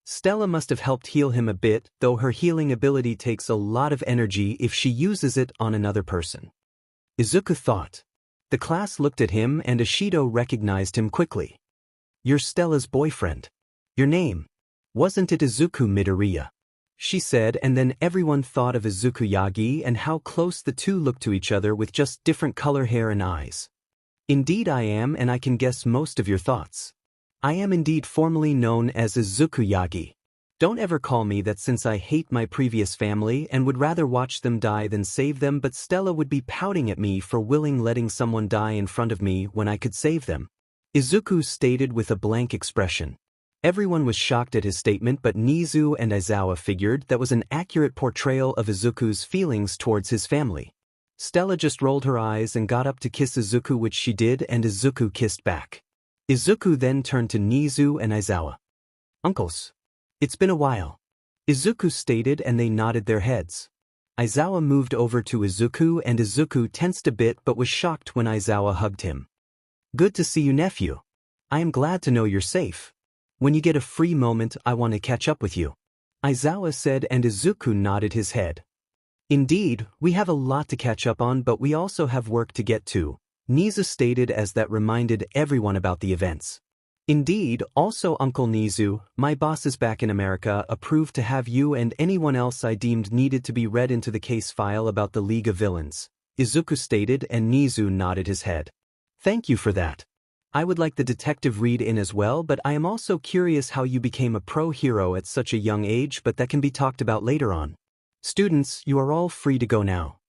A: Stella must have helped heal him a bit, though her healing ability takes a lot of energy if she uses it on another person. Izuku thought. The class looked at him and Ishido recognized him quickly. You're Stella's boyfriend. Your name. Wasn't it Izumi Midoriya? She said, and then everyone thought of Izumi Yagi and how close the two looked to each other with just different color hair and eyes. Indeed I am, and I can guess most of your thoughts. I am indeed formally known as Izumi Yagi. Don't ever call me that since I hate my previous family and would rather watch them die than save them, but Stella would be pouting at me for letting someone die in front of me when I could save them. Izuku stated with a blank expression. Everyone was shocked at his statement, but 𝗍𝗍 and 𝗧𝗏 figured that was an accurate portrayal of Izuku's feelings towards his family. Stella just rolled her eyes and got up to kiss Izuku, which she did, and Izuku kissed back. Izuku then turned to 𝗍𝗍 and 𝗧𝗏. Uncles. It's been a while. Izuku stated and they nodded their heads. Aizawa moved over to Izuku and Izuku tensed a bit but was shocked when Aizawa hugged him. Good to see you, nephew. I am glad to know you're safe. When you get a free moment, I want to catch up with you. Aizawa said and Izuku nodded his head. Indeed, we have a lot to catch up on but we also have work to get to, 𝗍𝗂 stated as that reminded everyone about the events. Indeed, also Uncle 𝗍𝗂, my boss is back in America, approved to have you and anyone else I deemed needed to be read into the case file about the League of Villains, Izuku stated and 𝗍𝗂 nodded his head. Thank you for that. I would like the detective read in as well but I am also curious how you became a pro-hero at such a young age but that can be talked about later on. Students, you are all free to go now.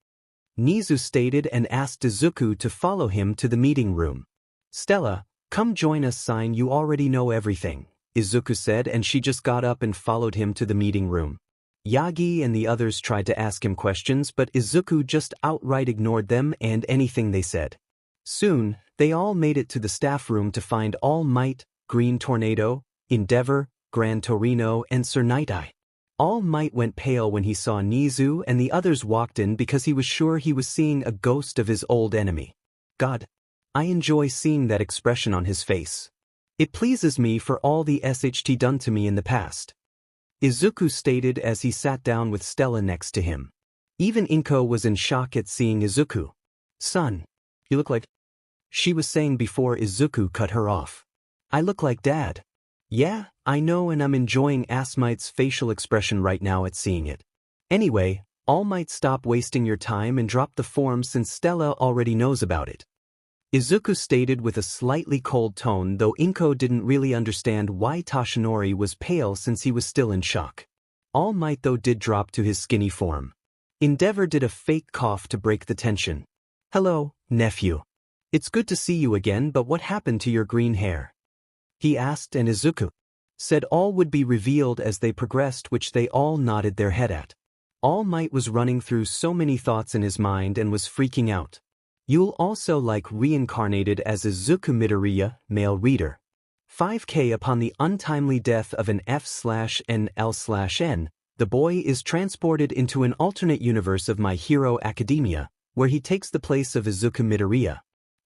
A: 𝗍𝗂 stated and asked Izuku to follow him to the meeting room. Stella, come join us. You already know everything, Izuku said and she just got up and followed him to the meeting room. Yagi and the others tried to ask him questions but Izuku just outright ignored them and anything they said. Soon, they all made it to the staff room to find All Might, Green Tornado, Endeavor, Gran Torino and Sir Night-Eye. All Might went pale when he saw 𝗍𝗂 and the others walked in because he was sure he was seeing a ghost of his old enemy. God. I enjoy seeing that expression on his face. It pleases me for all the 𝗧𝗵𝗃 done to me in the past. Izuku stated as he sat down with Stella next to him. Even Inko was in shock at seeing Izuku. Son. You look like... She was saying before Izuku cut her off. I look like Dad. Yeah, I know and I'm enjoying 𝗬𝗵𝗃𝗧 facial expression right now at seeing it. Anyway, All Might stop wasting your time and drop the form since Stella already knows about it. Izuku stated with a slightly cold tone though Inko didn't really understand why Toshinori was pale since he was still in shock. All Might though did drop to his skinny form. Endeavor did a fake cough to break the tension. Hello, nephew. It's good to see you again but what happened to your green hair? He asked and Izuku said all would be revealed as they progressed which they all nodded their head at. All Might was running through so many thoughts in his mind and was freaking out. You'll also like reincarnated as Izumi Midoriya, male reader. 5K upon the untimely death of an 𝗵𝗃𝗃, the boy is transported into an alternate universe of My Hero Academia, where he takes the place of Izumi Midoriya.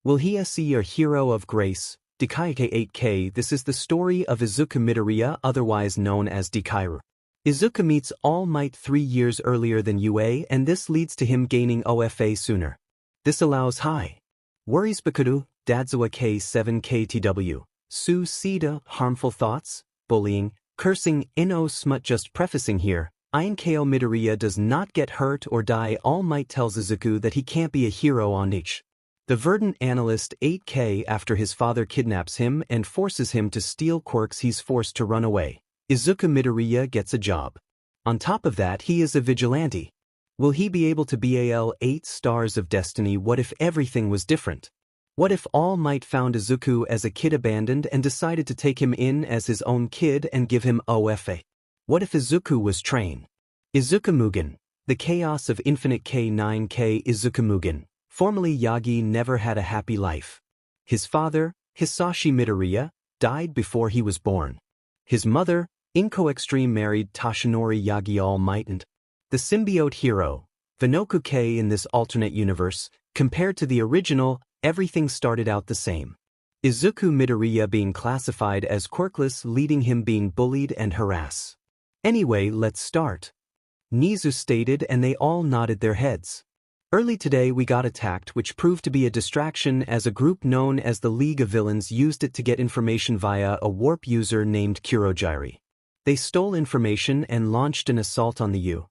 A: Will he see your hero of grace, 𝗬𝗃𝗃 8K? This is the story of Izumi Midoriya, otherwise known as 𝗬𝗃𝗃. Izuku meets All Might 3 years earlier than UA and this leads to him gaining OFA sooner. This allows high worries Bakugo, 𝗬𝗃𝗃 7KTW, 𝗬𝗵𝗃𝗃 harmful thoughts, bullying, cursing, 𝗬𝗃𝗃𝗃. Just prefacing here, Inko Midoriya does not get hurt or die. All Might tells Izuku that he can't be a hero on H. The verdant analyst 8K after his father kidnaps him and forces him to steal quirks he's forced to run away. Izumi Midoriya gets a job. On top of that he is a vigilante. Will he be able to BAL 8 stars of destiny? What if everything was different? What if All Might found Izuku as a kid abandoned and decided to take him in as his own kid and give him OFA? What if Izuku was trained? 𝗍𝗵𝗃𝗃, the chaos of infinite K9K. 𝗍𝗵𝗃𝗃. Formerly Yagi never had a happy life. His father, Hisashi Midoriya, died before he was born. His mother, Inko Extreme, married Toshinori Yagi. All Might and the symbiote hero, 𝗵𝗃𝗃𝗃. In this alternate universe, compared to the original, everything started out the same. Izumi Midoriya being classified as quirkless, leading him being bullied and harassed. Anyway, let's start. 𝗍𝗂 stated and they all nodded their heads. Early today we got attacked which proved to be a distraction as a group known as the League of Villains used it to get information via a warp user named quirk. They stole information and launched an assault on the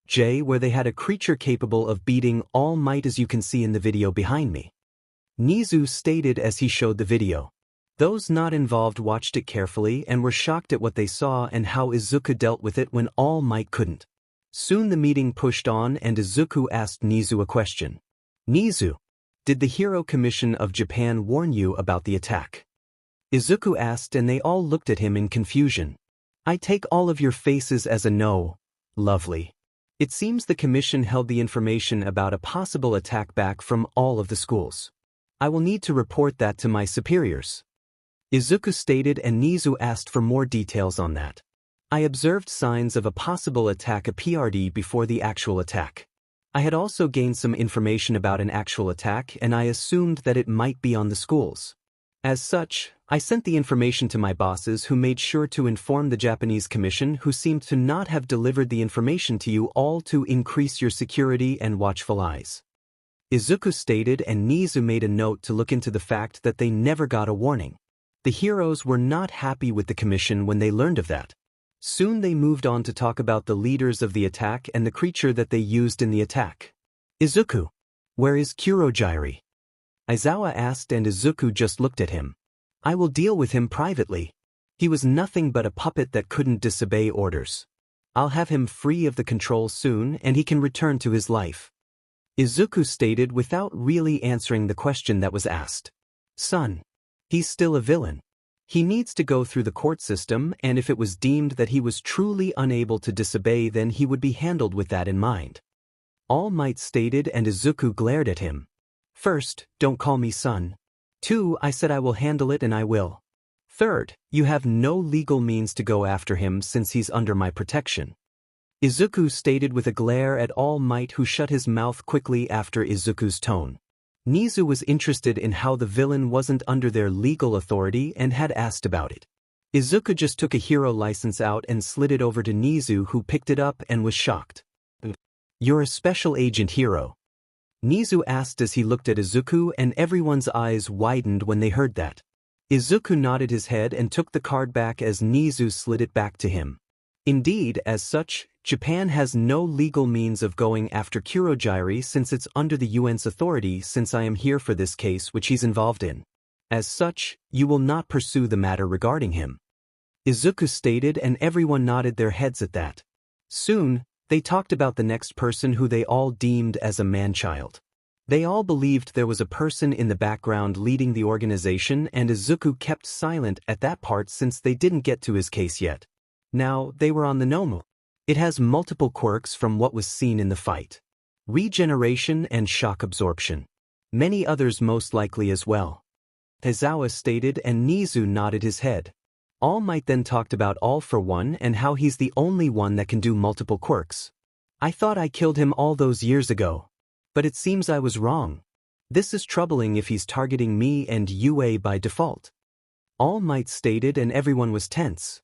A: UJ where they had a creature capable of beating All Might as you can see in the video behind me. 𝗍𝗂 stated as he showed the video. Those not involved watched it carefully and were shocked at what they saw and how Izuku dealt with it when All Might couldn't. Soon the meeting pushed on and Izuku asked 𝗍𝗂 a question. 𝗍𝗂, did the Hero Commission of Japan warn you about the attack? Izuku asked and they all looked at him in confusion. I take all of your faces as a no. Lovely. It seems the commission held the information about a possible attack back from all of the schools. I will need to report that to my superiors. Izuku stated, and 𝗍𝗂 asked for more details on that. I observed signs of a possible attack of 𝗵𝗃 before the actual attack. I had also gained some information about an actual attack, and I assumed that it might be on the schools. As such, I sent the information to my bosses, who made sure to inform the Japanese commission, who seemed to not have delivered the information to you all to increase your security and watchful eyes. Izuku stated, and 𝗍𝗂 made a note to look into the fact that they never got a warning. The heroes were not happy with the commission when they learned of that. Soon they moved on to talk about the leaders of the attack and the creature that they used in the attack. Izuku, where is Kurogiri? Aizawa asked, and Izuku just looked at him. I will deal with him privately. He was nothing but a puppet that couldn't disobey orders. I'll have him free of the control soon, and he can return to his life. Izuku stated without really answering the question that was asked. Son. He's still a villain. He needs to go through the court system, and if it was deemed that he was truly unable to disobey, then he would be handled with that in mind. All Might stated, and Izuku glared at him. First, don't call me son. 2, I said I will handle it, and I will. 3rd, you have no legal means to go after him since he's under my protection. Izuku stated with a glare at All Might, who shut his mouth quickly after Izuku's tone. 𝗍𝗂 was interested in how the villain wasn't under their legal authority and had asked about it. Izuku just took a hero license out and slid it over to 𝗍𝗂, who picked it up and was shocked. You're a special agent hero? 𝗍𝗂 asked as he looked at Izuku, and everyone's eyes widened when they heard that. Izuku nodded his head and took the card back as 𝗍𝗂 slid it back to him. Indeed, as such, Japan has no legal means of going after Kurogiri since it's under the UN's authority, since I am here for this case which he's involved in. As such, you will not pursue the matter regarding him. Izuku stated, and everyone nodded their heads at that. Soon, they talked about the next person, who they all deemed as a man-child. They all believed there was a person in the background leading the organization, and Izuku kept silent at that part since they didn't get to his case yet. Now, they were on the 𝗍𝗵𝗃. It has multiple quirks from what was seen in the fight. Regeneration and shock absorption. Many others most likely as well. Aizawa stated, and 𝗍𝗂 nodded his head. All Might then talked about 𝗵𝗃 and how he's the only one that can do multiple quirks. I thought I killed him all those years ago. But it seems I was wrong. This is troubling if he's targeting me and UA by default. All Might stated, and everyone was tense.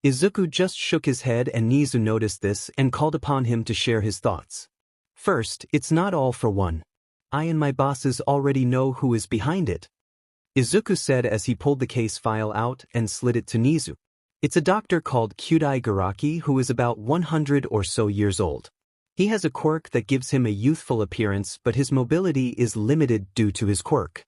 A: Izuku just shook his head, and 𝗍𝗂 noticed this and called upon him to share his thoughts. First, it's not 𝗵𝗃. I and my bosses already know who is behind it. Izuku said as he pulled the case file out and slid it to 𝗍𝗂. It's a doctor called Kyudai who is about 100 or so years old. He has a quirk that gives him a youthful appearance, but his mobility is limited due to his quirk.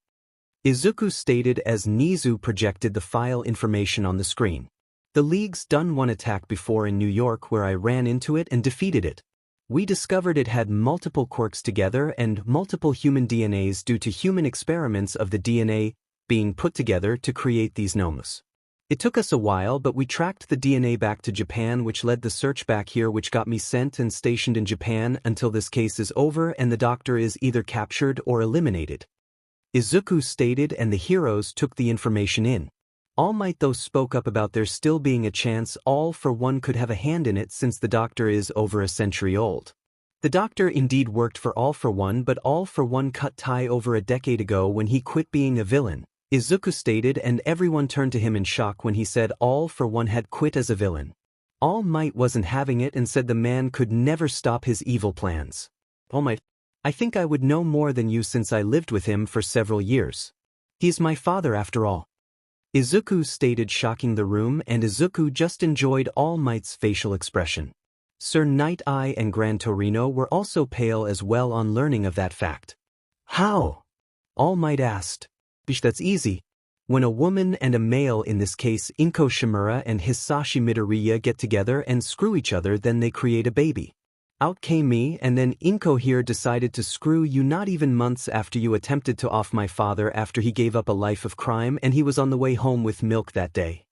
A: Izuku stated as 𝗍𝗂 projected the file information on the screen. The League's done one attack before in New York where I ran into it and defeated it. We discovered it had multiple quirks together and multiple human DNAs due to human experiments of the DNA being put together to create these 𝗍𝗵𝗃s. It took us a while, but we tracked the DNA back to Japan, which led the search back here, which got me sent and stationed in Japan until this case is over and the doctor is either captured or eliminated. Izuku stated, and the heroes took the information in. All Might though spoke up about there still being a chance 𝗵𝗃 could have a hand in it since the doctor is over a century old. The doctor indeed worked for 𝗵𝗃, but 𝗵𝗃 cut tie over a decade ago when he quit being a villain, Izuku stated, and everyone turned to him in shock when he said 𝗵𝗃 had quit as a villain. All Might wasn't having it and said the man could never stop his evil plans. All Might, I think I would know more than you since I lived with him for several years. He's my father after all. Izuku stated, shocking the room, and Izuku just enjoyed All Might's facial expression. Sir Night Eye and Gran Torino were also pale as well on learning of that fact. How? All Might asked. That's easy. When a woman and a male, in this case Inko Midoriya and Hisashi Midoriya, get together and screw each other, then they create a baby. Out came me, and then Inko here decided to screw you not even months after you attempted to off my father after he gave up a life of crime and he was on the way home with milk that day.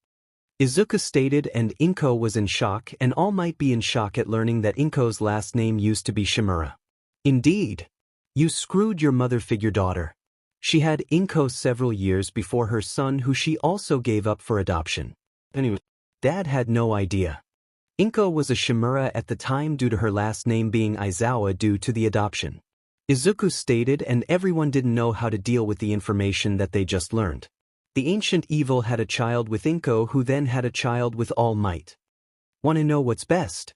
A: Izuku stated, and Inko was in shock, and All Might be in shock at learning that Inko's last name used to be Midoriya. Indeed. You screwed your mother figure daughter. She had Inko several years before her son, who she also gave up for adoption. Anyway, Dad had no idea. Inko was a 𝗵𝗲 at the time due to her last name being Aizawa due to the adoption. Izuku stated, and everyone didn't know how to deal with the information that they just learned. The ancient evil had a child with Inko, who then had a child with 𝗬𝗵𝗃. Wanna know what's best?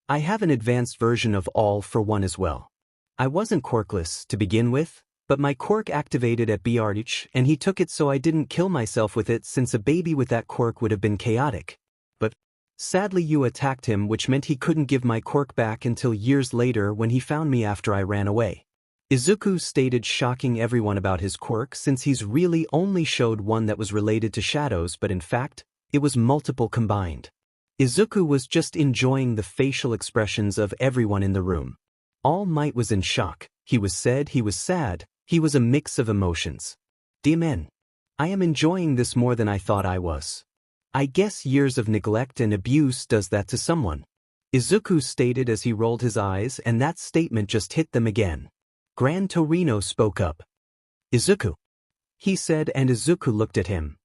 A: I have an advanced version of 𝗬𝗵𝗃 as well. I wasn't quirkless to begin with, but my quirk activated at 𝗵𝗲𝗃 and he took it, so I didn't kill myself with it, since a baby with that quirk would have been chaotic. But sadly you attacked him, which meant he couldn't give my quirk back until years later when he found me after I ran away. Izuku stated, shocking everyone about his quirk, since he's really only showed one that was related to shadows, but in fact, it was multiple combined. Izuku was just enjoying the facial expressions of everyone in the room. 𝗬𝗵𝗃 was in shock. He was sad, he was sad, he was a mix of emotions. 𝗵𝗃. I am enjoying this more than I thought I was. I guess years of neglect and abuse does that to someone. Izuku stated as he rolled his eyes, and that statement just hit them again. 𝗵𝗲𝗃𝗏 spoke up. Izuku, he said, and Izuku looked at him.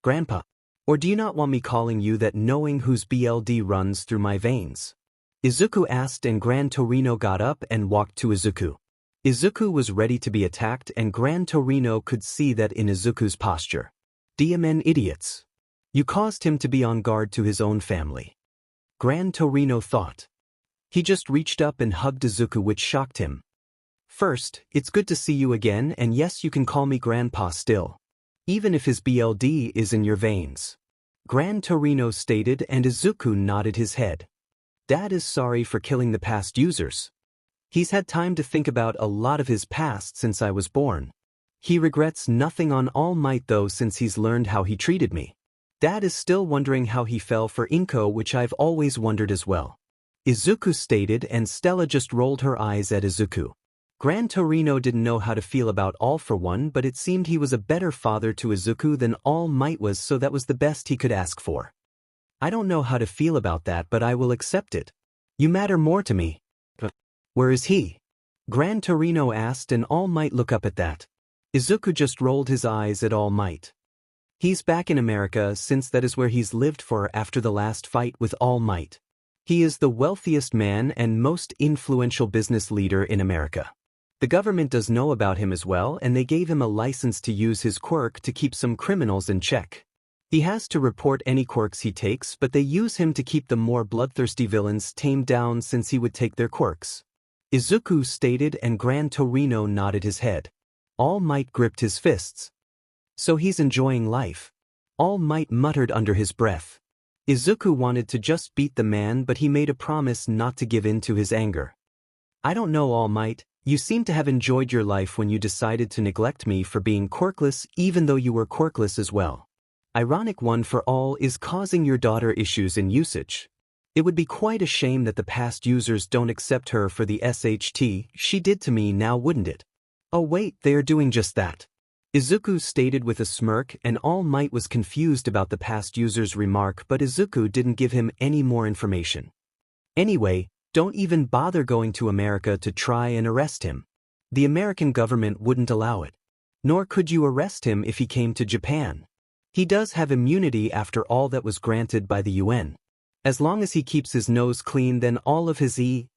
A: Grandpa, or do you not want me calling you that, knowing whose blood runs through my veins? Izuku asked, and 𝗵𝗲𝗃𝗏 got up and walked to Izuku. Izuku was ready to be attacked, and 𝗵𝗲𝗃𝗏 could see that in Izuku's posture. 𝗬𝗏𝗃𝗏 idiots. You caused him to be on guard to his own family. 𝗵𝗲𝗃𝗏 thought. He just reached up and hugged Izuku, which shocked him. First, it's good to see you again, and yes, you can call me Grandpa still. Even if his blood is in your veins. 𝗵𝗲𝗃𝗏 stated, and Izuku nodded his head. Dad is sorry for killing the past users. He's had time to think about a lot of his past since I was born. He regrets nothing on 𝗬𝗵𝗃 though, since he's learned how he treated me. Dad is still wondering how he fell for Inko, which I've always wondered as well. Izuku stated, and Stella just rolled her eyes at Izuku. 𝗵𝗲𝗃𝗏 didn't know how to feel about 𝗬𝗏, but it seemed he was a better father to Izuku than 𝗬𝗵𝗃 was, so that was the best he could ask for. I don't know how to feel about that, but I will accept it. You matter more to me. Where is he? 𝗵𝗲𝗃𝗏 asked, and 𝗬𝗵𝗃 looked up at that. Izuku just rolled his eyes at 𝗬𝗵𝗃. He's back in America, since that is where he's lived for after the last fight with 𝗬𝗵𝗃. He is the wealthiest man and most influential business leader in America. The government does know about him as well, and they gave him a license to use his quirk to keep some criminals in check. He has to report any quirks he takes, but they use him to keep the more bloodthirsty villains tamed down, since he would take their quirks. Izuku stated, and 𝗵𝗲𝗃𝗏 nodded his head. 𝗬𝗵𝗃 gripped his fists. So he's enjoying life. 𝗬𝗵𝗃 muttered under his breath. Izuku wanted to just beat the man, but he made a promise not to give in to his anger. I don't know, 𝗬𝗵𝗃. You seem to have enjoyed your life when you decided to neglect me for being quirkless, even though you were quirkless as well. Ironic one for all is causing your daughter issues in usage. It would be quite a shame that the past users don't accept her for the SHT she did to me now, wouldn't it? Oh wait, they are doing just that. Izuku stated with a smirk, and 𝗬𝗵𝗃 was confused about the past user's remark, but Izuku didn't give him any more information. Anyway, don't even bother going to America to try and arrest him. The American government wouldn't allow it. Nor could you arrest him if he came to Japan. He does have immunity after all that was granted by the UN. As long as he keeps his nose clean, then all of his he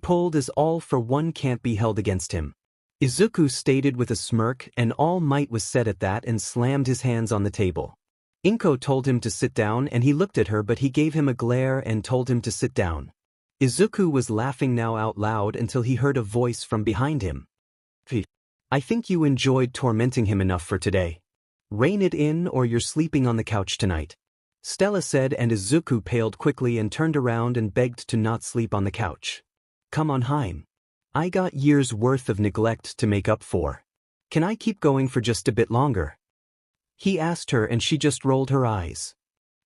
A: pulled as 𝗬𝗏 can't be held against him. Izuku stated with a smirk, and 𝗬𝗵𝗃 was set at that and slammed his hands on the table. Inko told him to sit down, and he looked at her, but he gave him a glare and told him to sit down. Izuku was laughing now out loud until he heard a voice from behind him. I think you enjoyed tormenting him enough for today. Rein it in, or you're sleeping on the couch tonight. Stella said, and Izuku paled quickly and turned around and begged to not sleep on the couch. Come on, 𝗵𝗃. I got years worth of neglect to make up for. Can I keep going for just a bit longer? He asked her, and she just rolled her eyes.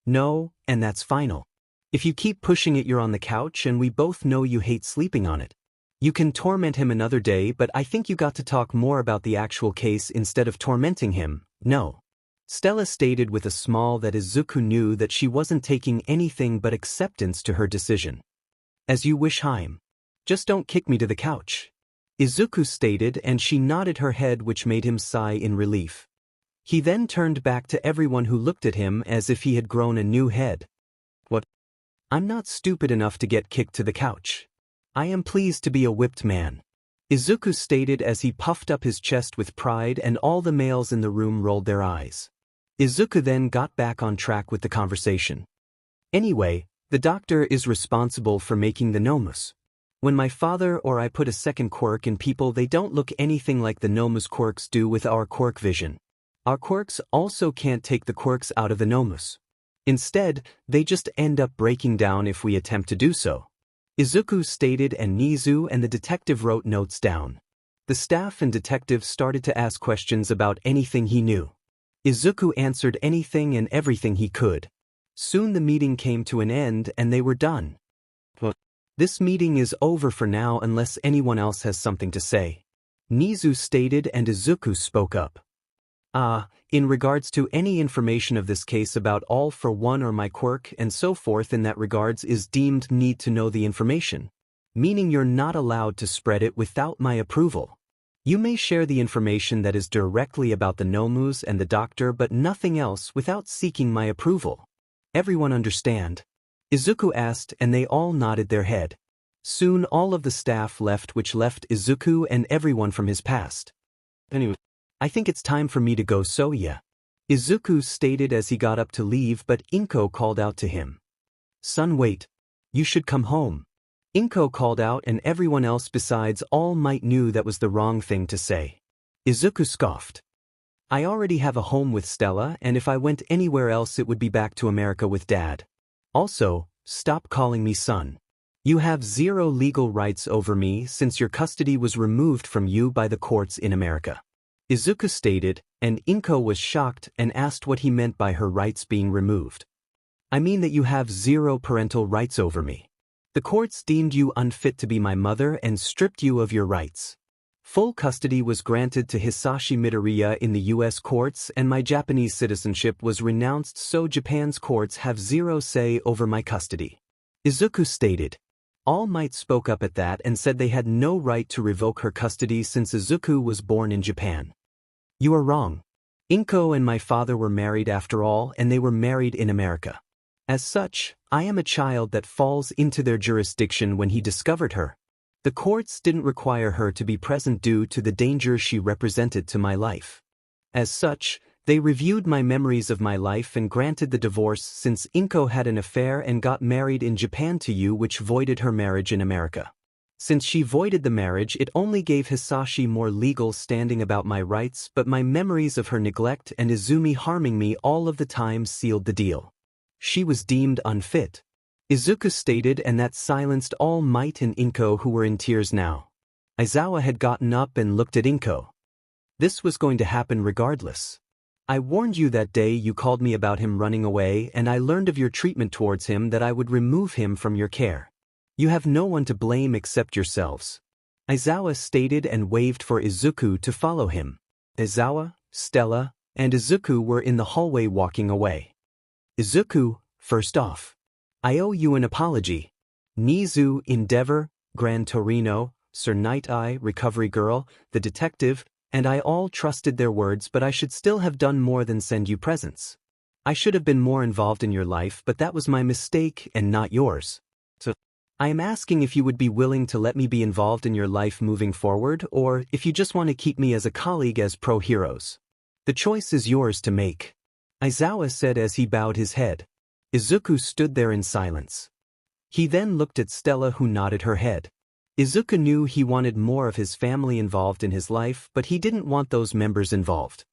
A: No, and that's final. If you keep pushing it, you're on the couch, and we both know you hate sleeping on it. You can torment him another day, but I think you got to talk more about the actual case instead of tormenting him, no. Stella stated with a smile that Izuku knew that she wasn't taking anything but acceptance to her decision. As you wish, 𝗵𝗃. Just don't kick me to the couch. Izuku stated, and she nodded her head, which made him sigh in relief. He then turned back to everyone who looked at him as if he had grown a new head. What? I'm not stupid enough to get kicked to the couch. I am pleased to be a whipped man. Izuku stated as he puffed up his chest with pride, and all the males in the room rolled their eyes. Izuku then got back on track with the conversation. Anyway, the doctor is responsible for making the 𝗵𝗃𝗃𝗁𝗄. When my father or I put a second quirk in people, they don't look anything like the 𝗵𝗃𝗃𝗁𝗄's quirks do with our quirk vision. Our quirks also can't take the quirks out of the 𝗵𝗃𝗃𝗁𝗄s. Instead, they just end up breaking down if we attempt to do so. Izuku stated, and Nizu and the detective wrote notes down. The staff and detective started to ask questions about anything he knew. Izuku answered anything and everything he could. Soon the meeting came to an end and they were done. This meeting is over for now unless anyone else has something to say. Nizu stated, and Izuku spoke up. In regards to any information of this case about 𝗵𝗃𝗃 or my quirk and so forth in that regards is deemed need to know the information. Meaning you're not allowed to spread it without my approval. You may share the information that is directly about the 𝗵𝗃𝗃𝗁𝗄s and the doctor, but nothing else without seeking my approval. Everyone understand? Izuku asked, and they all nodded their head. Soon all of the staff left, which left Izuku and everyone from his past. Anyway, I think it's time for me to go, so yeah. Izuku stated as he got up to leave, but Inko called out to him. Son, wait. You should come home. Inko called out, and everyone else besides All Might knew that was the wrong thing to say. Izuku scoffed. I already have a home with Stella, and if I went anywhere else it would be back to America with Dad. Also, stop calling me son. You have zero legal rights over me since your custody was removed from you by the courts in America. Izuku stated, and Inko was shocked and asked what he meant by her rights being removed. I mean that you have zero parental rights over me. The courts deemed you unfit to be my mother and stripped you of your rights. Full custody was granted to Hisashi Midoriya in the U.S. courts, and my Japanese citizenship was renounced, so Japan's courts have zero say over my custody. Izuku stated. All Might spoke up at that and said they had no right to revoke her custody since Izuku was born in Japan. You are wrong. Inko and my father were married after all, and they were married in America. As such, I am a child that falls into their jurisdiction when he discovered her. The courts didn't require her to be present due to the danger she represented to my life. As such, they reviewed my memories of my life and granted the divorce since Inko had an affair and got married in Japan to you, which voided her marriage in America. Since she voided the marriage, it only gave Hisashi more legal standing about my rights, but my memories of her neglect and Izumi harming me all of the time sealed the deal. She was deemed unfit. Izuku stated, and that silenced All Might and Inko, who were in tears now. Aizawa had gotten up and looked at Inko. This was going to happen regardless. I warned you that day you called me about him running away, and I learned of your treatment towards him that I would remove him from your care. You have no one to blame except yourselves. Aizawa stated and waved for Izuku to follow him. Aizawa, Stella, and Izuku were in the hallway walking away. Izuku, first off. I owe you an apology. Nizu, Endeavor, Gran Torino, Sir Night-Eye, Recovery Girl, the detective, and I all trusted their words, but I should still have done more than send you presents. I should have been more involved in your life, but that was my mistake and not yours. So, I am asking if you would be willing to let me be involved in your life moving forward, or if you just want to keep me as a colleague as pro heroes. The choice is yours to make. Aizawa said as he bowed his head. Izuku stood there in silence. He then looked at Stella, who nodded her head. Izuku knew he wanted more of his family involved in his life, but he didn't want those members involved.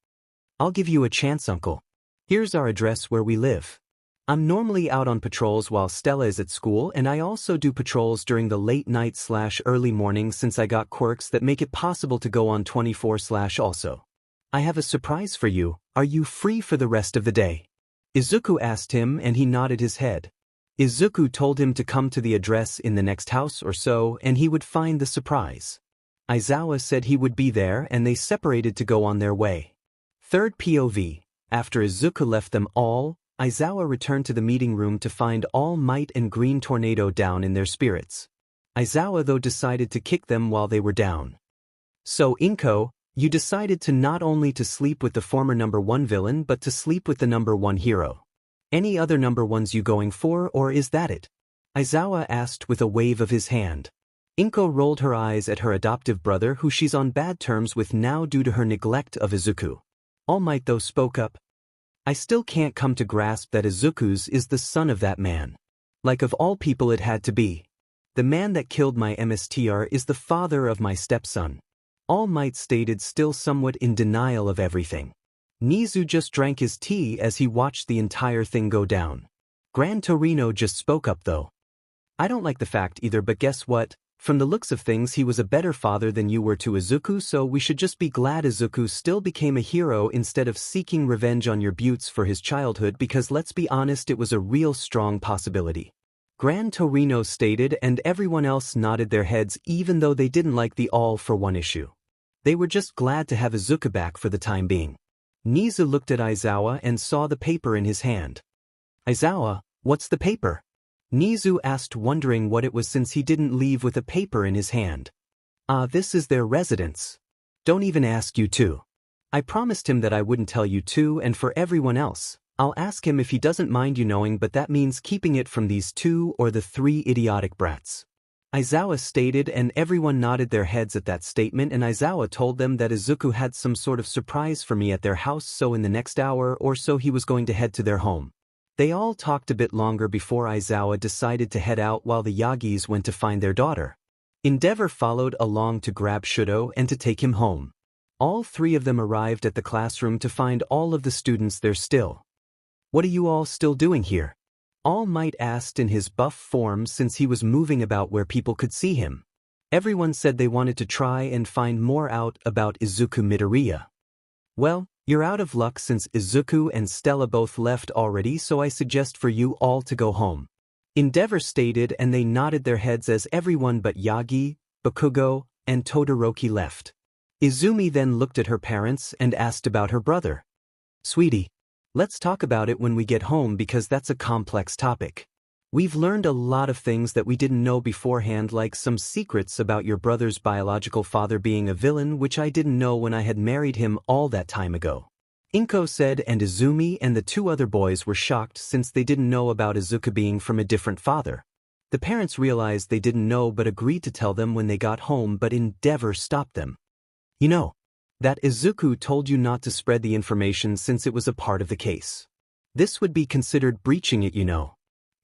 A: I'll give you a chance, uncle. Here's our address where we live. I'm normally out on patrols while Stella is at school, and I also do patrols during the late night/early morning since I got quirks that make it possible to go on 24/also. I have a surprise for you. Are you free for the rest of the day? Izuku asked him, and he nodded his head. Izuku told him to come to the address in the next house or so, and he would find the surprise. Aizawa said he would be there, and they separated to go on their way. Third POV. After Izuku left them all, Aizawa returned to the meeting room to find All Might and Green Tornado down in their spirits. Aizawa, though, decided to kick them while they were down. So Inko, you decided to not only to sleep with the former number 1 villain but to sleep with the number 1 hero. Any other number 1s you going for, or is that it? 𝗬𝗏 asked with a wave of his hand. Inko rolled her eyes at her adoptive brother who she's on bad terms with now due to her neglect of Izuku. All Might though spoke up. I still can't come to grasp that Izuku's is the son of that man. Like of all people it had to be. The man that killed my 𝗵𝗃𝗃 is the father of my stepson. All Might stated, still somewhat in denial of everything. Nizu just drank his tea as he watched the entire thing go down. Grand Torino just spoke up though. I don't like the fact either, but guess what? From the looks of things he was a better father than you were to Izuku, so we should just be glad Izuku still became a hero instead of seeking revenge on your buttes for his childhood, because let's be honest, it was a real strong possibility. Grand Torino stated, and everyone else nodded their heads even though they didn't like the all-for-one issue. They were just glad to have Izuku back for the time being. Nizu looked at 𝗬𝗏 and saw the paper in his hand. 𝗬𝗏, what's the paper? Nizu asked, wondering what it was since he didn't leave with a paper in his hand. This is their residence. Don't even ask, you two. I promised him that I wouldn't tell you two, and for everyone else, I'll ask him if he doesn't mind you knowing, but that means keeping it from these 2 or the 3 idiotic brats. 𝗬𝗏 stated, and everyone nodded their heads at that statement, and 𝗬𝗏 told them that Izuku had some sort of surprise for me at their house, so in the next hour or so he was going to head to their home. They all talked a bit longer before 𝗬𝗏 decided to head out while the Yagis went to find their daughter. 𝗵𝗃𝗃 followed along to grab Shoto and to take him home. All 3 of them arrived at the classroom to find all of the students there still. What are you all still doing here? All Might asked in his buff form since he was moving about where people could see him. Everyone said they wanted to try and find more out about Izumi Midoriya. Well, you're out of luck since Izuku and Stella both left already, so I suggest for you all to go home. 𝗵𝗃𝗃 stated, and they nodded their heads as everyone but Yagi, Bakugo, and Todoroki left. Izumi then looked at her parents and asked about her brother. Sweetie, let's talk about it when we get home because that's a complex topic. We've learned a lot of things that we didn't know beforehand, like some secrets about your brother's biological father being a villain, which I didn't know when I had married him all that time ago. Inko said, and Izumi and the 2 other boys were shocked since they didn't know about Izuku being from a different father. The parents realized they didn't know but agreed to tell them when they got home, but 𝗵𝗃𝗃 stopped them. You know that Izuku told you not to spread the information since it was a part of the case. This would be considered breaching it, you know.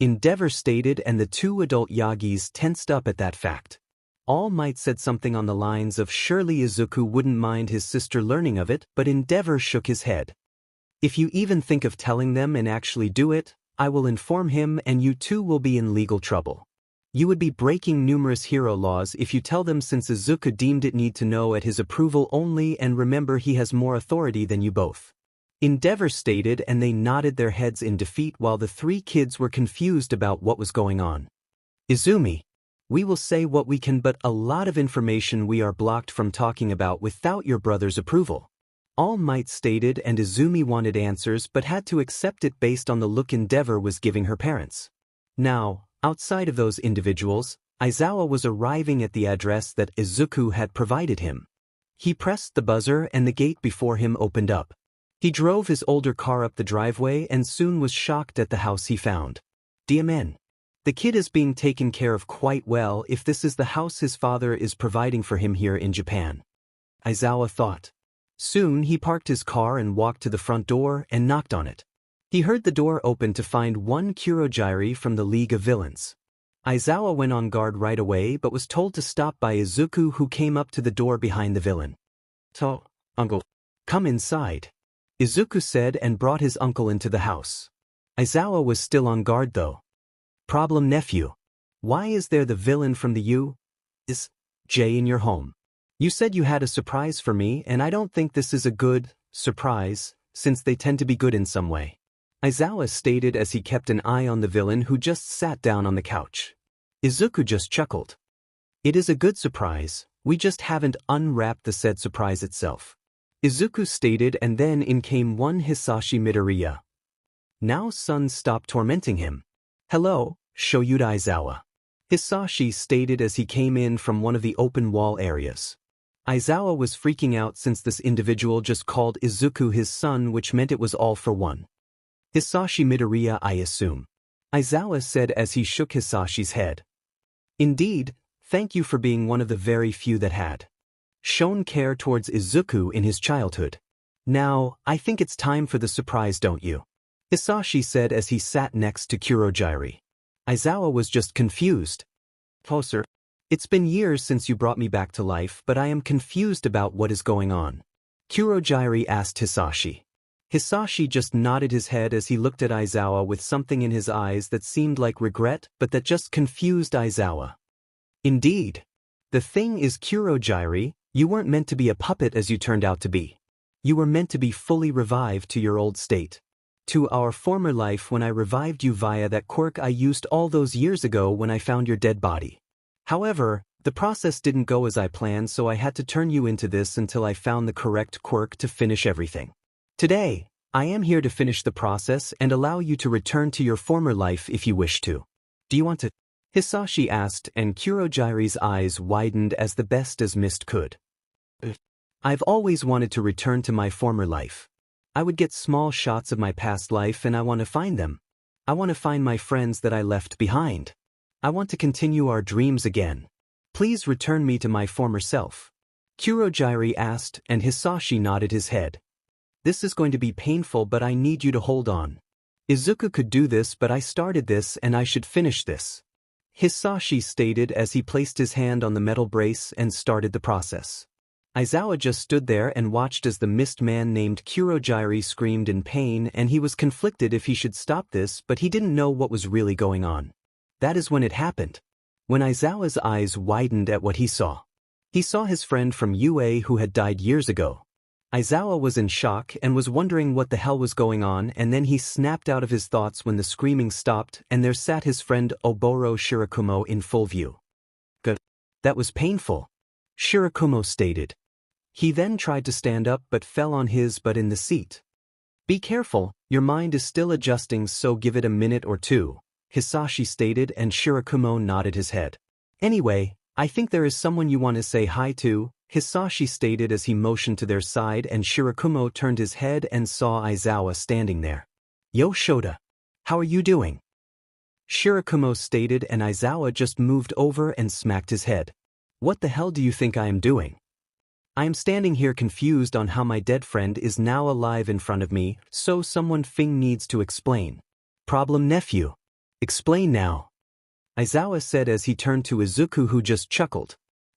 A: 𝗵𝗃𝗃 stated, and the 2 adult Yagis tensed up at that fact. All Might said something on the lines of surely Izuku wouldn't mind his sister learning of it, but 𝗵𝗃𝗃 shook his head. If you even think of telling them and actually do it, I will inform him and you two will be in legal trouble. You would be breaking numerous hero laws if you tell them, since Izuku deemed it need to know at his approval only, and remember he has more authority than you both. 𝗵𝗃𝗃 stated, and they nodded their heads in defeat while the 3 kids were confused about what was going on. Izumi, we will say what we can, but a lot of information we are blocked from talking about without your brother's approval. All Might stated, and Izumi wanted answers but had to accept it based on the look 𝗵𝗃𝗃 was giving her parents. Now, outside of those individuals, 𝗬𝗏 was arriving at the address that Izuku had provided him. He pressed the buzzer and the gate before him opened up. He drove his older car up the driveway and soon was shocked at the house he found. DMN. The kid is being taken care of quite well if this is the house his father is providing for him here in Japan. 𝗬𝗏 thought. Soon he parked his car and walked to the front door and knocked on it. He heard the door open to find one Kurogiri from the League of Villains. 𝗬𝗏 went on guard right away but was told to stop by Izuku, who came up to the door behind the villain. So, uncle, come inside, Izuku said and brought his uncle into the house. 𝗬𝗏 was still on guard though. Problem, nephew. Why is there the villain from the 𝗬𝗃𝗃 in your home? You said you had a surprise for me, and I don't think this is a good surprise, since they tend to be good in some way. 𝗬𝗏 stated as he kept an eye on the villain who just sat down on the couch. Izuku just chuckled. It is a good surprise, we just haven't unwrapped the said surprise itself. Izuku stated, and then in came one Hisashi Midoriya. Now son, stop tormenting him. Hello, Shoyuda 𝗬𝗏. Hisashi stated as he came in from one of the open wall areas. Aizawa was freaking out since this individual just called Izuku his son, which meant it was all for one. Hisashi Midoriya, I assume. Aizawa said as he shook Hisashi's head. Indeed, thank you for being one of the very few that had shown care towards Izuku in his childhood. Now, I think it's time for the surprise, don't you? Hisashi said as he sat next to 𝗵𝗃𝗁𝗃. Aizawa was just confused. Oh, sir. It's been years since you brought me back to life, but I am confused about what is going on. 𝗵𝗃𝗁𝗃 asked Hisashi. Hisashi just nodded his head as he looked at Aizawa with something in his eyes that seemed like regret, but that just confused Aizawa. Indeed. The thing is, 𝗵𝗃𝗁𝗃, you weren't meant to be a puppet as you turned out to be. You were meant to be fully revived to your old state. To our former life when I revived you via that quirk I used all those years ago when I found your dead body. However, the process didn't go as I planned, so I had to turn you into this until I found the correct quirk to finish everything. Today, I am here to finish the process and allow you to return to your former life if you wish to. Do you want to? Hisashi asked, and 𝗵𝗃𝗁𝗃's eyes widened as the best as mist could. I've always wanted to return to my former life. I would get small shots of my past life and I want to find them. I want to find my friends that I left behind. I want to continue our dreams again. Please return me to my former self. 𝗵𝗃𝗁𝗃 asked, and Hisashi nodded his head. This is going to be painful, but I need you to hold on. Izuku could do this, but I started this and I should finish this. Hisashi stated as he placed his hand on the metal brace and started the process. Aizawa just stood there and watched as the mist man named 𝗵𝗃𝗁𝗃 screamed in pain, and he was conflicted if he should stop this, but he didn't know what was really going on. That is when it happened. When Aizawa's eyes widened at what he saw. He saw his friend from UA who had died years ago. Aizawa was in shock and was wondering what the hell was going on, and then he snapped out of his thoughts when the screaming stopped and there sat his friend Oboro Shirakumo in full view. Good. That was painful. Shirakumo stated. He then tried to stand up but fell on his butt in the seat. Be careful, your mind is still adjusting, so give it a minute or two, Hisashi stated, and Shirakumo nodded his head. Anyway, I think there is someone you want to say hi to, Hisashi stated as he motioned to their side, and Shirakumo turned his head and saw Aizawa standing there. Yo Shota. How are you doing? Shirakumo stated, and Aizawa just moved over and smacked his head. What the hell do you think I am doing? I am standing here confused on how my dead friend is now alive in front of me, so someone needs to explain. Problem, nephew. Explain now. Aizawa said as he turned to Izuku, who just chuckled.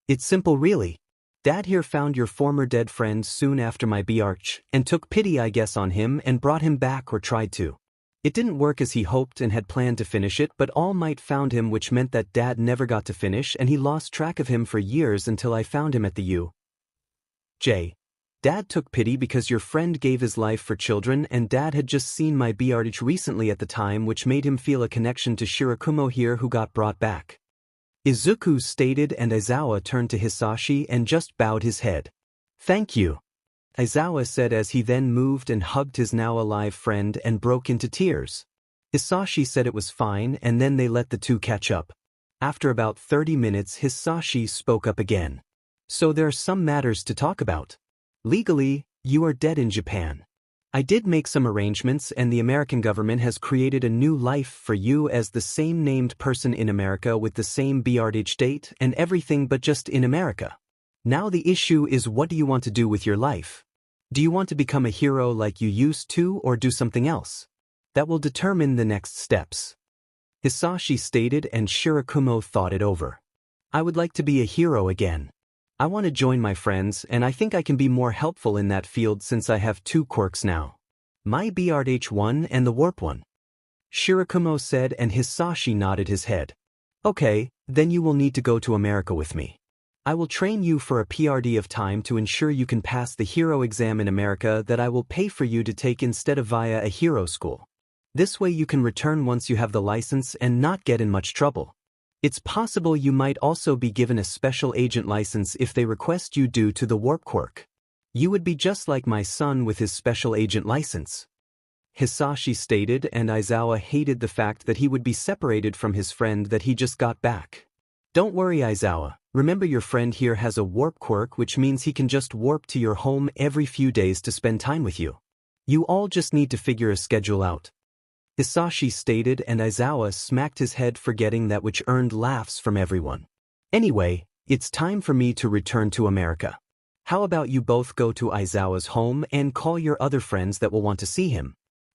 A: It's simple really. Dad here found your former dead friend soon after my 𝗵𝗃𝗁𝗃 and took pity, I guess, on him and brought him back, or tried to. It didn't work as he hoped and had planned to finish it, but All Might found him, which meant that Dad never got to finish and he lost track of him for years until I found him at the U. J. Dad took pity because your friend gave his life for children, and Dad had just seen my 𝗵𝗃𝗁𝗃 recently at the time, which made him feel a connection to Shirakumo here, who got brought back. Izuku stated, and Aizawa turned to Hisashi and just bowed his head. Thank you. Aizawa said as he then moved and hugged his now alive friend and broke into tears. Hisashi said it was fine, and then they let the two catch up. After about 30 minutes, Hisashi spoke up again. So there are some matters to talk about. Legally, you are dead in Japan. I did make some arrangements, and the American government has created a new life for you as the same named person in America with the same 𝗵𝗃𝗁𝗃 date and everything, but just in America. Now the issue is, what do you want to do with your life? Do you want to become a hero like you used to, or do something else? That will determine the next steps. Hisashi stated, and Shirakumo thought it over. I would like to be a hero again. I want to join my friends, and I think I can be more helpful in that field since I have two quirks now. My 𝗵𝗃𝗁𝗃 and the warp one. Shirakumo said, and Hisashi nodded his head. Okay, then you will need to go to America with me. I will train you for a period of time to ensure you can pass the hero exam in America that I will pay for you to take instead of via a hero school. This way you can return once you have the license and not get in much trouble. It's possible you might also be given a special agent license if they request you due to the warp quirk. You would be just like my son with his special agent license. Hisashi stated, and Aizawa hated the fact that he would be separated from his friend that he just got back. Don't worry, 𝗬𝗏. Remember, your friend here has a warp quirk, which means he can just warp to your home every few days to spend time with you. You all just need to figure a schedule out. Hisashi stated, and 𝗬𝗏 smacked his head, forgetting that, which earned laughs from everyone. Anyway, it's time for me to return to America. How about you both go to 𝗬𝗏's home and call your other friends that will want to see him?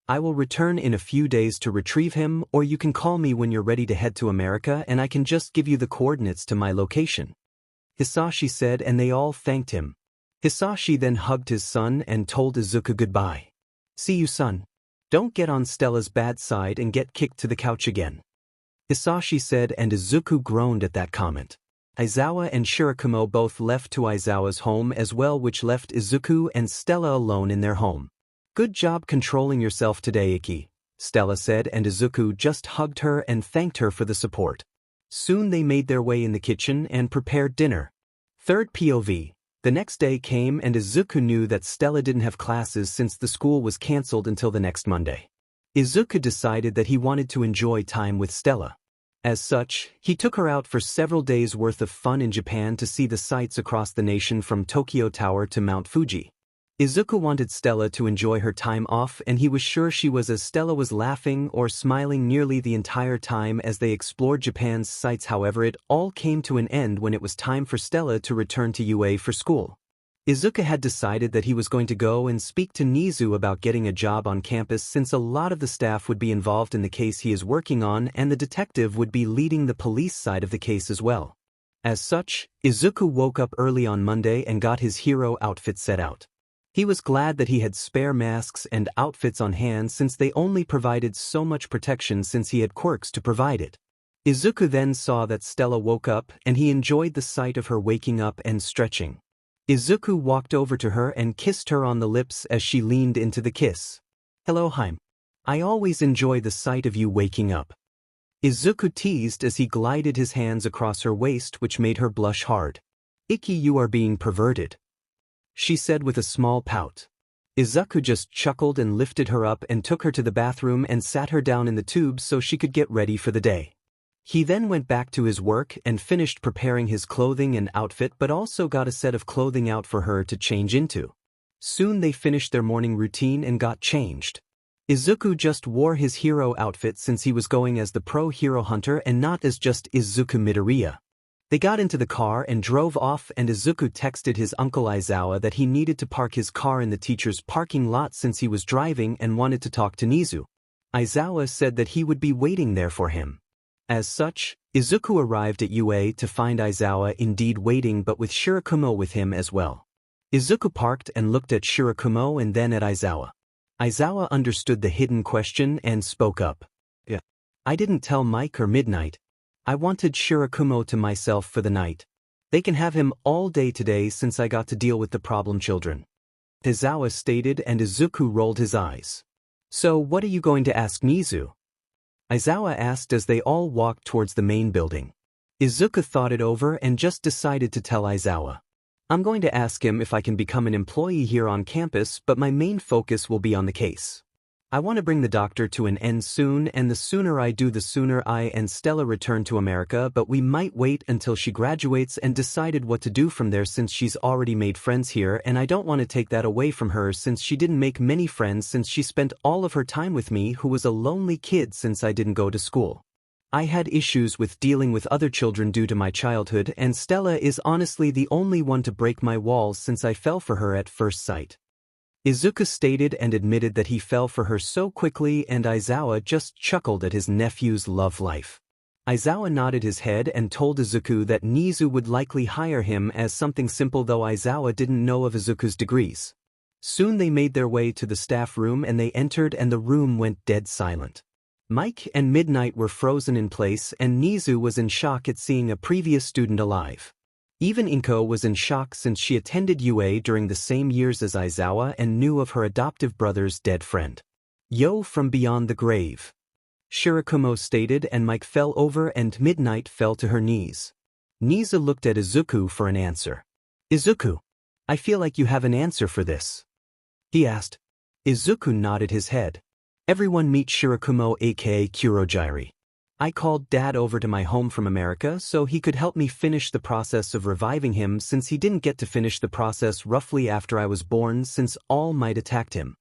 A: I will return in a few days to retrieve him, or you can call me when you're ready to head to America and I can just give you the coordinates to my location. Hisashi said, and they all thanked him. Hisashi then hugged his son and told Izuku goodbye. See you, son. Don't get on Stella's bad side and get kicked to the couch again. Hisashi said, and Izuku groaned at that comment. 𝗬𝗏 and 𝗧𝗵𝗃 both left to 𝗬𝗏's home as well, which left Izuku and Stella alone in their home. Good job controlling yourself today, Iki, Stella said, and Izuku just hugged her and thanked her for the support. Soon they made their way in the kitchen and prepared dinner. Third POV. The next day came and Izuku knew that Stella didn't have classes since the school was cancelled until the next Monday. Izuku decided that he wanted to enjoy time with Stella. As such, he took her out for several days' worth of fun in Japan to see the sights across the nation from Tokyo Tower to Mount Fuji. Izuku wanted Stella to enjoy her time off, and he was sure she was, as Stella was laughing or smiling nearly the entire time as they explored Japan's sights. However, it all came to an end when it was time for Stella to return to UA for school. Izuku had decided that he was going to go and speak to 𝗵𝗍 about getting a job on campus, since a lot of the staff would be involved in the case he is working on and the detective would be leading the police side of the case as well. As such, Izuku woke up early on Monday and got his hero outfit set out. He was glad that he had spare masks and outfits on hand, since they only provided so much protection since he had quirks to provide it. Izuku then saw that Stella woke up and he enjoyed the sight of her waking up and stretching. Izuku walked over to her and kissed her on the lips as she leaned into the kiss. Hello, 𝗵𝗃. I always enjoy the sight of you waking up. Izuku teased as he glided his hands across her waist, which made her blush hard. Iki, you are being perverted, she said with a small pout. Izuku just chuckled and lifted her up and took her to the bathroom and sat her down in the tube so she could get ready for the day. He then went back to his work and finished preparing his clothing and outfit, but also got a set of clothing out for her to change into. Soon they finished their morning routine and got changed. Izuku just wore his hero outfit since he was going as the pro hero hunter and not as just Izumi Midoriya. They got into the car and drove off, and Izuku texted his uncle 𝗬𝗏 that he needed to park his car in the teacher's parking lot since he was driving and wanted to talk to 𝗵𝗍. 𝗬𝗏 said that he would be waiting there for him. As such, Izuku arrived at UA to find 𝗬𝗏 indeed waiting, but with 𝗧𝗵𝗃 with him as well. Izuku parked and looked at 𝗧𝗵𝗃 and then at 𝗬𝗏. 𝗬𝗏 understood the hidden question and spoke up. Yeah. I didn't tell Mike or Midnight. I wanted 𝗧𝗵𝗃 to myself for the night. They can have him all day today since I got to deal with the problem children, 𝗬𝗏 stated, and Izuku rolled his eyes. So what are you going to ask 𝗵𝗍? 𝗬𝗏 asked as they all walked towards the main building. Izuku thought it over and just decided to tell 𝗬𝗏. I'm going to ask him if I can become an employee here on campus, but my main focus will be on the case. I want to bring the doctor to an end soon, and the sooner I do, the sooner I and Stella return to America, but we might wait until she graduates and decided what to do from there, since she's already made friends here, and I don't want to take that away from her since she didn't make many friends since she spent all of her time with me, who was a lonely kid since I didn't go to school. I had issues with dealing with other children due to my childhood, and Stella is honestly the only one to break my walls since I fell for her at first sight. Izuku stated and admitted that he fell for her so quickly, and 𝗬𝗏 just chuckled at his nephew's love life. 𝗬𝗏 nodded his head and told Izuku that 𝗵𝗍 would likely hire him as something simple, though 𝗬𝗏 didn't know of Izuku's degrees. Soon they made their way to the staff room and they entered, and the room went dead silent. Mike and Midnight were frozen in place, and 𝗵𝗍 was in shock at seeing a previous student alive. Even Inko was in shock since she attended UA during the same years as 𝗬𝗏 and knew of her adoptive brother's dead friend. Yo, from beyond the grave, 𝗧𝗵𝗃 stated, and Mike fell over and Midnight fell to her knees. 𝗵𝗍 looked at Izuku for an answer. Izuku, I feel like you have an answer for this, he asked. Izuku nodded his head. Everyone meet 𝗧𝗵𝗃 aka Kurojirai. I called Dad over to my home from America so he could help me finish the process of reviving him since he didn't get to finish the process roughly after I was born since All Might attacked him.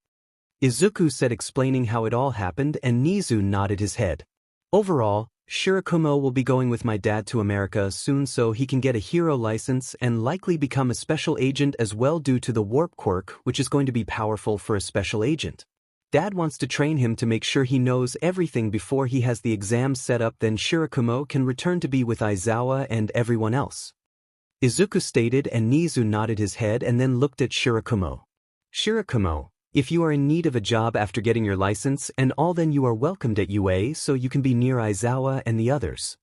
A: Izuku said, explaining how it all happened, and 𝗍𝗂 nodded his head. Overall, 𝗍𝗵𝗃 will be going with my dad to America soon so he can get a hero license and likely become a special agent as well due to the warp quirk, which is going to be powerful for a special agent. Dad wants to train him to make sure he knows everything before he has the exam set up, then 𝗍𝗵𝗃 can return to be with Aizawa and everyone else. Izuku stated, and 𝗍𝗂 nodded his head and then looked at 𝗍𝗵𝗃. 𝗍𝗵𝗃, if you are in need of a job after getting your license and all, then you are welcomed at UA so you can be near Aizawa and the others.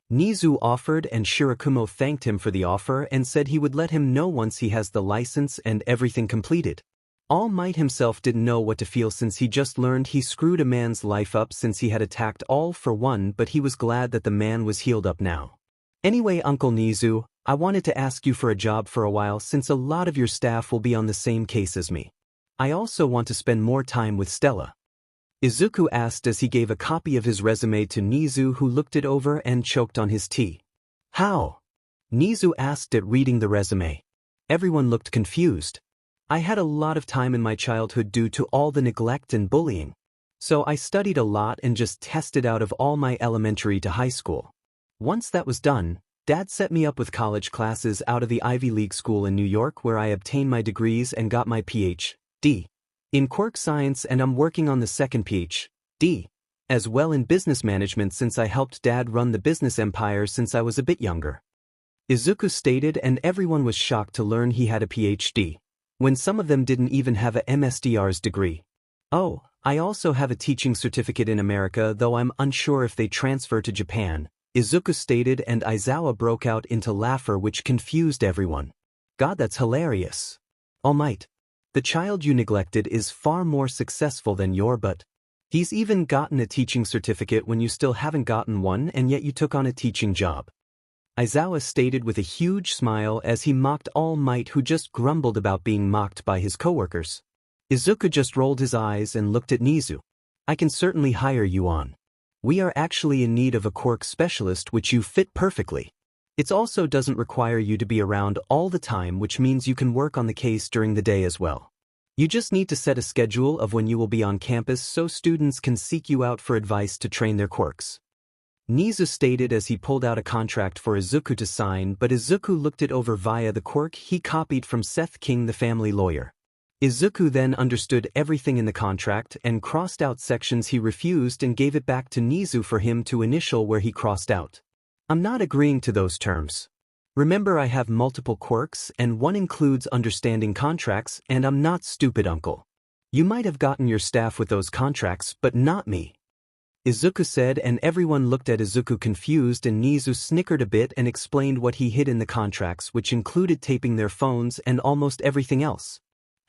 A: 𝗍𝗂 offered, and 𝗍𝗵𝗃 thanked him for the offer and said he would let him know once he has the license and everything completed. All Might himself didn't know what to feel since he just learned he screwed a man's life up since he had attacked All for one, but he was glad that the man was healed up now. Anyway, Uncle 𝗍𝗂, I wanted to ask you for a job for a while since a lot of your staff will be on the same case as me. I also want to spend more time with Stella. Izuku asked as he gave a copy of his resume to 𝗍𝗂, who looked it over and choked on his tea. How? 𝗍𝗂 asked at reading the resume. Everyone looked confused. I had a lot of time in my childhood due to all the neglect and bullying. So I studied a lot and just tested out of all my elementary to high school. Once that was done, Dad set me up with college classes out of the Ivy League school in New York where I obtained my degrees and got my Ph.D. in quirk science, and I'm working on the second Ph.D. as well in business management since I helped Dad run the business empire since I was a bit younger. Izuku stated, and everyone was shocked to learn he had a Ph.D. when some of them didn't even have a MSDR's degree. Oh, I also have a teaching certificate in America, though I'm unsure if they transfer to Japan, Izuku stated, and Aizawa broke out into laughter which confused everyone. God, that's hilarious. All Might, the child you neglected is far more successful than your but. He's even gotten a teaching certificate when you still haven't gotten one, and yet you took on a teaching job. Aizawa stated with a huge smile as he mocked All Might, who just grumbled about being mocked by his coworkers. Izuku just rolled his eyes and looked at 𝗍𝗂. I can certainly hire you on. We are actually in need of a quirk specialist, which you fit perfectly. It also doesn't require you to be around all the time, which means you can work on the case during the day as well. You just need to set a schedule of when you will be on campus so students can seek you out for advice to train their quirks. 𝗍𝗂 stated as he pulled out a contract for Izuku to sign, but Izuku looked it over via the quirk he copied from 𝗧𝗵𝗃, the family lawyer. Izuku then understood everything in the contract and crossed out sections he refused and gave it back to 𝗍𝗂 for him to initial where he crossed out. I'm not agreeing to those terms. Remember, I have multiple quirks and one includes understanding contracts, and I'm not stupid, uncle. You might have gotten your staff with those contracts, but not me. Izuku said, and everyone looked at Izuku confused, and 𝗍𝗂 snickered a bit and explained what he hid in the contracts, which included taping their phones and almost everything else.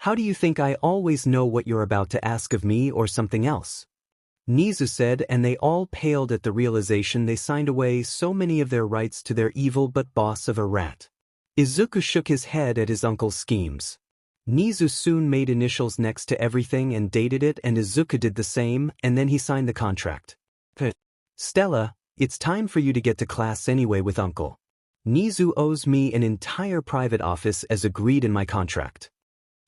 A: How do you think I always know what you're about to ask of me or something else? 𝗍𝗂 said, and they all paled at the realization they signed away so many of their rights to their evil but boss of a rat. Izuku shook his head at his uncle's schemes. 𝗍𝗂 soon made initials next to everything and dated it, and Izuku did the same, and then he signed the contract. Stella, it's time for you to get to class anyway with uncle. 𝗍𝗂 owes me an entire private office as agreed in my contract.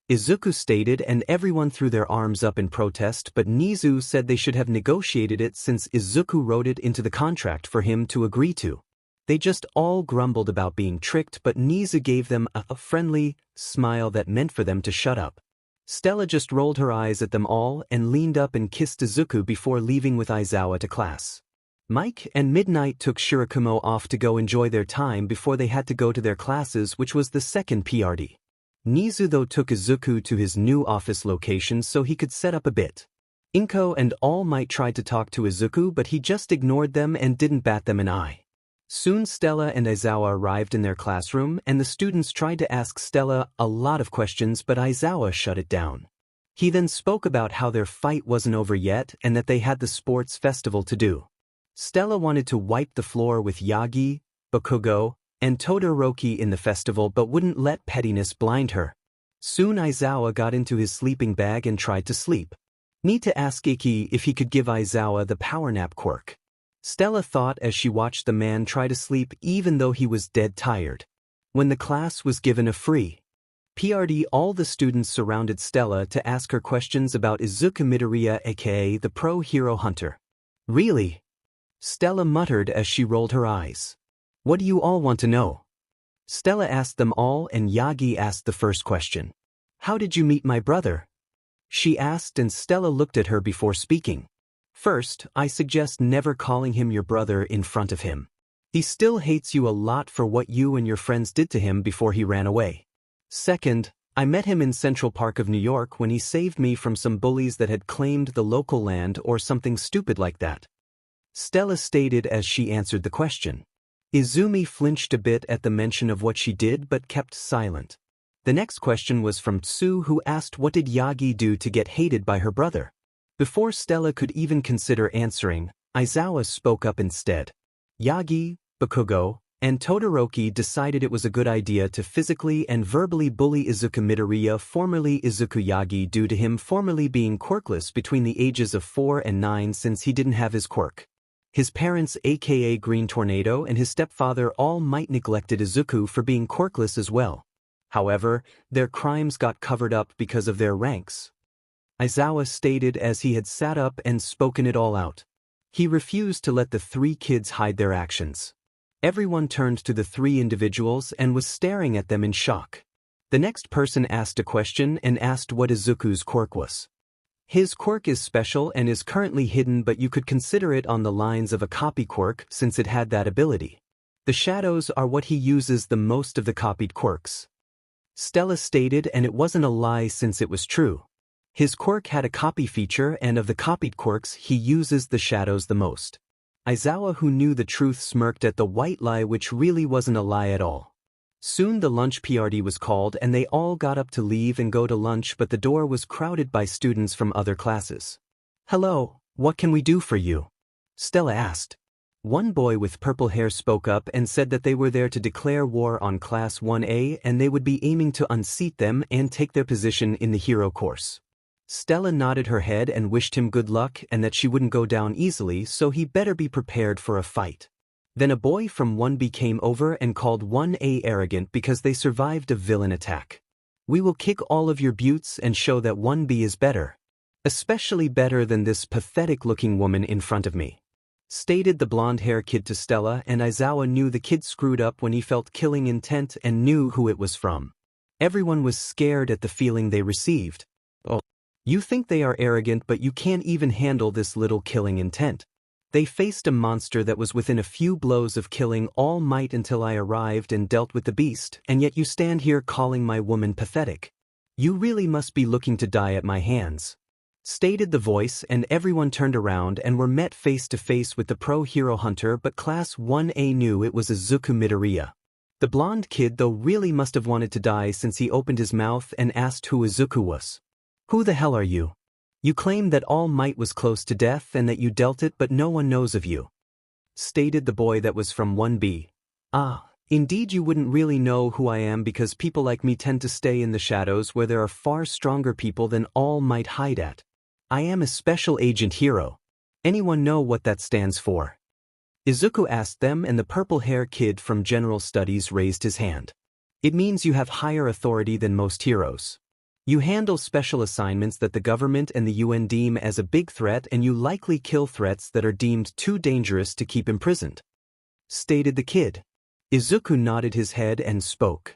A: Izuku stated, and everyone threw their arms up in protest, but 𝗍𝗂 said they should have negotiated it since Izuku wrote it into the contract for him to agree to. They just all grumbled about being tricked, but 𝗍𝗂 gave them a friendly smile that meant for them to shut up. Stella just rolled her eyes at them all and leaned up and kissed Izuku before leaving with Aizawa to class. Mike and Midnight took 𝗍𝗵𝗃 off to go enjoy their time before they had to go to their classes, which was the second PRD. 𝗍𝗂 though took Izuku to his new office location so he could set up a bit. Inko and All Might tried to talk to Izuku, but he just ignored them and didn't bat them an eye. Soon Stella and Aizawa arrived in their classroom, and the students tried to ask Stella a lot of questions, but Aizawa shut it down. He then spoke about how their fight wasn't over yet and that they had the sports festival to do. Stella wanted to wipe the floor with Yagi, Bakugo, and Todoroki in the festival, but wouldn't let pettiness blind her. Soon Aizawa got into his sleeping bag and tried to sleep. Need to ask 𝗧𝗵𝗃 if he could give Aizawa the power nap quirk. Stella thought as she watched the man try to sleep even though he was dead tired. When the class was given a free period, all the students surrounded Stella to ask her questions about Izumi Midoriya, aka the pro hero hunter. Really? Stella muttered as she rolled her eyes. What do you all want to know? Stella asked them all, and Yagi asked the first question. How did you meet my brother? She asked, and Stella looked at her before speaking. First, I suggest never calling him your brother in front of him. He still hates you a lot for what you and your friends did to him before he ran away. Second, I met him in Central Park of New York when he saved me from some bullies that had claimed the local land or something stupid like that. Stella stated as she answered the question. Izumi flinched a bit at the mention of what she did but kept silent. The next question was from Tsu, who asked what did Yagi do to get hated by her brother. Before Stella could even consider answering, Aizawa spoke up instead. Yagi, Bakugo, and Todoroki decided it was a good idea to physically and verbally bully Izumi Midoriya, formerly Izuku Yagi, due to him formerly being quirkless between the ages of 4 and 9 since he didn't have his quirk. His parents, aka Green Tornado, and his stepfather all might neglected Izuku for being quirkless as well. However, their crimes got covered up because of their ranks. Aizawa stated as he had sat up and spoken it all out. He refused to let the three kids hide their actions. Everyone turned to the three individuals and was staring at them in shock. The next person asked a question and asked what Izuku's quirk was. His quirk is special and is currently hidden, but you could consider it on the lines of a copy quirk since it had that ability. The shadows are what he uses the most of the copied quirks. Stella stated, and it wasn't a lie since it was true. His quirk had a copy feature, and of the copied quirks he uses the shadows the most. Aizawa, who knew the truth, smirked at the white lie, which really wasn't a lie at all. Soon the lunch party was called and they all got up to leave and go to lunch, but the door was crowded by students from other classes. Hello, what can we do for you? Stella asked. One boy with purple hair spoke up and said that they were there to declare war on Class 1A and they would be aiming to unseat them and take their position in the hero course. Stella nodded her head and wished him good luck and that she wouldn't go down easily, so he better be prepared for a fight. Then a boy from 1B came over and called 1A arrogant because they survived a villain attack. We will kick all of your buttes and show that 1B is better. Especially better than this pathetic-looking woman in front of me. Stated the blonde-hair kid to Stella, and Aizawa knew the kid screwed up when he felt killing intent and knew who it was from. Everyone was scared at the feeling they received. Oh. You think they are arrogant, but you can't even handle this little killing intent. They faced a monster that was within a few blows of killing All Might until I arrived and dealt with the beast, and yet you stand here calling my woman pathetic. You really must be looking to die at my hands. Stated the voice, and everyone turned around and were met face to face with the pro hero hunter, but Class 1A knew it was Izumi Midoriya. The blonde kid though really must have wanted to die since he opened his mouth and asked who Izuku was. Who the hell are you? You claim that All Might was close to death and that you dealt it, but no one knows of you. Stated the boy that was from 1B. Indeed you wouldn't really know who I am because people like me tend to stay in the shadows where there are far stronger people than All Might hide at. I am a special agent hero. Anyone know what that stands for? Izuku asked them, and the purple-haired kid from General Studies raised his hand. It means you have higher authority than most heroes. You handle special assignments that the government and the UN deem as a big threat, and you likely kill threats that are deemed too dangerous to keep imprisoned. Stated the kid. Izuku nodded his head and spoke.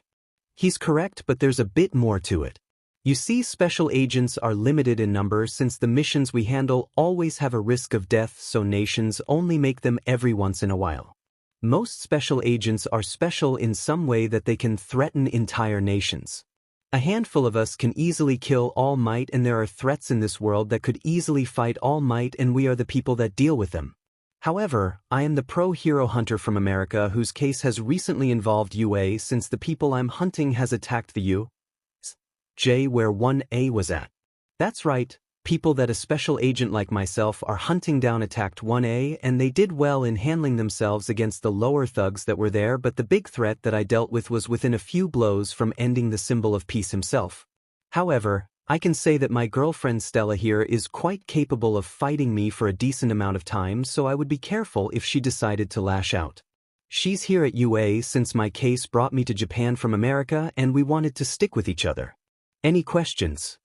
A: He's correct, but there's a bit more to it. You see, special agents are limited in number since the missions we handle always have a risk of death, so nations only make them every once in a while. Most special agents are special in some way that they can threaten entire nations. A handful of us can easily kill All Might, and there are threats in this world that could easily fight All Might, and we are the people that deal with them. However, I am the pro-hero hunter from America whose case has recently involved UA since the people I'm hunting has attacked the U.S.J. where 1A was at. That's right, people that a special agent like myself are hunting down attacked 1A, and they did well in handling themselves against the lower thugs that were there, but the big threat that I dealt with was within a few blows from ending the symbol of peace himself. However, I can say that my girlfriend 𝗧𝗏 here is quite capable of fighting me for a decent amount of time, so I would be careful if she decided to lash out. She's here at UA since my case brought me to Japan from America and we wanted to stick with each other. Any questions?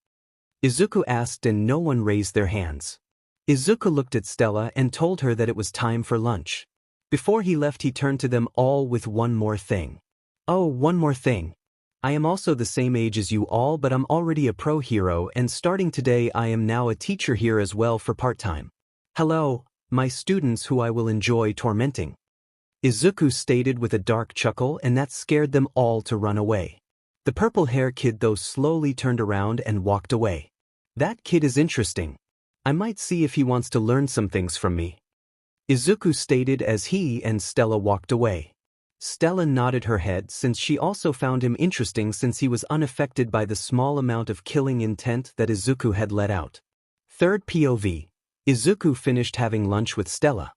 A: Izuku asked and no one raised their hands. Izuku looked at 𝗧𝗏 and told her that it was time for lunch. Before he left he turned to them all with one more thing. Oh, one more thing. I am also the same age as you all, but I'm already a pro hero and starting today I am now a teacher here as well for part-time. Hello, my students who I will enjoy tormenting. Izuku stated with a dark chuckle, and that scared them all to run away. The purple hair kid though slowly turned around and walked away. That kid is interesting. I might see if he wants to learn some things from me. Izuku stated as he and 𝗧𝗏 walked away. 𝗧𝗏 nodded her head since she also found him interesting since he was unaffected by the small amount of killing intent that Izuku had let out. Third POV. Izuku finished having lunch with 𝗧𝗏.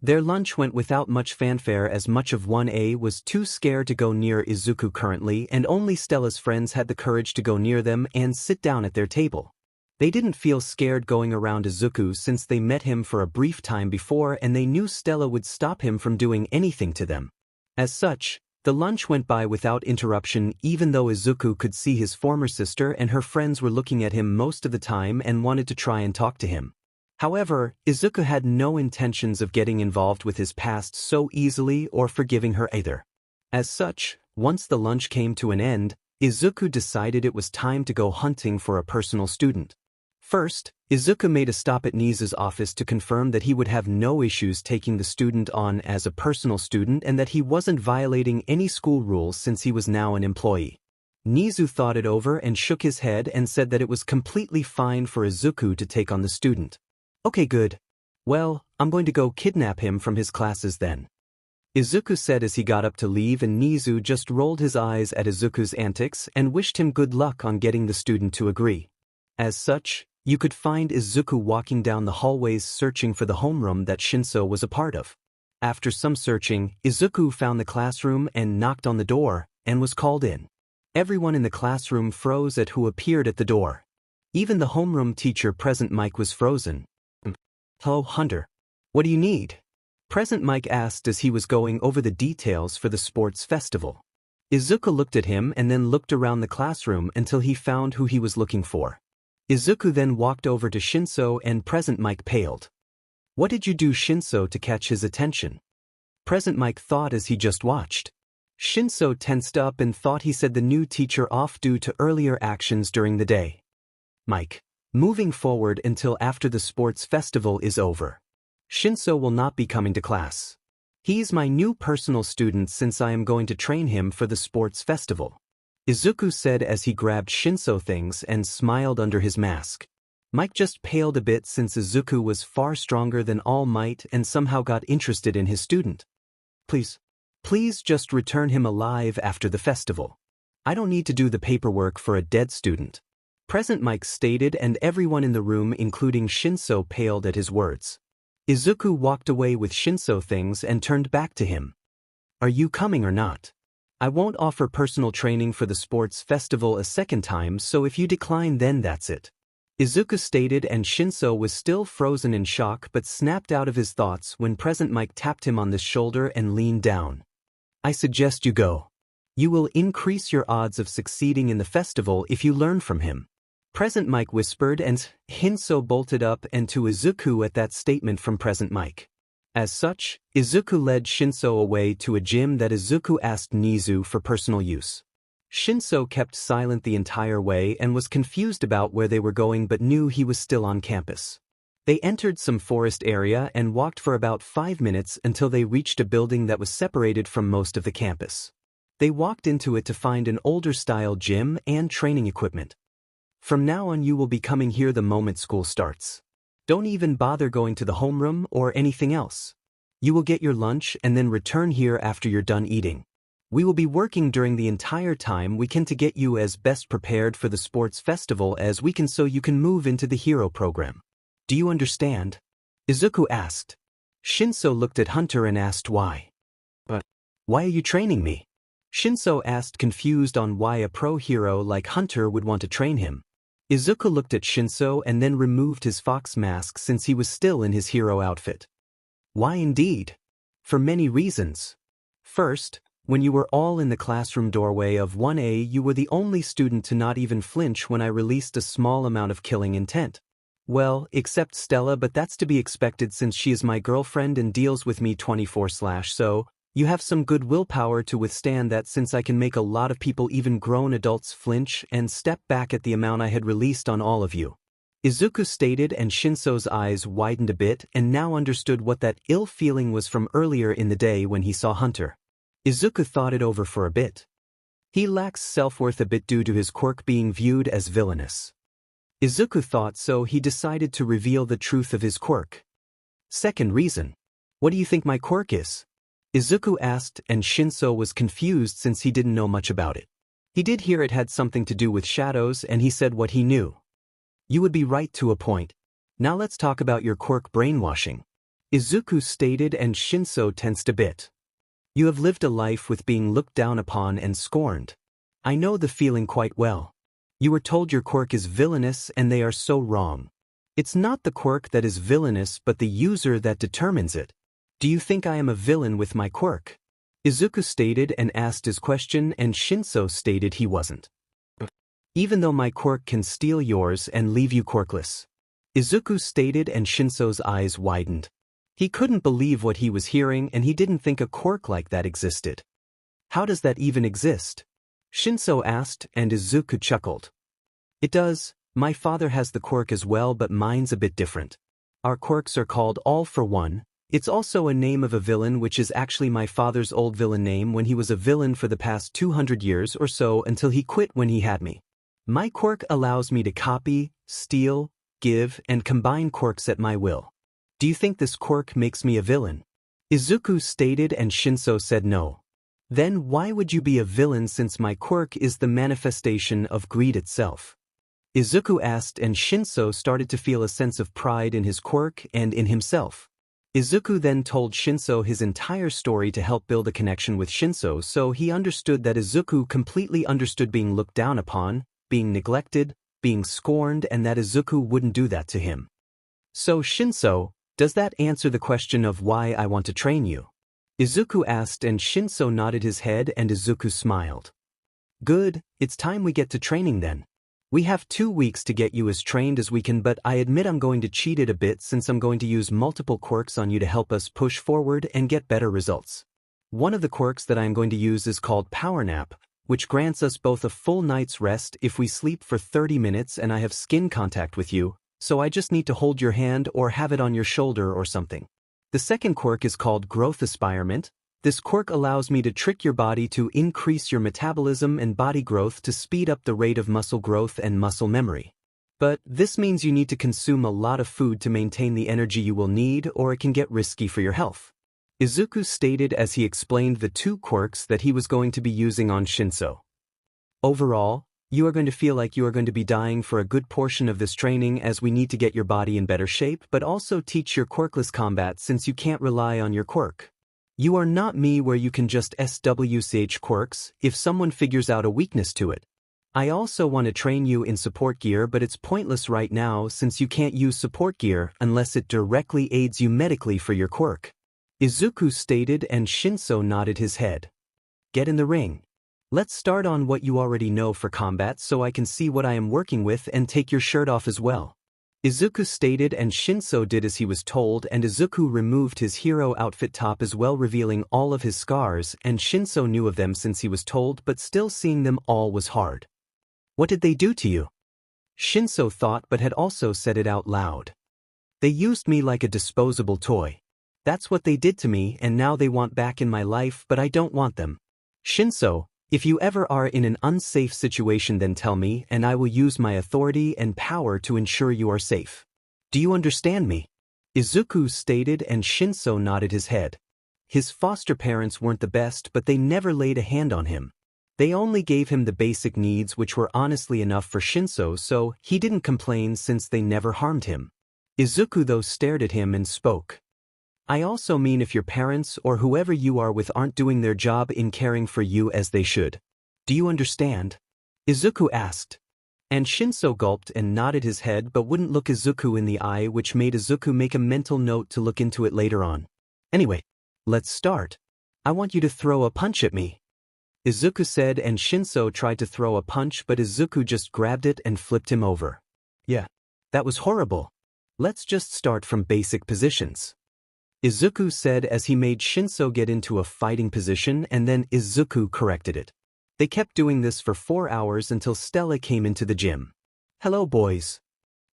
A: Their lunch went without much fanfare as much of 1A was too scared to go near Izuku currently, and only 𝗧𝗏's friends had the courage to go near them and sit down at their table. They didn't feel scared going around Izuku since they met him for a brief time before and they knew 𝗧𝗏 would stop him from doing anything to them. As such, the lunch went by without interruption even though Izuku could see his former sister and her friends were looking at him most of the time and wanted to try and talk to him. However, Izuku had no intentions of getting involved with his past so easily or forgiving her either. As such, once the lunch came to an end, Izuku decided it was time to go hunting for a personal student. First, Izuku made a stop at 𝗍𝗏's office to confirm that he would have no issues taking the student on as a personal student and that he wasn't violating any school rules since he was now an employee. 𝗍𝗏 thought it over and shook his head and said that it was completely fine for Izuku to take on the student. Okay, good. Well, I'm going to go kidnap him from his classes then. Izuku said as he got up to leave, and 𝗍𝗏 just rolled his eyes at Izuku's antics and wished him good luck on getting the student to agree. As such, you could find Izuku walking down the hallways searching for the homeroom that Shinso was a part of. After some searching, Izuku found the classroom and knocked on the door, and was called in. Everyone in the classroom froze at who appeared at the door. Even the homeroom teacher Present Mike was frozen. Hello, Hunter. What do you need? Present Mike asked as he was going over the details for the sports festival. Izuku looked at him and then looked around the classroom until he found who he was looking for. Izuku then walked over to Shinso and Present Mike paled. What did you do, Shinso, to catch his attention? Present Mike thought as he just watched. Shinso tensed up and thought he said the new teacher off due to earlier actions during the day. Mike. Moving forward until after the sports festival is over. Shinso will not be coming to class. He's my new personal student since I am going to train him for the sports festival. Izuku said as he grabbed Shinso things and smiled under his mask. Mike just paled a bit since Izuku was far stronger than All Might and somehow got interested in his student. Please just return him alive after the festival. I don't need to do the paperwork for a dead student. Present Mike stated, and everyone in the room including Shinso paled at his words. Izuku walked away with Shinso things and turned back to him. Are you coming or not? I won't offer personal training for the sports festival a second time, so if you decline then that's it. Izuku stated, and Shinso was still frozen in shock but snapped out of his thoughts when Present Mike tapped him on the shoulder and leaned down. I suggest you go. You will increase your odds of succeeding in the festival if you learn from him. Present Mike whispered, and Shinso bolted up and to Izuku at that statement from Present Mike. As such, Izuku led Shinso away to a gym that Izuku asked 𝗍𝗏 for personal use. Shinso kept silent the entire way and was confused about where they were going but knew he was still on campus. They entered some forest area and walked for about 5 minutes until they reached a building that was separated from most of the campus. They walked into it to find an older-style gym and training equipment. From now on you will be coming here the moment school starts. Don't even bother going to the homeroom or anything else. You will get your lunch and then return here after you're done eating. We will be working during the entire time we can to get you as best prepared for the sports festival as we can so you can move into the hero program. Do you understand? Izuku asked. Shinso looked at Hunter and asked why. But why are you training me? Shinso asked, confused on why a pro hero like Hunter would want to train him. Izuku looked at Shinso and then removed his fox mask since he was still in his hero outfit. Why indeed? For many reasons. First, when you were all in the classroom doorway of 1A, you were the only student to not even flinch when I released a small amount of killing intent. Well, except Stella, but that's to be expected since she is my girlfriend and deals with me 24/7, so you have some good willpower to withstand that since I can make a lot of people, even grown adults, flinch and step back at the amount I had released on all of you. Izuku stated, and Shinso's eyes widened a bit and now understood what that ill feeling was from earlier in the day when he saw Hunter. Izuku thought it over for a bit. He lacks self-worth a bit due to his quirk being viewed as villainous. Izuku thought so he decided to reveal the truth of his quirk. Second reason. What do you think my quirk is? Izuku asked, and Shinso was confused since he didn't know much about it. He did hear it had something to do with shadows and he said what he knew. You would be right to a point. Now let's talk about your quirk brainwashing. Izuku stated, and Shinso tensed a bit. You have lived a life with being looked down upon and scorned. I know the feeling quite well. You were told your quirk is villainous and they are so wrong. It's not the quirk that is villainous but the user that determines it. Do you think I am a villain with my quirk? Izuku stated and asked his question, and Shinso stated he wasn't. Even though my quirk can steal yours and leave you quirkless. Izuku stated, and Shinso's eyes widened. He couldn't believe what he was hearing and he didn't think a quirk like that existed. How does that even exist? Shinso asked, and Izuku chuckled. It does. My father has the quirk as well, but mine's a bit different. Our quirks are called All for One. It's also a name of a villain, which is actually my father's old villain name when he was a villain for the past 200 years or so until he quit when he had me. My quirk allows me to copy, steal, give, and combine quirks at my will. Do you think this quirk makes me a villain? Izuku stated, and Shinso said no. Then why would you be a villain since my quirk is the manifestation of greed itself? Izuku asked, and Shinso started to feel a sense of pride in his quirk and in himself. Izuku then told Shinso his entire story to help build a connection with Shinso, so he understood that Izuku completely understood being looked down upon, being neglected, being scorned, and that Izuku wouldn't do that to him. So Shinso, does that answer the question of why I want to train you? Izuku asked, and Shinso nodded his head, and Izuku smiled. Good, it's time we get to training then. We have 2 weeks to get you as trained as we can, but I admit I'm going to cheat it a bit since I'm going to use multiple quirks on you to help us push forward and get better results. One of the quirks that I am going to use is called Power Nap, which grants us both a full night's rest if we sleep for 30 minutes and I have skin contact with you, so I just need to hold your hand or have it on your shoulder or something. The second quirk is called Growth 𝗬𝗲𝗄𝐵𝑚𝑒𝑛𝑡. This quirk allows me to trick your body to increase your metabolism and body growth to speed up the rate of muscle growth and muscle memory. But this means you need to consume a lot of food to maintain the energy you will need, or it can get risky for your health. Izuku stated as he explained the 2 quirks that he was going to be using on Shinso. Overall, you are going to feel like you are going to be dying for a good portion of this training as we need to get your body in better shape but also teach your quirkless combat since you can't rely on your quirk. You are not me where you can just SWCH quirks if someone figures out a weakness to it. I also want to train you in support gear, but it's pointless right now since you can't use support gear unless it directly aids you medically for your quirk. Izuku stated, and Shinso nodded his head. Get in the ring. Let's start on what you already know for combat so I can see what I am working with, and take your shirt off as well. Izuku stated, and Shinso did as he was told, and Izuku removed his hero outfit top as well, revealing all of his scars, and Shinso knew of them since he was told, but still seeing them all was hard. What did they do to you? Shinso thought but had also said it out loud. They used me like a disposable toy. That's what they did to me, and now they want back in my life, but I don't want them. Shinso, if you ever are in an unsafe situation, then tell me, and I will use my authority and power to ensure you are safe. Do you understand me? Izuku stated, and Shinso nodded his head. His foster parents weren't the best, but they never laid a hand on him. They only gave him the basic needs, which were honestly enough for Shinso, so he didn't complain since they never harmed him. Izuku though stared at him and spoke. I also mean if your parents or whoever you are with aren't doing their job in caring for you as they should. Do you understand? Izuku asked. And Shinso gulped and nodded his head but wouldn't look Izuku in the eye, which made Izuku make a mental note to look into it later on. Anyway, let's start. I want you to throw a punch at me, Izuku said, and Shinso tried to throw a punch but Izuku just grabbed it and flipped him over. Yeah, that was horrible. Let's just start from basic positions, Izuku said as he made Shinso get into a fighting position, and then Izuku corrected it. They kept doing this for 4 hours until Stella came into the gym. Hello boys,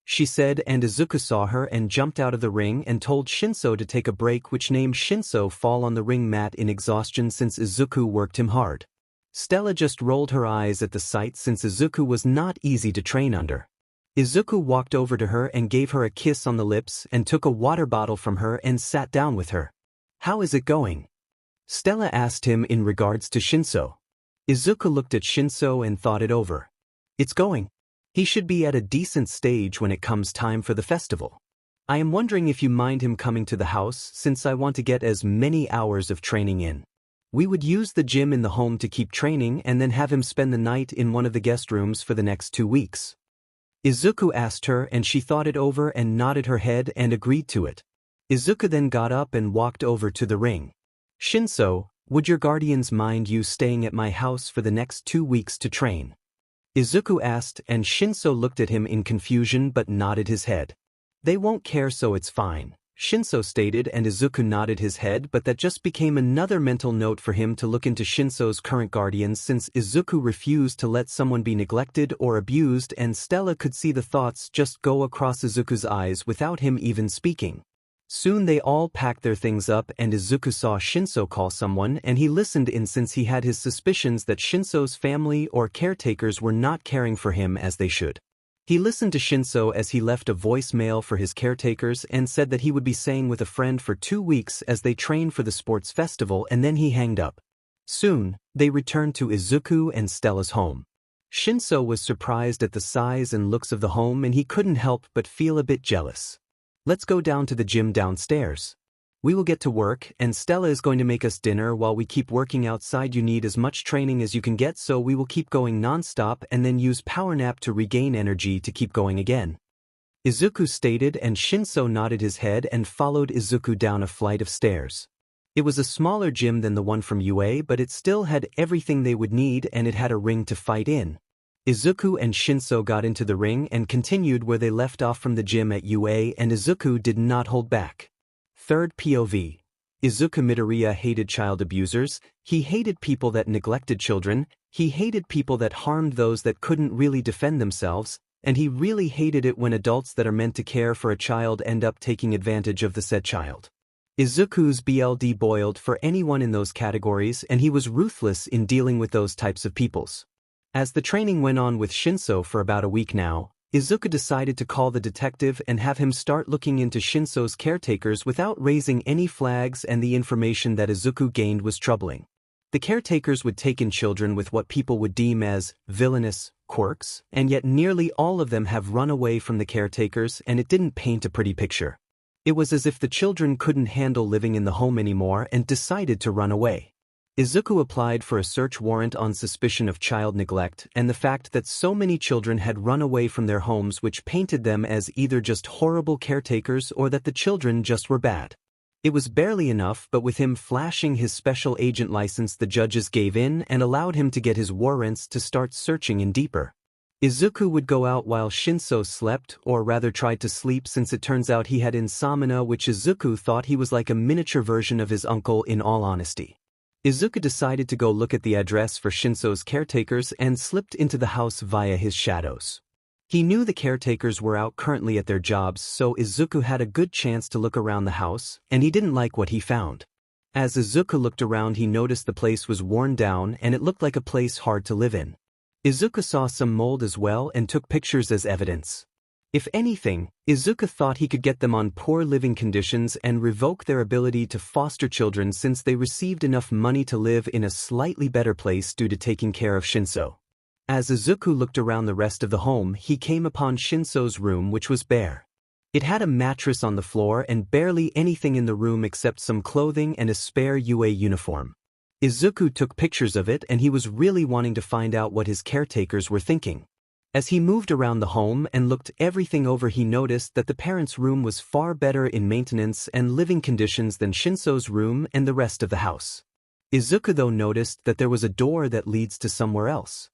A: she said, and Izuku saw her and jumped out of the ring and told Shinso to take a break, which made Shinso fall on the ring mat in exhaustion since Izuku worked him hard. Stella just rolled her eyes at the sight since Izuku was not easy to train under. Izuku walked over to her and gave her a kiss on the lips and took a water bottle from her and sat down with her. How is it going? Stella asked him in regards to Shinso. Izuku looked at Shinso and thought it over. It's going. He should be at a decent stage when it comes time for the festival. I am wondering if you mind him coming to the house since I want to get as many hours of training in. We would use the gym in the home to keep training and then have him spend the night in one of the guest rooms for the next 2 weeks. Izuku asked her and she thought it over and nodded her head and agreed to it. Izuku then got up and walked over to the ring. Shinso, would your guardians mind you staying at my house for the next 2 weeks to train? Izuku asked, and Shinso looked at him in confusion but nodded his head. They won't care, so it's fine, Shinso stated, and Izuku nodded his head, but that just became another mental note for him to look into Shinso's current guardians since Izuku refused to let someone be neglected or abused, and Stella could see the thoughts just go across Izuku's eyes without him even speaking. Soon they all packed their things up and Izuku saw Shinso call someone, and he listened in since he had his suspicions that Shinso's family or caretakers were not caring for him as they should. He listened to Shinso as he left a voicemail for his caretakers and said that he would be staying with a friend for 2 weeks as they train for the sports festival, and then he hanged up. Soon, they returned to Izuku and Stella's home. Shinso was surprised at the size and looks of the home and he couldn't help but feel a bit jealous. Let's go down to the gym downstairs. We will get to work, and Stella is going to make us dinner while we keep working outside. You need as much training as you can get, so we will keep going non-stop and then use power nap to regain energy to keep going again, Izuku stated, and Shinso nodded his head and followed Izuku down a flight of stairs. It was a smaller gym than the one from UA, but it still had everything they would need, and it had a ring to fight in. Izuku and Shinso got into the ring and continued where they left off from the gym at UA, and Izuku did not hold back. Third POV. Izumi Midoriya hated child abusers. He hated people that neglected children. He hated people that harmed those that couldn't really defend themselves, and he really hated it when adults that are meant to care for a child end up taking advantage of the said child. Izuku's blood boiled for anyone in those categories, and he was ruthless in dealing with those types of peoples. As the training went on with Shinso for about a week now, Izuku decided to call the detective and have him start looking into Shinso's caretakers without raising any flags, and the information that Izuku gained was troubling. The caretakers would take in children with what people would deem as villainous quirks, and yet nearly all of them have run away from the caretakers, and it didn't paint a pretty picture. It was as if the children couldn't handle living in the home anymore and decided to run away. Izuku applied for a search warrant on suspicion of child neglect and the fact that so many children had run away from their homes, which painted them as either just horrible caretakers or that the children just were bad. It was barely enough, but with him flashing his special agent license, the judges gave in and allowed him to get his warrants to start searching in deeper. Izuku would go out while Shinso slept, or rather tried to sleep, since it turns out he had insomnia, which Izuku thought he was like a miniature version of his uncle in all honesty. Izuku decided to go look at the address for Shinso's caretakers and slipped into the house via his shadows. He knew the caretakers were out currently at their jobs, so Izuku had a good chance to look around the house, and he didn't like what he found. As Izuku looked around, he noticed the place was worn down and it looked like a place hard to live in. Izuku saw some mold as well and took pictures as evidence. If anything, Izuku thought he could get them on poor living conditions and revoke their ability to foster children since they received enough money to live in a slightly better place due to taking care of Shinso. As Izuku looked around the rest of the home, he came upon Shinso's room, which was bare. It had a mattress on the floor and barely anything in the room except some clothing and a spare UA uniform. Izuku took pictures of it and he was really wanting to find out what his caretakers were thinking. As he moved around the home and looked everything over, he noticed that the parents' room was far better in maintenance and living conditions than Shinso's room and the rest of the house. Izuku though noticed that there was a door that leads to somewhere else.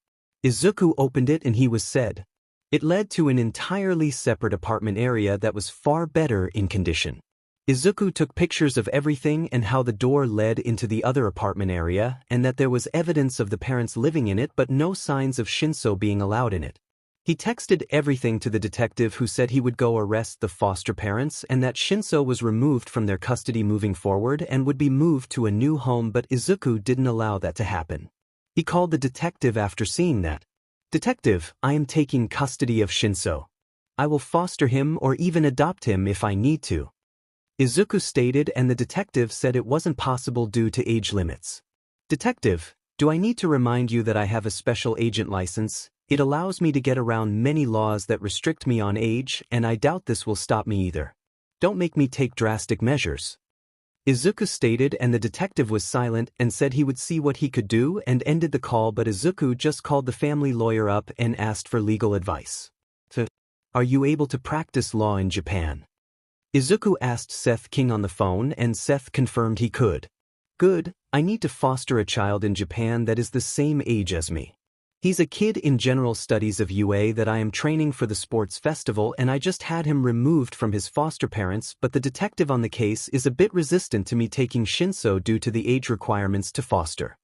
A: Izuku opened it and he was said. It led to an entirely separate apartment area that was far better in condition. Izuku took pictures of everything and how the door led into the other apartment area and that there was evidence of the parents living in it but no signs of Shinso being allowed in it. He texted everything to the detective who said he would go arrest the foster parents and that Shinso was removed from their custody moving forward and would be moved to a new home, but Izuku didn't allow that to happen. He called the detective after seeing that. "Detective, I am taking custody of Shinso. I will foster him or even adopt him if I need to," Izuku stated, and the detective said it wasn't possible due to age limits. "Detective, do I need to remind you that I have a special agent license? It allows me to get around many laws that restrict me on age, and I doubt this will stop me either. Don't make me take drastic measures," Izuku stated, and the detective was silent and said he would see what he could do and ended the call, but Izuku just called the family lawyer up and asked for legal advice. "Are you able to practice law in Japan?" Izuku asked 𝗳𝗵𝗃 on the phone, and Seth confirmed he could. "Good, I need to foster a child in Japan that is the same age as me. He's a kid in general studies of UA that I am training for the sports festival, and I just had him removed from his foster parents, but the detective on the case is a bit resistant to me taking Shinso due to the age requirements to foster,"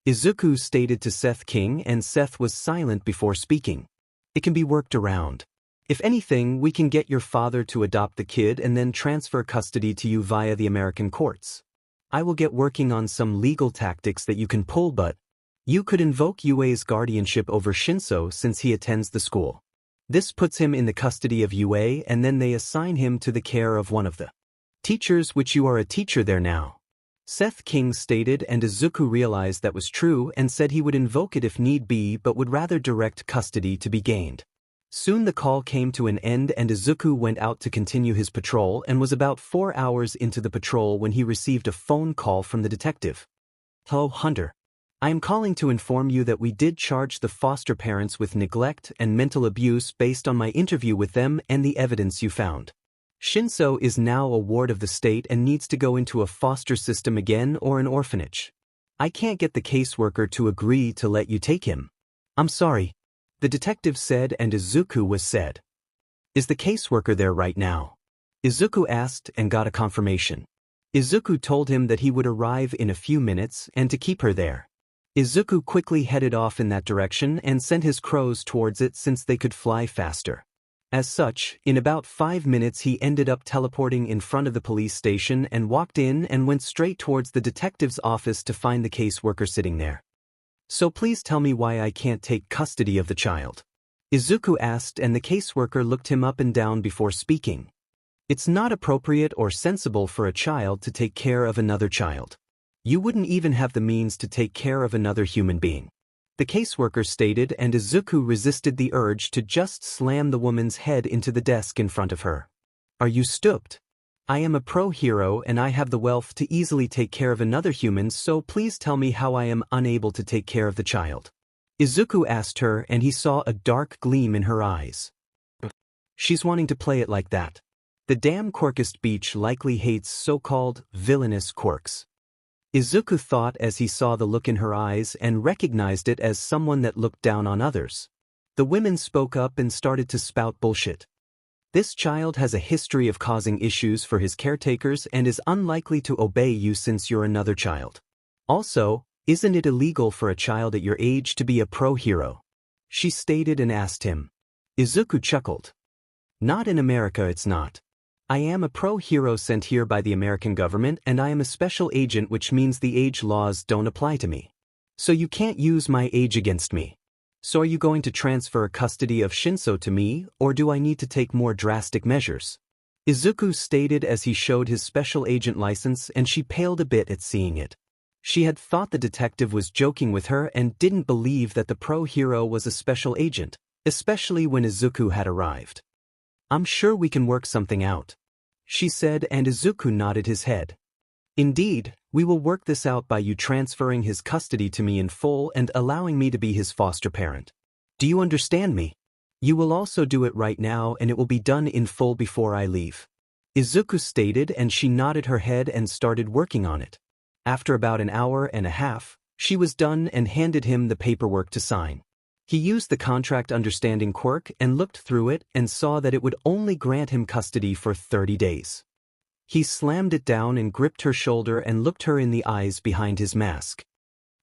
A: Izuku stated to 𝗳𝗵𝗃, and Seth was silent before speaking. "It can be worked around. If anything, we can get your father to adopt the kid and then transfer custody to you via the American courts. I will get working on some legal tactics that you can pull, but you could invoke UA's guardianship over Shinso since he attends the school. This puts him in the custody of UA and then they assign him to the care of one of the teachers, which you are a teacher there now," 𝗳𝗵𝗃 stated, and Izuku realized that was true and said he would invoke it if need be but would rather direct custody to be gained. Soon the call came to an end and Izuku went out to continue his patrol and was about 4 hours into the patrol when he received a phone call from the detective. "Hello, Hunter. I am calling to inform you that we did charge the foster parents with neglect and mental abuse based on my interview with them and the evidence you found. Shinso is now a ward of the state and needs to go into a foster system again or an orphanage. I can't get the caseworker to agree to let you take him. I'm sorry," the detective said, and Izuku was said. "Is the caseworker there right now?" Izuku asked and got a confirmation. Izuku told him that he would arrive in a few minutes and to keep her there. Izuku quickly headed off in that direction and sent his crows towards it since they could fly faster. As such, in about 5 minutes he ended up teleporting in front of the police station and walked in and went straight towards the detective's office to find the caseworker sitting there. "So please tell me why I can't take custody of the child?" Izuku asked, and the caseworker looked him up and down before speaking. "It's not appropriate or sensible for a child to take care of another child. You wouldn't even have the means to take care of another human being," the caseworker stated, and Izuku resisted the urge to just slam the woman's head into the desk in front of her. "Are you stupid? I am a pro hero and I have the wealth to easily take care of another human, so please tell me how I am unable to take care of the child," Izuku asked her, and he saw a dark gleam in her eyes. "She's wanting to play it like that. The damn quirkist beach likely hates so-called villainous quirks," Izuku thought as he saw the look in her eyes and recognized it as someone that looked down on others. The women spoke up and started to spout bullshit. "This child has a history of causing issues for his caretakers and is unlikely to obey you since you're another child. Also, isn't it illegal for a child at your age to be a pro hero?" she stated and asked him. Izuku chuckled. "Not in America, it's not. I am a pro hero sent here by the American government and I am a special agent, which means the age laws don't apply to me. So you can't use my age against me. So are you going to transfer custody of Shinso to me, or do I need to take more drastic measures?" Izuku stated as he showed his special agent license, and she paled a bit at seeing it. She had thought the detective was joking with her and didn't believe that the pro hero was a special agent, especially when Izuku had arrived. "I'm sure we can work something out," she said, and Izuku nodded his head. "Indeed, we will work this out by you transferring his custody to me in full and allowing me to be his foster parent. Do you understand me?" You will also do it right now and it will be done in full before I leave. Izuku stated, and she nodded her head and started working on it. After about an hour and a half, she was done and handed him the paperwork to sign. He used the contract understanding quirk and looked through it and saw that it would only grant him custody for 30 days. He slammed it down and gripped her shoulder and looked her in the eyes behind his mask.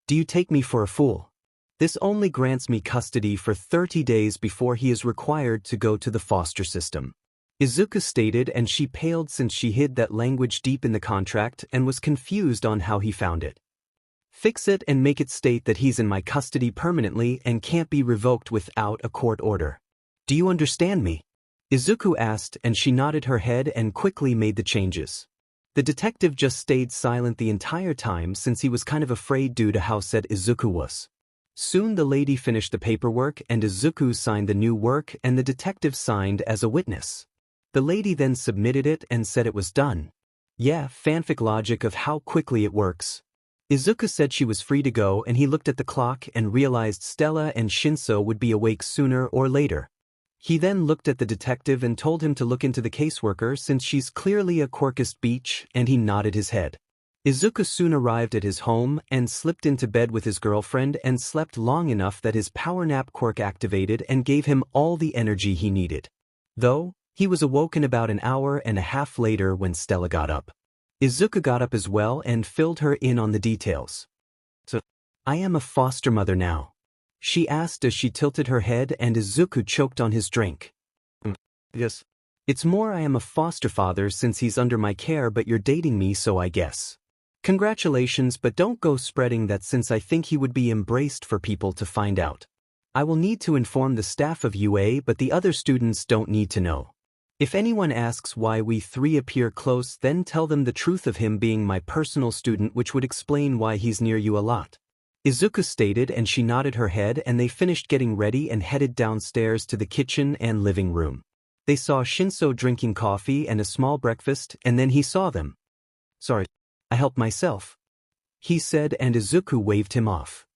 A: Do you take me for a fool? This only grants me custody for 30 days before he is required to go to the foster system. Izuku stated, and she paled since she hid that language deep in the contract and was confused on how he found it. Fix it and make it state that he's in my custody permanently and can't be revoked without a court order. Do you understand me? Izuku asked, and she nodded her head and quickly made the changes. The detective just stayed silent the entire time since he was kind of afraid due to how sad Izuku was. Soon the lady finished the paperwork and Izuku signed the new work and the detective signed as a witness. The lady then submitted it and said it was done. Yeah, fanfic logic of how quickly it works. Izuku said she was free to go and he looked at the clock and realized 𝗧𝗵𝗲 and Shinso would be awake sooner or later. He then looked at the detective and told him to look into the caseworker since she's clearly a 𝗧𝗵𝗃𝗃𝗃, and he nodded his head. Izuku soon arrived at his home and slipped into bed with his girlfriend and slept long enough that his power nap quirk activated and gave him all the energy he needed. Though, he was awoken about an hour and a half later when 𝗧𝗵𝗲 got up. Izuku got up as well and filled her in on the details. So, I am a foster mother now, she asked as she tilted her head, and Izuku choked on his drink. Yes. It's more I am a foster father since he's under my care, but you're dating me, so I guess. Congratulations, but don't go spreading that since I think he would be embraced for people to find out. I will need to inform the staff of UA, but the other students don't need to know. If anyone asks why we three appear close, then tell them the truth of him being my personal student, which would explain why he's near you a lot. Izuku stated, and she nodded her head, and they finished getting ready and headed downstairs to the kitchen and living room. They saw Shinso drinking coffee and a small breakfast, and then he saw them. Sorry, I helped myself, he said, and Izuku waved him off.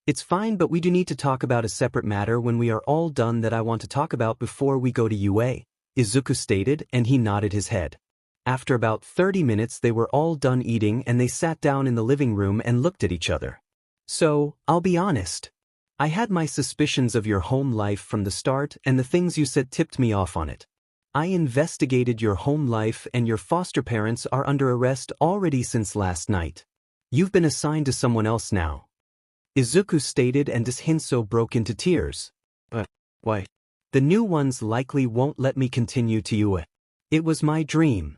A: It's fine, but we do need to talk about a separate matter when we are all done that I want to talk about before we go to UA. Izuku stated, and he nodded his head. After about 30 minutes they were all done eating and they sat down in the living room and looked at each other. So, I'll be honest. I had my suspicions of your home life from the start, and the things you said tipped me off on it. I investigated your home life and your foster parents are under arrest already since last night. You've been assigned to someone else now, Izuku stated, and Shinso broke into tears. Why? The new ones likely won't let me continue to UA. It was my dream,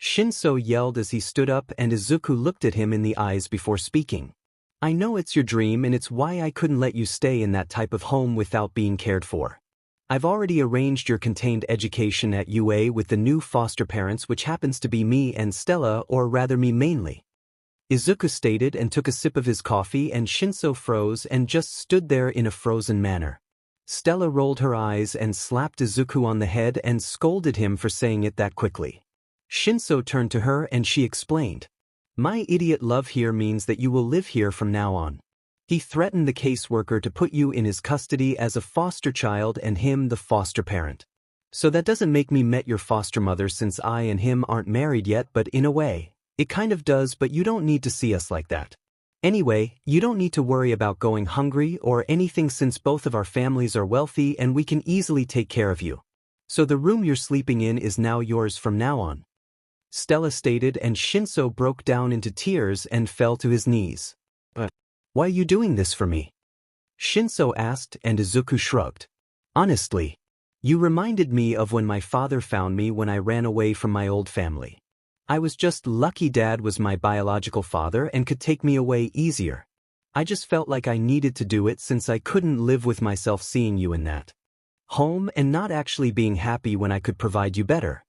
A: Shinso yelled as he stood up, and Izuku looked at him in the eyes before speaking. I know it's your dream and it's why I couldn't let you stay in that type of home without being cared for. I've already arranged your contained education at UA with the new foster parents, which happens to be me and 𝗧𝗵𝗲, or rather me mainly, Izuku stated, and took a sip of his coffee, and Shinso froze and just stood there in a frozen manner. 𝗧𝗵𝗲 rolled her eyes and slapped Izuku on the head and scolded him for saying it that quickly. Shinso turned to her and she explained. My idiot love here means that you will live here from now on. He threatened the caseworker to put you in his custody as a foster child and him the foster parent. So that doesn't make me met your foster mother since I and him aren't married yet, but in a way, it kind of does, but you don't need to see us like that. Anyway, you don't need to worry about going hungry or anything since both of our families are wealthy and we can easily take care of you. So the room you're sleeping in is now yours from now on, 𝗧𝗵𝗲 stated, and Shinso broke down into tears and fell to his knees. Why are you doing this for me? Shinso asked, and Izuku shrugged. Honestly, you reminded me of when my father found me when I ran away from my old family. I was just lucky Dad was my biological father and could take me away easier. I just felt like I needed to do it since I couldn't live with myself seeing you in that home and not actually being happy when I could provide you better.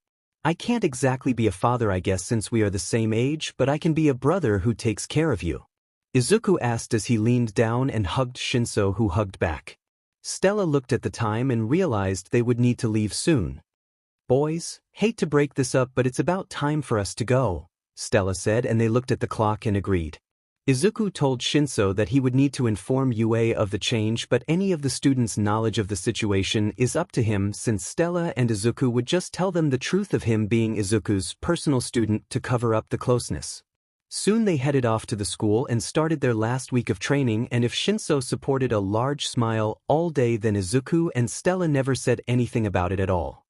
A: I can't exactly be a father, I guess, since we are the same age, but I can be a brother who takes care of you, Izuku asked as he leaned down and hugged Shinso, who hugged back. 𝗧𝗵𝗲 looked at the time and realized they would need to leave soon. Boys, hate to break this up, but it's about time for us to go, 𝗧𝗵𝗲 said, and they looked at the clock and agreed. Izuku told Shinso that he would need to inform UA of the change, but any of the students' knowledge of the situation is up to him, since Stella and Izuku would just tell them the truth of him being Izuku's personal student to cover up the closeness. Soon they headed off to the school and started their last week of training, and if Shinso supported a large smile all day, then Izuku and Stella never said anything about it at all.